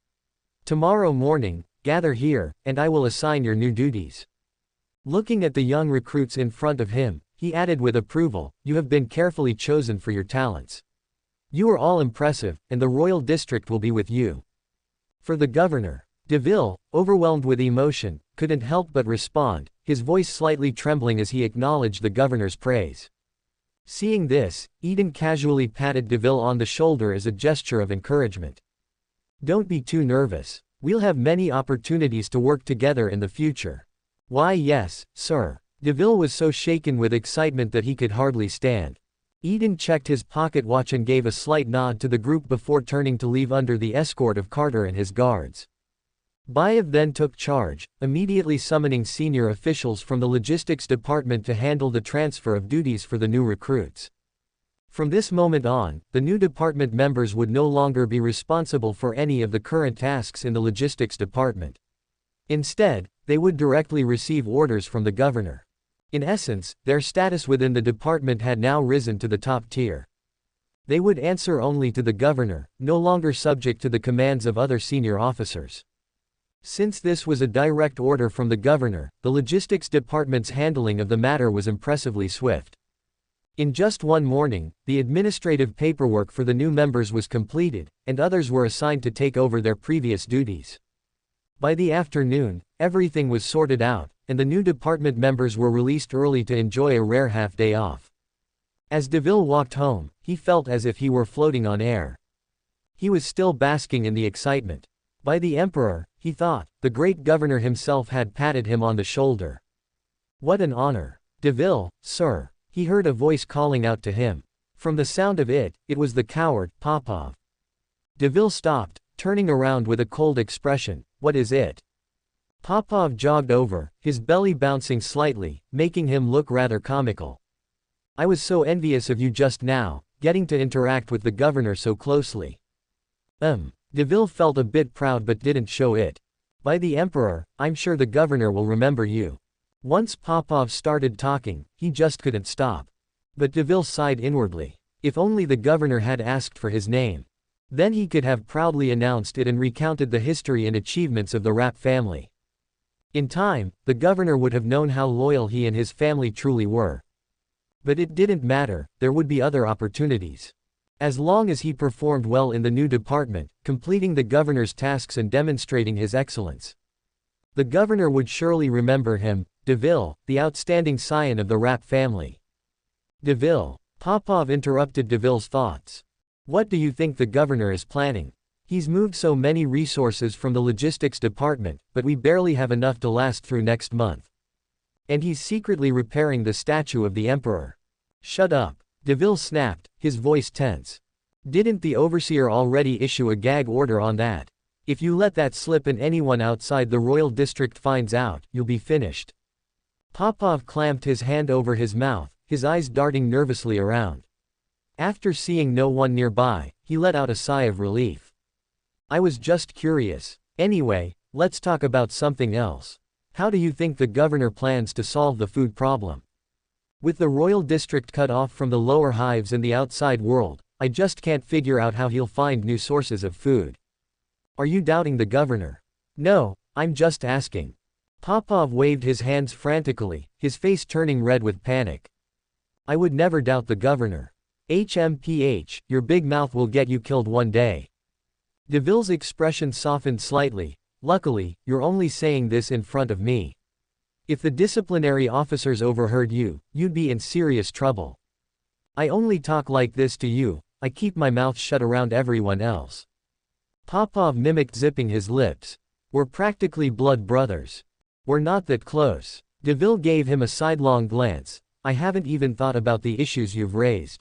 Tomorrow morning, gather here, and I will assign your new duties. Looking at the young recruits in front of him, he added with approval, you have been carefully chosen for your talents. You are all impressive, and the royal district will be with you. For the governor, Deville, overwhelmed with emotion, couldn't help but respond, his voice slightly trembling as he acknowledged the governor's praise. Seeing this, Eden casually patted Deville on the shoulder as a gesture of encouragement. Don't be too nervous. We'll have many opportunities to work together in the future. Why yes, sir. Deville was so shaken with excitement that he could hardly stand. Eden checked his pocket watch and gave a slight nod to the group before turning to leave under the escort of Carter and his guards. Bayev then took charge, immediately summoning senior officials from the logistics department to handle the transfer of duties for the new recruits. From this moment on, the new department members would no longer be responsible for any of the current tasks in the logistics department. Instead, they would directly receive orders from the governor. In essence, their status within the department had now risen to the top tier. They would answer only to the governor, no longer subject to the commands of other senior officers. Since this was a direct order from the governor, the logistics department's handling of the matter was impressively swift. In just one morning, the administrative paperwork for the new members was completed, and others were assigned to take over their previous duties. By the afternoon, everything was sorted out, and the new department members were released early to enjoy a rare half-day off. As Deville walked home, he felt as if he were floating on air. He was still basking in the excitement. By the emperor, he thought, the great governor himself had patted him on the shoulder. What an honor. Deville, sir. He heard a voice calling out to him. From the sound of it, it was the coward, Popov. Deville stopped, turning around with a cold expression. What is it? Popov jogged over, his belly bouncing slightly, making him look rather comical. I was so envious of you just now, getting to interact with the governor so closely. Deville felt a bit proud but didn't show it. By the emperor, I'm sure the governor will remember you. Once Popov started talking, he just couldn't stop. But Deville sighed inwardly. If only the governor had asked for his name. Then he could have proudly announced it and recounted the history and achievements of the Rapp family. In time, the governor would have known how loyal he and his family truly were. But it didn't matter, there would be other opportunities. As long as he performed well in the new department, completing the governor's tasks and demonstrating his excellence. The governor would surely remember him, Deville, the outstanding scion of the Rapp family. Deville. Popov interrupted Deville's thoughts. What do you think the governor is planning? He's moved so many resources from the logistics department, but we barely have enough to last through next month. And he's secretly repairing the statue of the Emperor. Shut up. DeVille snapped, his voice tense. Didn't the overseer already issue a gag order on that? If you let that slip and anyone outside the royal district finds out, you'll be finished. Popov clamped his hand over his mouth, his eyes darting nervously around. After seeing no one nearby, he let out a sigh of relief. I was just curious. Anyway, let's talk about something else. How do you think the governor plans to solve the food problem? With the royal district cut off from the lower hives and the outside world, I just can't figure out how he'll find new sources of food. Are you doubting the governor? No, I'm just asking. Popov waved his hands frantically, his face turning red with panic. I would never doubt the governor. HMPH, your big mouth will get you killed one day. DeVille's expression softened slightly. Luckily, you're only saying this in front of me. If the disciplinary officers overheard you, you'd be in serious trouble. I only talk like this to you, I keep my mouth shut around everyone else. Popov mimicked zipping his lips. We're practically blood brothers. We're not that close. DeVille gave him a sidelong glance. I haven't even thought about the issues you've raised.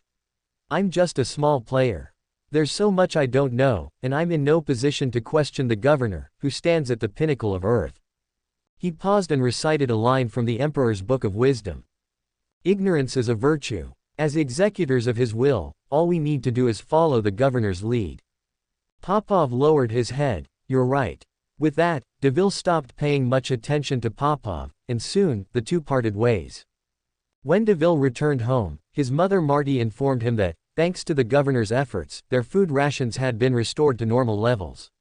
I'm just a small player. There's so much I don't know, and I'm in no position to question the governor, who stands at the pinnacle of Urth. He paused and recited a line from the Emperor's Book of Wisdom. Ignorance is a virtue. As executors of his will, all we need to do is follow the governor's lead. Popov lowered his head. You're right. With that, DeVille stopped paying much attention to Popov, and soon, the two parted ways. When DeVille returned home, his mother Marty informed him that, thanks to the governor's efforts, their food rations had been restored to normal levels.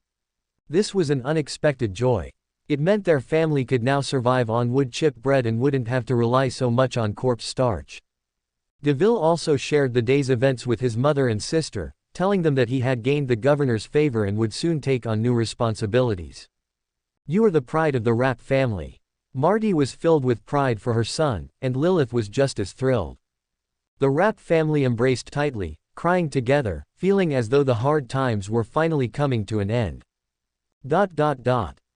This was an unexpected joy. It meant their family could now survive on wood chip bread and wouldn't have to rely so much on corpse starch. DeVille also shared the day's events with his mother and sister, telling them that he had gained the governor's favor and would soon take on new responsibilities. You are the pride of the Rapp family. Marty was filled with pride for her son, and Lilith was just as thrilled. The Rapp family embraced tightly, crying together, feeling as though the hard times were finally coming to an end.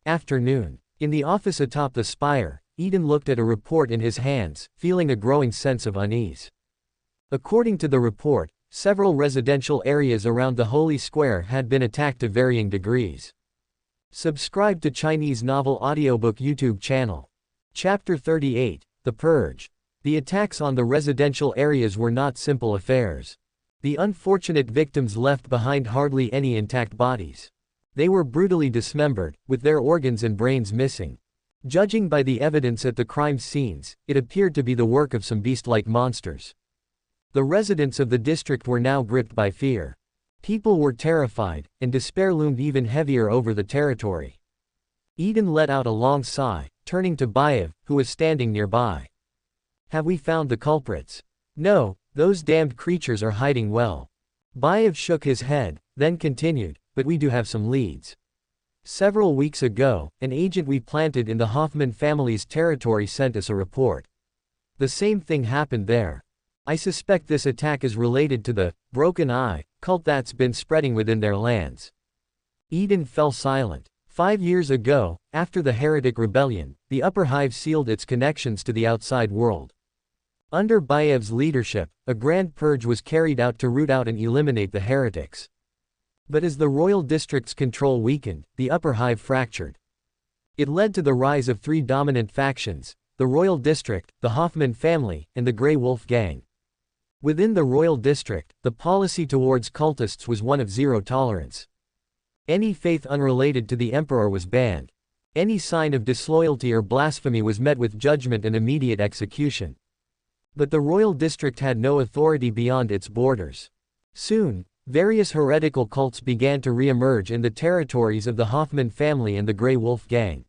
Afternoon. In the office atop the spire, Eden looked at a report in his hands, feeling a growing sense of unease. According to the report, several residential areas around the Holy Square had been attacked to varying degrees. Subscribe to Chinese Novel Audiobook YouTube channel. Chapter 38, The Purge. The attacks on the residential areas were not simple affairs. The unfortunate victims left behind hardly any intact bodies. They were brutally dismembered, with their organs and brains missing. Judging by the evidence at the crime scenes, it appeared to be the work of some beast-like monsters. The residents of the district were now gripped by fear. People were terrified, and despair loomed even heavier over the territory. Eden let out a long sigh, turning to Bayev, who was standing nearby. Have we found the culprits? No, those damned creatures are hiding well. Bayev shook his head, then continued, but we do have some leads. Several weeks ago, an agent we planted in the Hoffman family's territory sent us a report. The same thing happened there. I suspect this attack is related to the Broken Eye cult that's been spreading within their lands. Eden fell silent. 5 years ago, after the Heretic Rebellion, the Upper Hive sealed its connections to the outside world. Under Bayev's leadership, a grand purge was carried out to root out and eliminate the heretics. But as the royal district's control weakened, the Upper Hive fractured. It led to the rise of 3 dominant factions: the Royal District, the Hoffman family, and the Grey Wolf Gang. Within the Royal District, the policy towards cultists was one of zero tolerance. Any faith unrelated to the Emperor was banned. Any sign of disloyalty or blasphemy was met with judgment and immediate execution. But the Royal District had no authority beyond its borders. Soon, various heretical cults began to re-emerge in the territories of the Hoffman family and the Grey Wolf Gang.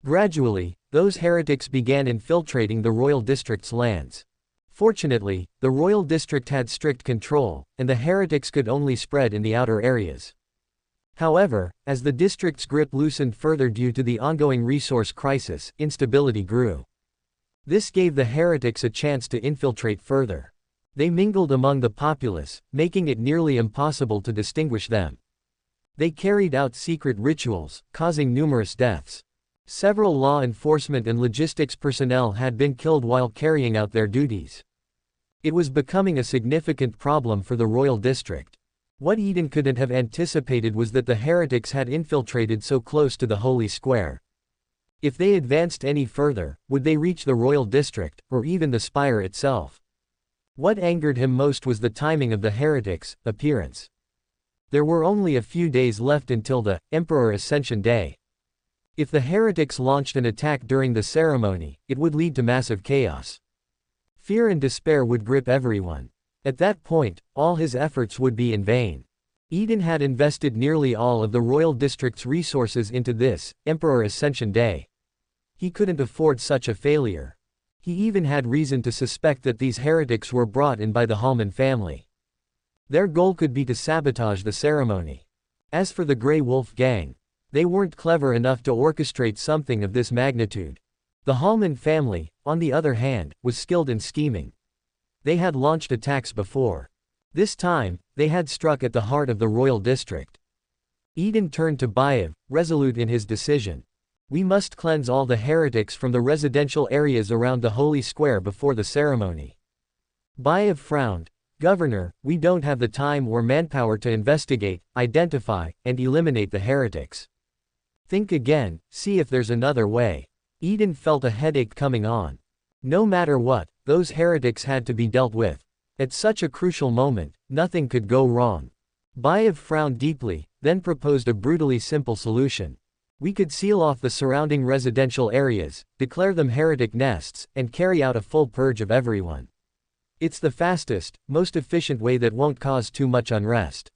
Gradually, those heretics began infiltrating the Royal District's lands. Fortunately, the Royal District had strict control, and the heretics could only spread in the outer areas. However, as the district's grip loosened further due to the ongoing resource crisis, instability grew. This gave the heretics a chance to infiltrate further. They mingled among the populace, making it nearly impossible to distinguish them. They carried out secret rituals, causing numerous deaths. Several law enforcement and logistics personnel had been killed while carrying out their duties. It was becoming a significant problem for the royal district. What Eden couldn't have anticipated was that the heretics had infiltrated so close to the Holy Square. If they advanced any further, would they reach the royal district, or even the spire itself? What angered him most was the timing of the heretics' appearance. There were only a few days left until the Emperor Ascension Day. If the heretics launched an attack during the ceremony, it would lead to massive chaos. Fear and despair would grip everyone. At that point, all his efforts would be in vain. Eden had invested nearly all of the royal district's resources into this Emperor Ascension Day. He couldn't afford such a failure. He even had reason to suspect that these heretics were brought in by the Hallman family. Their goal could be to sabotage the ceremony. As for the Grey Wolf gang, they weren't clever enough to orchestrate something of this magnitude. The Hallman family, on the other hand, was skilled in scheming. They had launched attacks before. This time, they had struck at the heart of the royal district. Eden turned to Bayev, resolute in his decision. We must cleanse all the heretics from the residential areas around the Holy Square before the ceremony. Bayev frowned. Governor, we don't have the time or manpower to investigate, identify, and eliminate the heretics. Think again, see if there's another way. Eden felt a headache coming on. No matter what, those heretics had to be dealt with. At such a crucial moment, nothing could go wrong. Bayev frowned deeply, then proposed a brutally simple solution. We could seal off the surrounding residential areas, declare them heretic nests, and carry out a full purge of everyone. It's the fastest, most efficient way that won't cause too much unrest.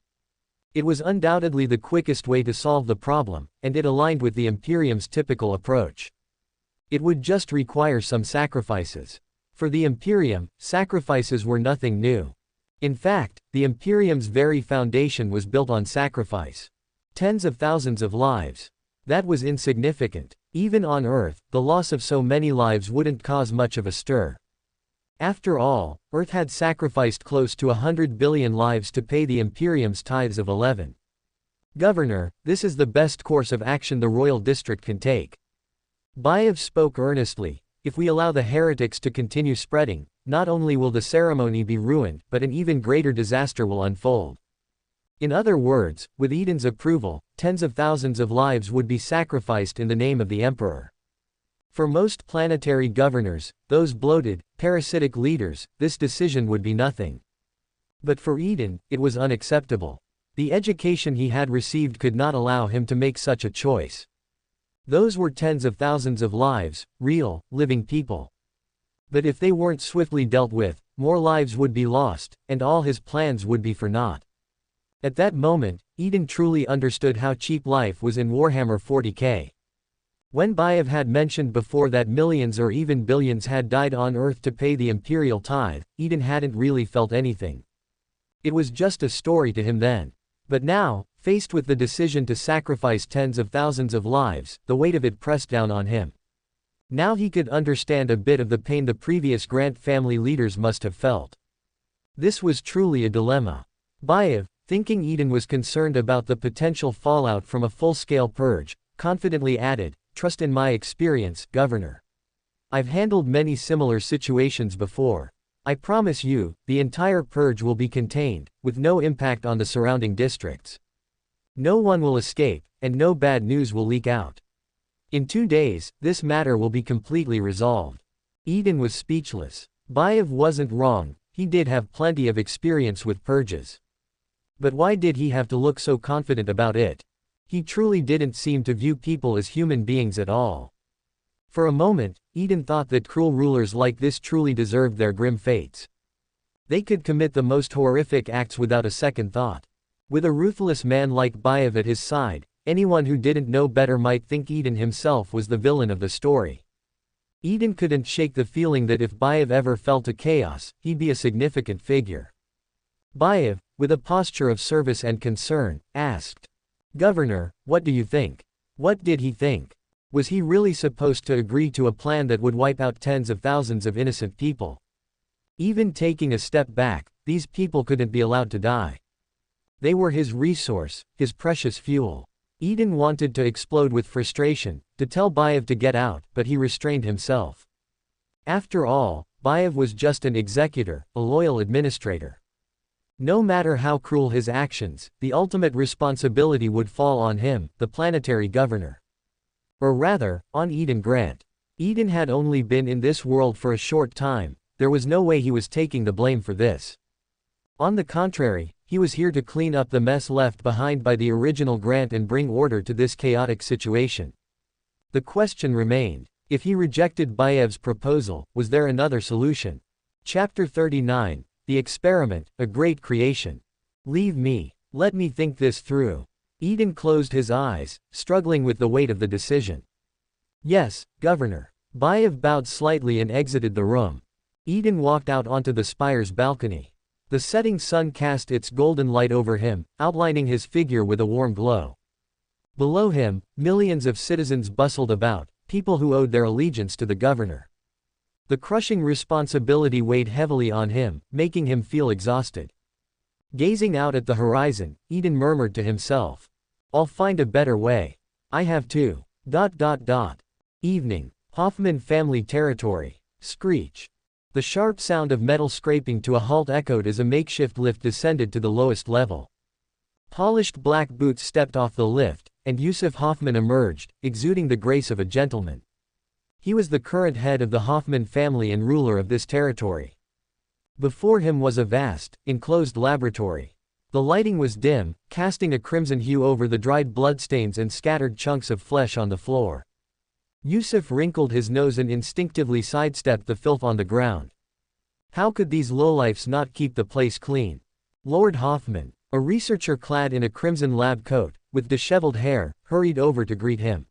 It was undoubtedly the quickest way to solve the problem, and it aligned with the Imperium's typical approach. It would just require some sacrifices. For the Imperium, sacrifices were nothing new. In fact, the Imperium's very foundation was built on sacrifice. Tens of thousands of lives. That was insignificant. Even on Earth, the loss of so many lives wouldn't cause much of a stir. After all, Earth had sacrificed close to 100 billion lives to pay the Imperium's tithes of 11. Governor, this is the best course of action the royal district can take. Bayev spoke earnestly. If we allow the heretics to continue spreading, not only will the ceremony be ruined, but an even greater disaster will unfold. In other words, with Eden's approval, tens of thousands of lives would be sacrificed in the name of the Emperor. For most planetary governors, those bloated, parasitic leaders, this decision would be nothing. But for Eden, it was unacceptable. The education he had received could not allow him to make such a choice. Those were tens of thousands of lives, real, living people. But if they weren't swiftly dealt with, more lives would be lost, and all his plans would be for naught. At that moment, Eden truly understood how cheap life was in Warhammer 40k. When Bayev had mentioned before that millions or even billions had died on Earth to pay the Imperial tithe, Eden hadn't really felt anything. It was just a story to him then. But now, faced with the decision to sacrifice tens of thousands of lives, the weight of it pressed down on him. Now he could understand a bit of the pain the previous Grant family leaders must have felt. This was truly a dilemma. Bayev, thinking Eden was concerned about the potential fallout from a full-scale purge, confidently added, "Trust in my experience, Governor. I've handled many similar situations before. I promise you, the entire purge will be contained, with no impact on the surrounding districts. No one will escape, and no bad news will leak out. In 2 days, this matter will be completely resolved." Eden was speechless. Bayev wasn't wrong, he did have plenty of experience with purges. But why did he have to look so confident about it? He truly didn't seem to view people as human beings at all. For a moment, Eden thought that cruel rulers like this truly deserved their grim fates. They could commit the most horrific acts without a second thought. With a ruthless man like Bayev at his side, anyone who didn't know better might think Eden himself was the villain of the story. Eden couldn't shake the feeling that if Bayev ever fell to chaos, he'd be a significant figure. Bayev, with a posture of service and concern, asked, "Governor, what do you think?" What did he think? Was he really supposed to agree to a plan that would wipe out tens of thousands of innocent people? Even taking a step back, these people couldn't be allowed to die. They were his resource, his precious fuel. Eden wanted to explode with frustration, to tell Bayev to get out, but he restrained himself. After all, Bayev was just an executor, a loyal administrator. No matter how cruel his actions, the ultimate responsibility would fall on him, the planetary governor. Or rather, on Eden Grant. Eden had only been in this world for a short time, there was no way he was taking the blame for this. On the contrary, he was here to clean up the mess left behind by the original Grant and bring order to this chaotic situation. The question remained, if he rejected Bayev's proposal, was there another solution? Chapter 39, The Experiment, A Great Creation. Leave me. Let me think this through. Eden closed his eyes, struggling with the weight of the decision. Yes, Governor. Bayev bowed slightly and exited the room. Eden walked out onto the spire's balcony. The setting sun cast its golden light over him, outlining his figure with a warm glow. Below him, millions of citizens bustled about, people who owed their allegiance to the governor. The crushing responsibility weighed heavily on him, making him feel exhausted. Gazing out at the horizon, Eden murmured to himself, "I'll find a better way. I have to. Evening. Hoffman family territory. Screech. The sharp sound of metal scraping to a halt echoed as a makeshift lift descended to the lowest level. Polished black boots stepped off the lift, and Yusuf Hoffman emerged, exuding the grace of a gentleman. He was the current head of the Hoffman family and ruler of this territory. Before him was a vast, enclosed laboratory. The lighting was dim, casting a crimson hue over the dried bloodstains and scattered chunks of flesh on the floor. Yusuf wrinkled his nose and instinctively sidestepped the filth on the ground. How could these lowlifes not keep the place clean? Lord Hoffman, a researcher clad in a crimson lab coat, with disheveled hair, hurried over to greet him.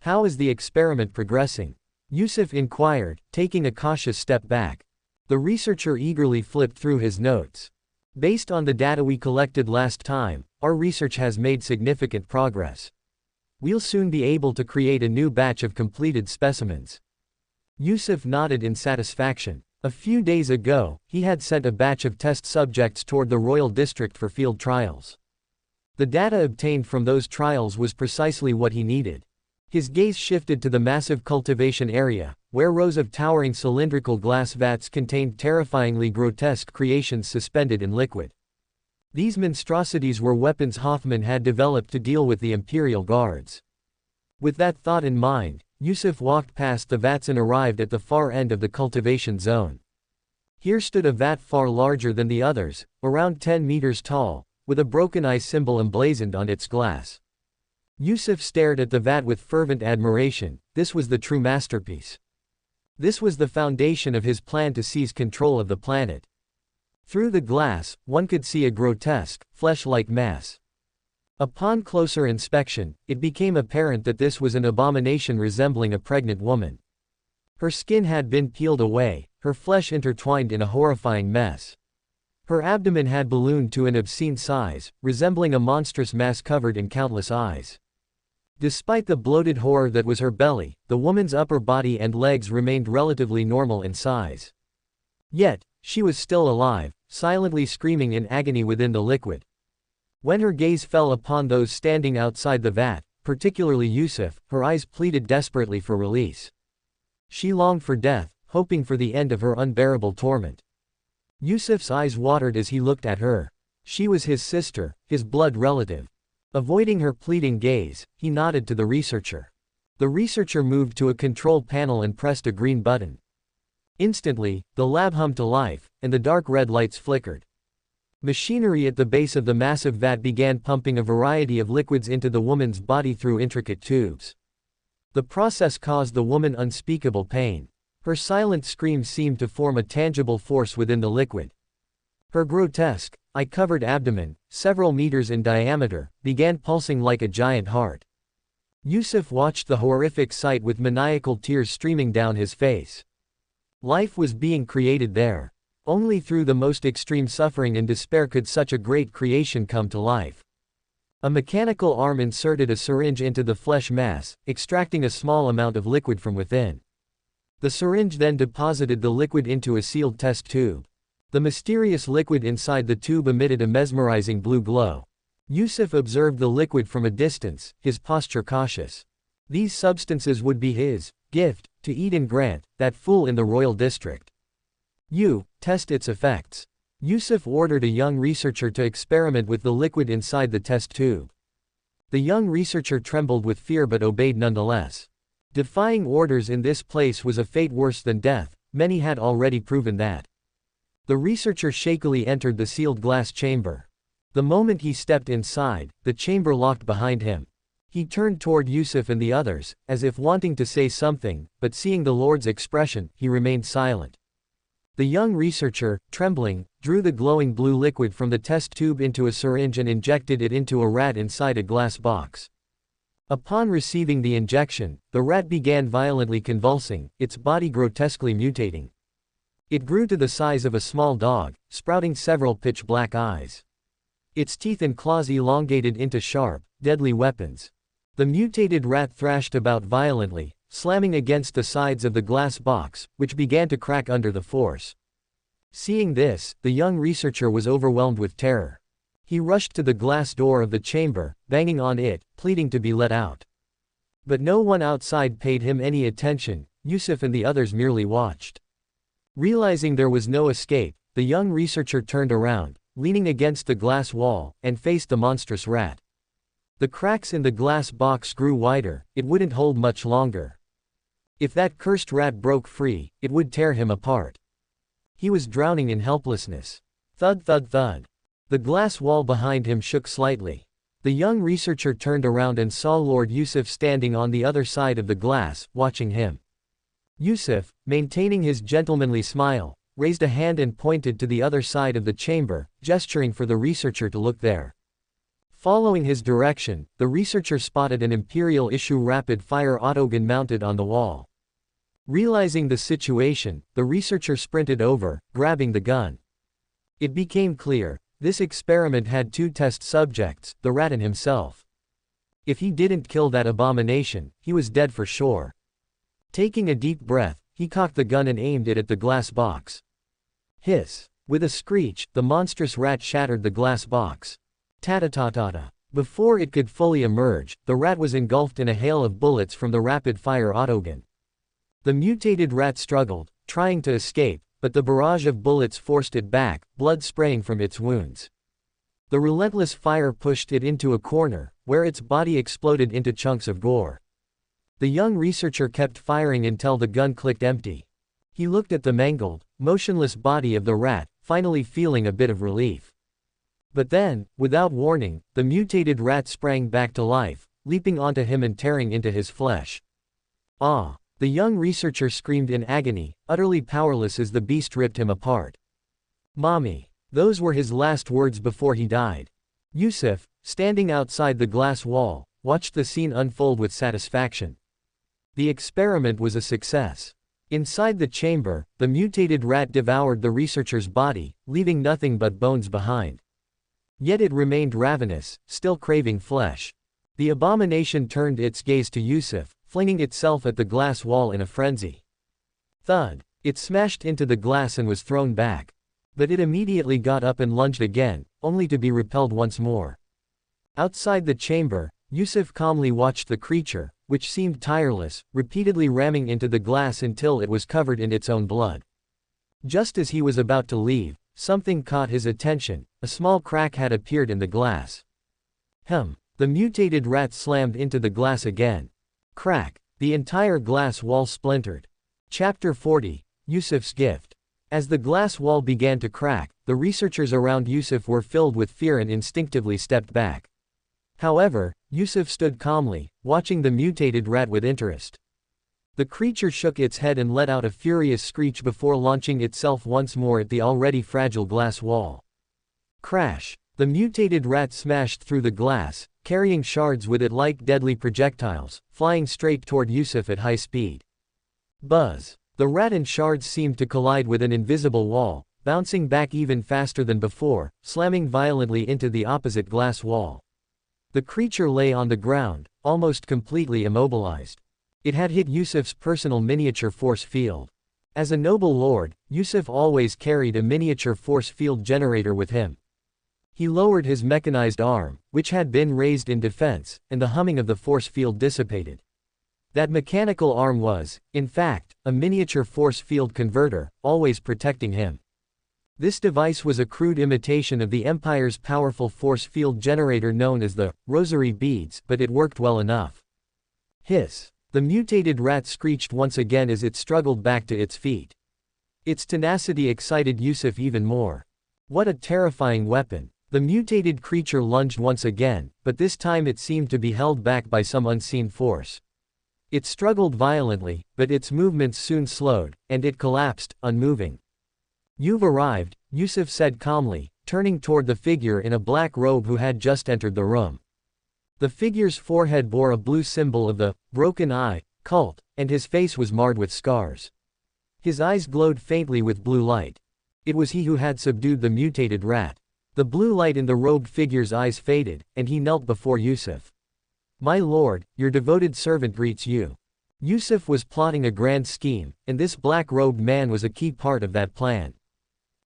How is the experiment progressing? Yusuf inquired, taking a cautious step back. The researcher eagerly flipped through his notes. Based on the data we collected last time, our research has made significant progress. We'll soon be able to create a new batch of completed specimens. Yusuf nodded in satisfaction. A few days ago, he had sent a batch of test subjects toward the Royal District for field trials. The data obtained from those trials was precisely what he needed. His gaze shifted to the massive cultivation area, where rows of towering cylindrical glass vats contained terrifyingly grotesque creations suspended in liquid. These monstrosities were weapons Hoffman had developed to deal with the Imperial guards. With that thought in mind, Yusuf walked past the vats and arrived at the far end of the cultivation zone. Here stood a vat far larger than the others, around 10 meters tall, with a broken eye symbol emblazoned on its glass. Yusuf stared at the vat with fervent admiration. This was the true masterpiece. This was the foundation of his plan to seize control of the planet. Through the glass, one could see a grotesque, flesh-like mass. Upon closer inspection, it became apparent that this was an abomination resembling a pregnant woman. Her skin had been peeled away, her flesh intertwined in a horrifying mess. Her abdomen had ballooned to an obscene size, resembling a monstrous mass covered in countless eyes. Despite the bloated horror that was her belly, the woman's upper body and legs remained relatively normal in size. Yet, she was still alive, silently screaming in agony within the liquid. When her gaze fell upon those standing outside the vat, particularly Yusuf, her eyes pleaded desperately for release. She longed for death, hoping for the end of her unbearable torment. Yusuf's eyes watered as he looked at her. She was his sister, his blood relative. Avoiding her pleading gaze, he nodded to the researcher. The researcher moved to a control panel and pressed a green button. Instantly, the lab hummed to life, and the dark red lights flickered. Machinery at the base of the massive vat began pumping a variety of liquids into the woman's body through intricate tubes. The process caused the woman unspeakable pain. Her silent screams seemed to form a tangible force within the liquid. Her grotesque, eye-covered abdomen, several meters in diameter, began pulsing like a giant heart. Yusuf watched the horrific sight with maniacal tears streaming down his face. Life was being created there. Only through the most extreme suffering and despair could such a great creation come to life. A mechanical arm inserted a syringe into the flesh mass, extracting a small amount of liquid from within. The syringe then deposited the liquid into a sealed test tube. The mysterious liquid inside the tube emitted a mesmerizing blue glow. Yusuf observed the liquid from a distance, his posture cautious. These substances would be his gift to eat and grant that fool in the royal district. Test its effects. Yusuf ordered a young researcher to experiment with the liquid inside the test tube. The young researcher trembled with fear but obeyed nonetheless. Defying orders in this place was a fate worse than death, many had already proven that. The researcher shakily entered the sealed glass chamber. The moment he stepped inside, the chamber locked behind him. He turned toward Yusuf and the others, as if wanting to say something, but seeing the Lord's expression, he remained silent. The young researcher, trembling, drew the glowing blue liquid from the test tube into a syringe and injected it into a rat inside a glass box. Upon receiving the injection, the rat began violently convulsing, its body grotesquely mutating. It grew to the size of a small dog, sprouting several pitch-black eyes. Its teeth and claws elongated into sharp, deadly weapons. The mutated rat thrashed about violently, slamming against the sides of the glass box, which began to crack under the force. Seeing this, the young researcher was overwhelmed with terror. He rushed to the glass door of the chamber, banging on it, pleading to be let out. But no one outside paid him any attention. Yusuf and the others merely watched. Realizing there was no escape, the young researcher turned around, leaning against the glass wall, and faced the monstrous rat. The cracks in the glass box grew wider, it wouldn't hold much longer. If that cursed rat broke free, it would tear him apart. He was drowning in helplessness. Thud thud thud. The glass wall behind him shook slightly. The young researcher turned around and saw Lord Yusuf standing on the other side of the glass, watching him. Yusuf, maintaining his gentlemanly smile, raised a hand and pointed to the other side of the chamber, gesturing for the researcher to look there. Following his direction, the researcher spotted an Imperial issue rapid-fire autogun mounted on the wall. Realizing the situation, the researcher sprinted over, grabbing the gun. It became clear, this experiment had two test subjects, the rat and himself. If he didn't kill that abomination, he was dead for sure. Taking a deep breath, he cocked the gun and aimed it at the glass box. Hiss! With a screech, the monstrous rat shattered the glass box. Ta-ta-ta-ta-ta. Before it could fully emerge, the rat was engulfed in a hail of bullets from the rapid-fire autogun. The mutated rat struggled, trying to escape, but the barrage of bullets forced it back, blood spraying from its wounds. The relentless fire pushed it into a corner, where its body exploded into chunks of gore. The young researcher kept firing until the gun clicked empty. He looked at the mangled, motionless body of the rat, finally feeling a bit of relief. But then, without warning, the mutated rat sprang back to life, leaping onto him and tearing into his flesh. Ah! The young researcher screamed in agony, utterly powerless as the beast ripped him apart. Mommy! Those were his last words before he died. Yusuf, standing outside the glass wall, watched the scene unfold with satisfaction. The experiment was a success. Inside the chamber, the mutated rat devoured the researcher's body, leaving nothing but bones behind. Yet it remained ravenous, still craving flesh. The abomination turned its gaze to Yusuf, flinging itself at the glass wall in a frenzy. Thud! It smashed into the glass and was thrown back. But it immediately got up and lunged again, only to be repelled once more. Outside the chamber, Yusuf calmly watched the creature, which seemed tireless, repeatedly ramming into the glass until it was covered in its own blood. Just as he was about to leave, something caught his attention. A small crack had appeared in the glass. The mutated rat slammed into the glass again. Crack! The entire glass wall splintered. Chapter 40, Yusuf's Gift. As the glass wall began to crack, the researchers around Yusuf were filled with fear and instinctively stepped back. However, Yusuf stood calmly, watching the mutated rat with interest. The creature shook its head and let out a furious screech before launching itself once more at the already fragile glass wall. Crash! The mutated rat smashed through the glass, carrying shards with it like deadly projectiles, flying straight toward Yusuf at high speed. Buzz! The rat and shards seemed to collide with an invisible wall, bouncing back even faster than before, slamming violently into the opposite glass wall. The creature lay on the ground, almost completely immobilized. It had hit Yusuf's personal miniature force field. As a noble lord, Yusuf always carried a miniature force field generator with him. He lowered his mechanized arm, which had been raised in defense, and the humming of the force field dissipated. That mechanical arm was, in fact, a miniature force field converter, always protecting him. This device was a crude imitation of the Empire's powerful force field generator known as the rosary beads, but it worked well enough. Hiss! The mutated rat screeched once again as it struggled back to its feet. Its tenacity excited Yusuf even more. What a terrifying weapon! The mutated creature lunged once again, but this time it seemed to be held back by some unseen force. It struggled violently, but its movements soon slowed, and it collapsed, unmoving. "You've arrived," Yusuf said calmly, turning toward the figure in a black robe who had just entered the room. The figure's forehead bore a blue symbol of the broken eye cult, and his face was marred with scars. His eyes glowed faintly with blue light. It was he who had subdued the mutated rat. The blue light in the robed figure's eyes faded, and he knelt before Yusuf. "My lord, your devoted servant greets you." Yusuf was plotting a grand scheme, and this black-robed man was a key part of that plan.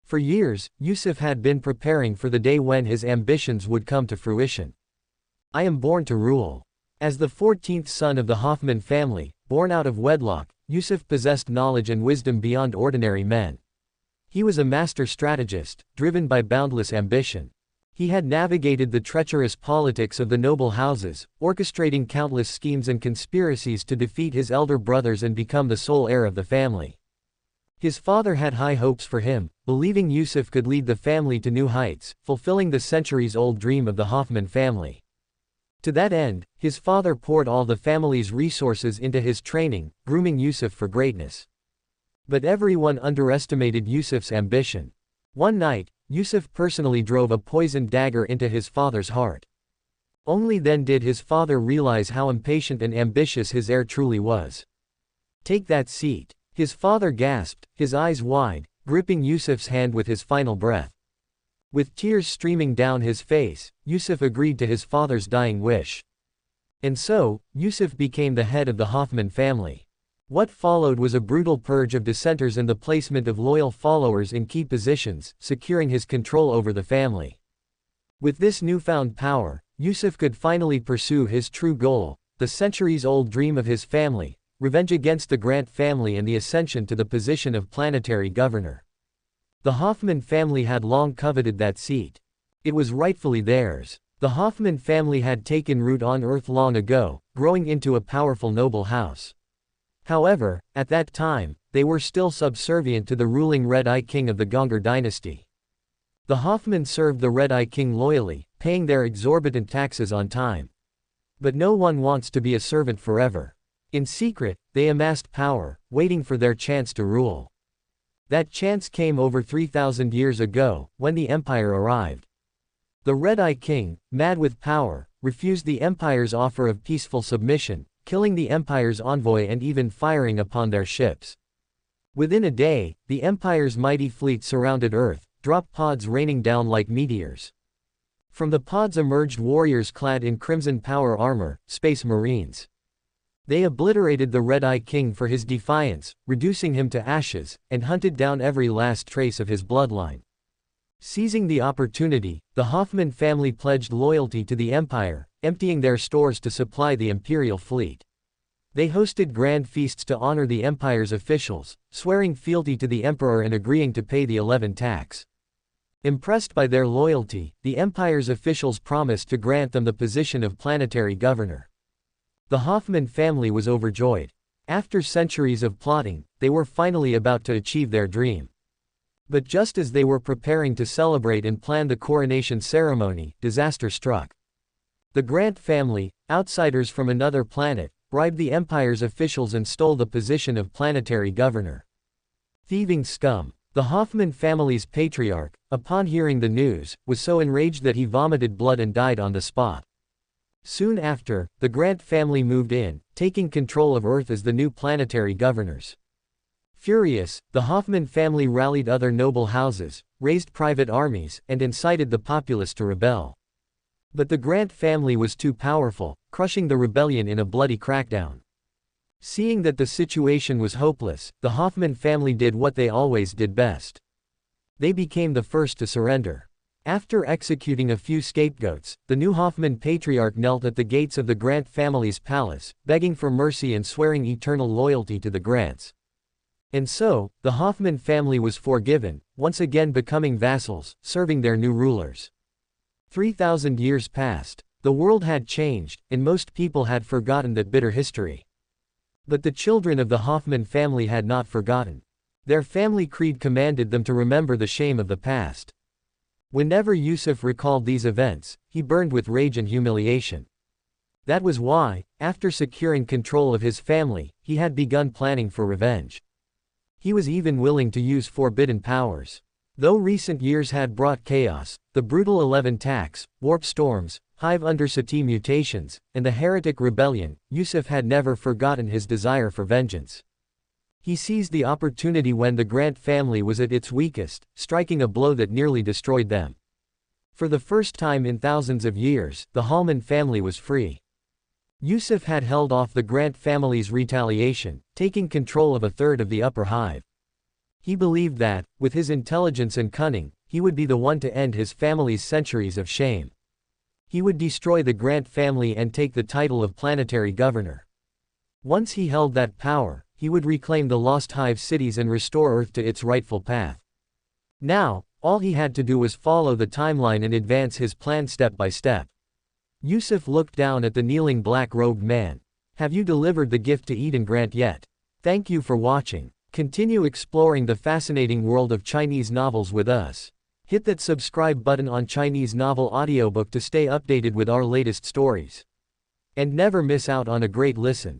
For years, Yusuf had been preparing for the day when his ambitions would come to fruition. "I am born to rule." As the 14th son of the Hoffman family, born out of wedlock, Yusuf possessed knowledge and wisdom beyond ordinary men. He was a master strategist, driven by boundless ambition. He had navigated the treacherous politics of the noble houses, orchestrating countless schemes and conspiracies to defeat his elder brothers and become the sole heir of the family. His father had high hopes for him, believing Yusuf could lead the family to new heights, fulfilling the centuries-old dream of the Hoffman family. To that end, his father poured all the family's resources into his training, grooming Yusuf for greatness. But everyone underestimated Yusuf's ambition. One night, Yusuf personally drove a poisoned dagger into his father's heart. Only then did his father realize how impatient and ambitious his heir truly was. "Take that seat," his father gasped, his eyes wide, gripping Yusuf's hand with his final breath. With tears streaming down his face, Yusuf agreed to his father's dying wish. And so, Yusuf became the head of the Hoffman family. What followed was a brutal purge of dissenters and the placement of loyal followers in key positions, securing his control over the family. With this newfound power, Yusuf could finally pursue his true goal, the centuries-old dream of his family, revenge against the Grant family and the ascension to the position of planetary governor. The Hoffman family had long coveted that seat. It was rightfully theirs. The Hoffman family had taken root on Urth long ago, growing into a powerful noble house. However, at that time, they were still subservient to the ruling Red-Eye King of the Gonger dynasty. The Hoffman served the Red-Eye King loyally, paying their exorbitant taxes on time. But no one wants to be a servant forever. In secret, they amassed power, waiting for their chance to rule. That chance came over 3,000 years ago, when the Empire arrived. The Red-Eye King, mad with power, refused the Empire's offer of peaceful submission, killing the Empire's envoy and even firing upon their ships. Within a day, the Empire's mighty fleet surrounded Earth, drop pods raining down like meteors. From the pods emerged warriors clad in crimson power armor, space marines. They obliterated the Red-Eye King for his defiance, reducing him to ashes, and hunted down every last trace of his bloodline. Seizing the opportunity, the Hoffman family pledged loyalty to the Empire, emptying their stores to supply the Imperial fleet. They hosted grand feasts to honor the Empire's officials, swearing fealty to the Emperor and agreeing to pay the 11 tax. Impressed by their loyalty, the Empire's officials promised to grant them the position of planetary governor. The Hoffman family was overjoyed. After centuries of plotting, they were finally about to achieve their dream. But just as they were preparing to celebrate and plan the coronation ceremony, disaster struck. The Grant family, outsiders from another planet, bribed the Empire's officials and stole the position of planetary governor. Thieving scum. The Hoffman family's patriarch, upon hearing the news, was so enraged that he vomited blood and died on the spot. Soon after, the Grant family moved in, taking control of Earth as the new planetary governors. Furious, the Hoffman family rallied other noble houses, raised private armies, and incited the populace to rebel. But the Grant family was too powerful, crushing the rebellion in a bloody crackdown. Seeing that the situation was hopeless, the Hoffman family did what they always did best. They became the first to surrender. After executing a few scapegoats, the new Hoffman patriarch knelt at the gates of the Grant family's palace, begging for mercy and swearing eternal loyalty to the Grants. And so, the Hoffman family was forgiven, once again becoming vassals, serving their new rulers. 3,000 years passed. The world had changed, and most people had forgotten that bitter history. But the children of the Hoffman family had not forgotten. Their family creed commanded them to remember the shame of the past. Whenever Yusuf recalled these events, he burned with rage and humiliation. That was why, after securing control of his family, he had begun planning for revenge. He was even willing to use forbidden powers. Though recent years had brought chaos, the brutal 11 tax, warp storms, hive undercity mutations, and the heretic rebellion, Yusuf had never forgotten his desire for vengeance. He seized the opportunity when the Grant family was at its weakest, striking a blow that nearly destroyed them. For the first time in thousands of years, the Hallman family was free. Yusuf had held off the Grant family's retaliation, taking control of a third of the upper hive. He believed that, with his intelligence and cunning, he would be the one to end his family's centuries of shame. He would destroy the Grant family and take the title of Planetary governor. Once he held that power, he would reclaim the lost hive cities and restore Earth to its rightful path. Now, all he had to do was follow the timeline and advance his plan step by step. Yusuf looked down at the kneeling black-robed man. Have you delivered the gift to Eden Grant yet? Thank you for watching. Continue exploring the fascinating world of Chinese novels with us. Hit that subscribe button on Chinese Novel Audiobook to stay updated with our latest stories. And never miss out on a great listen.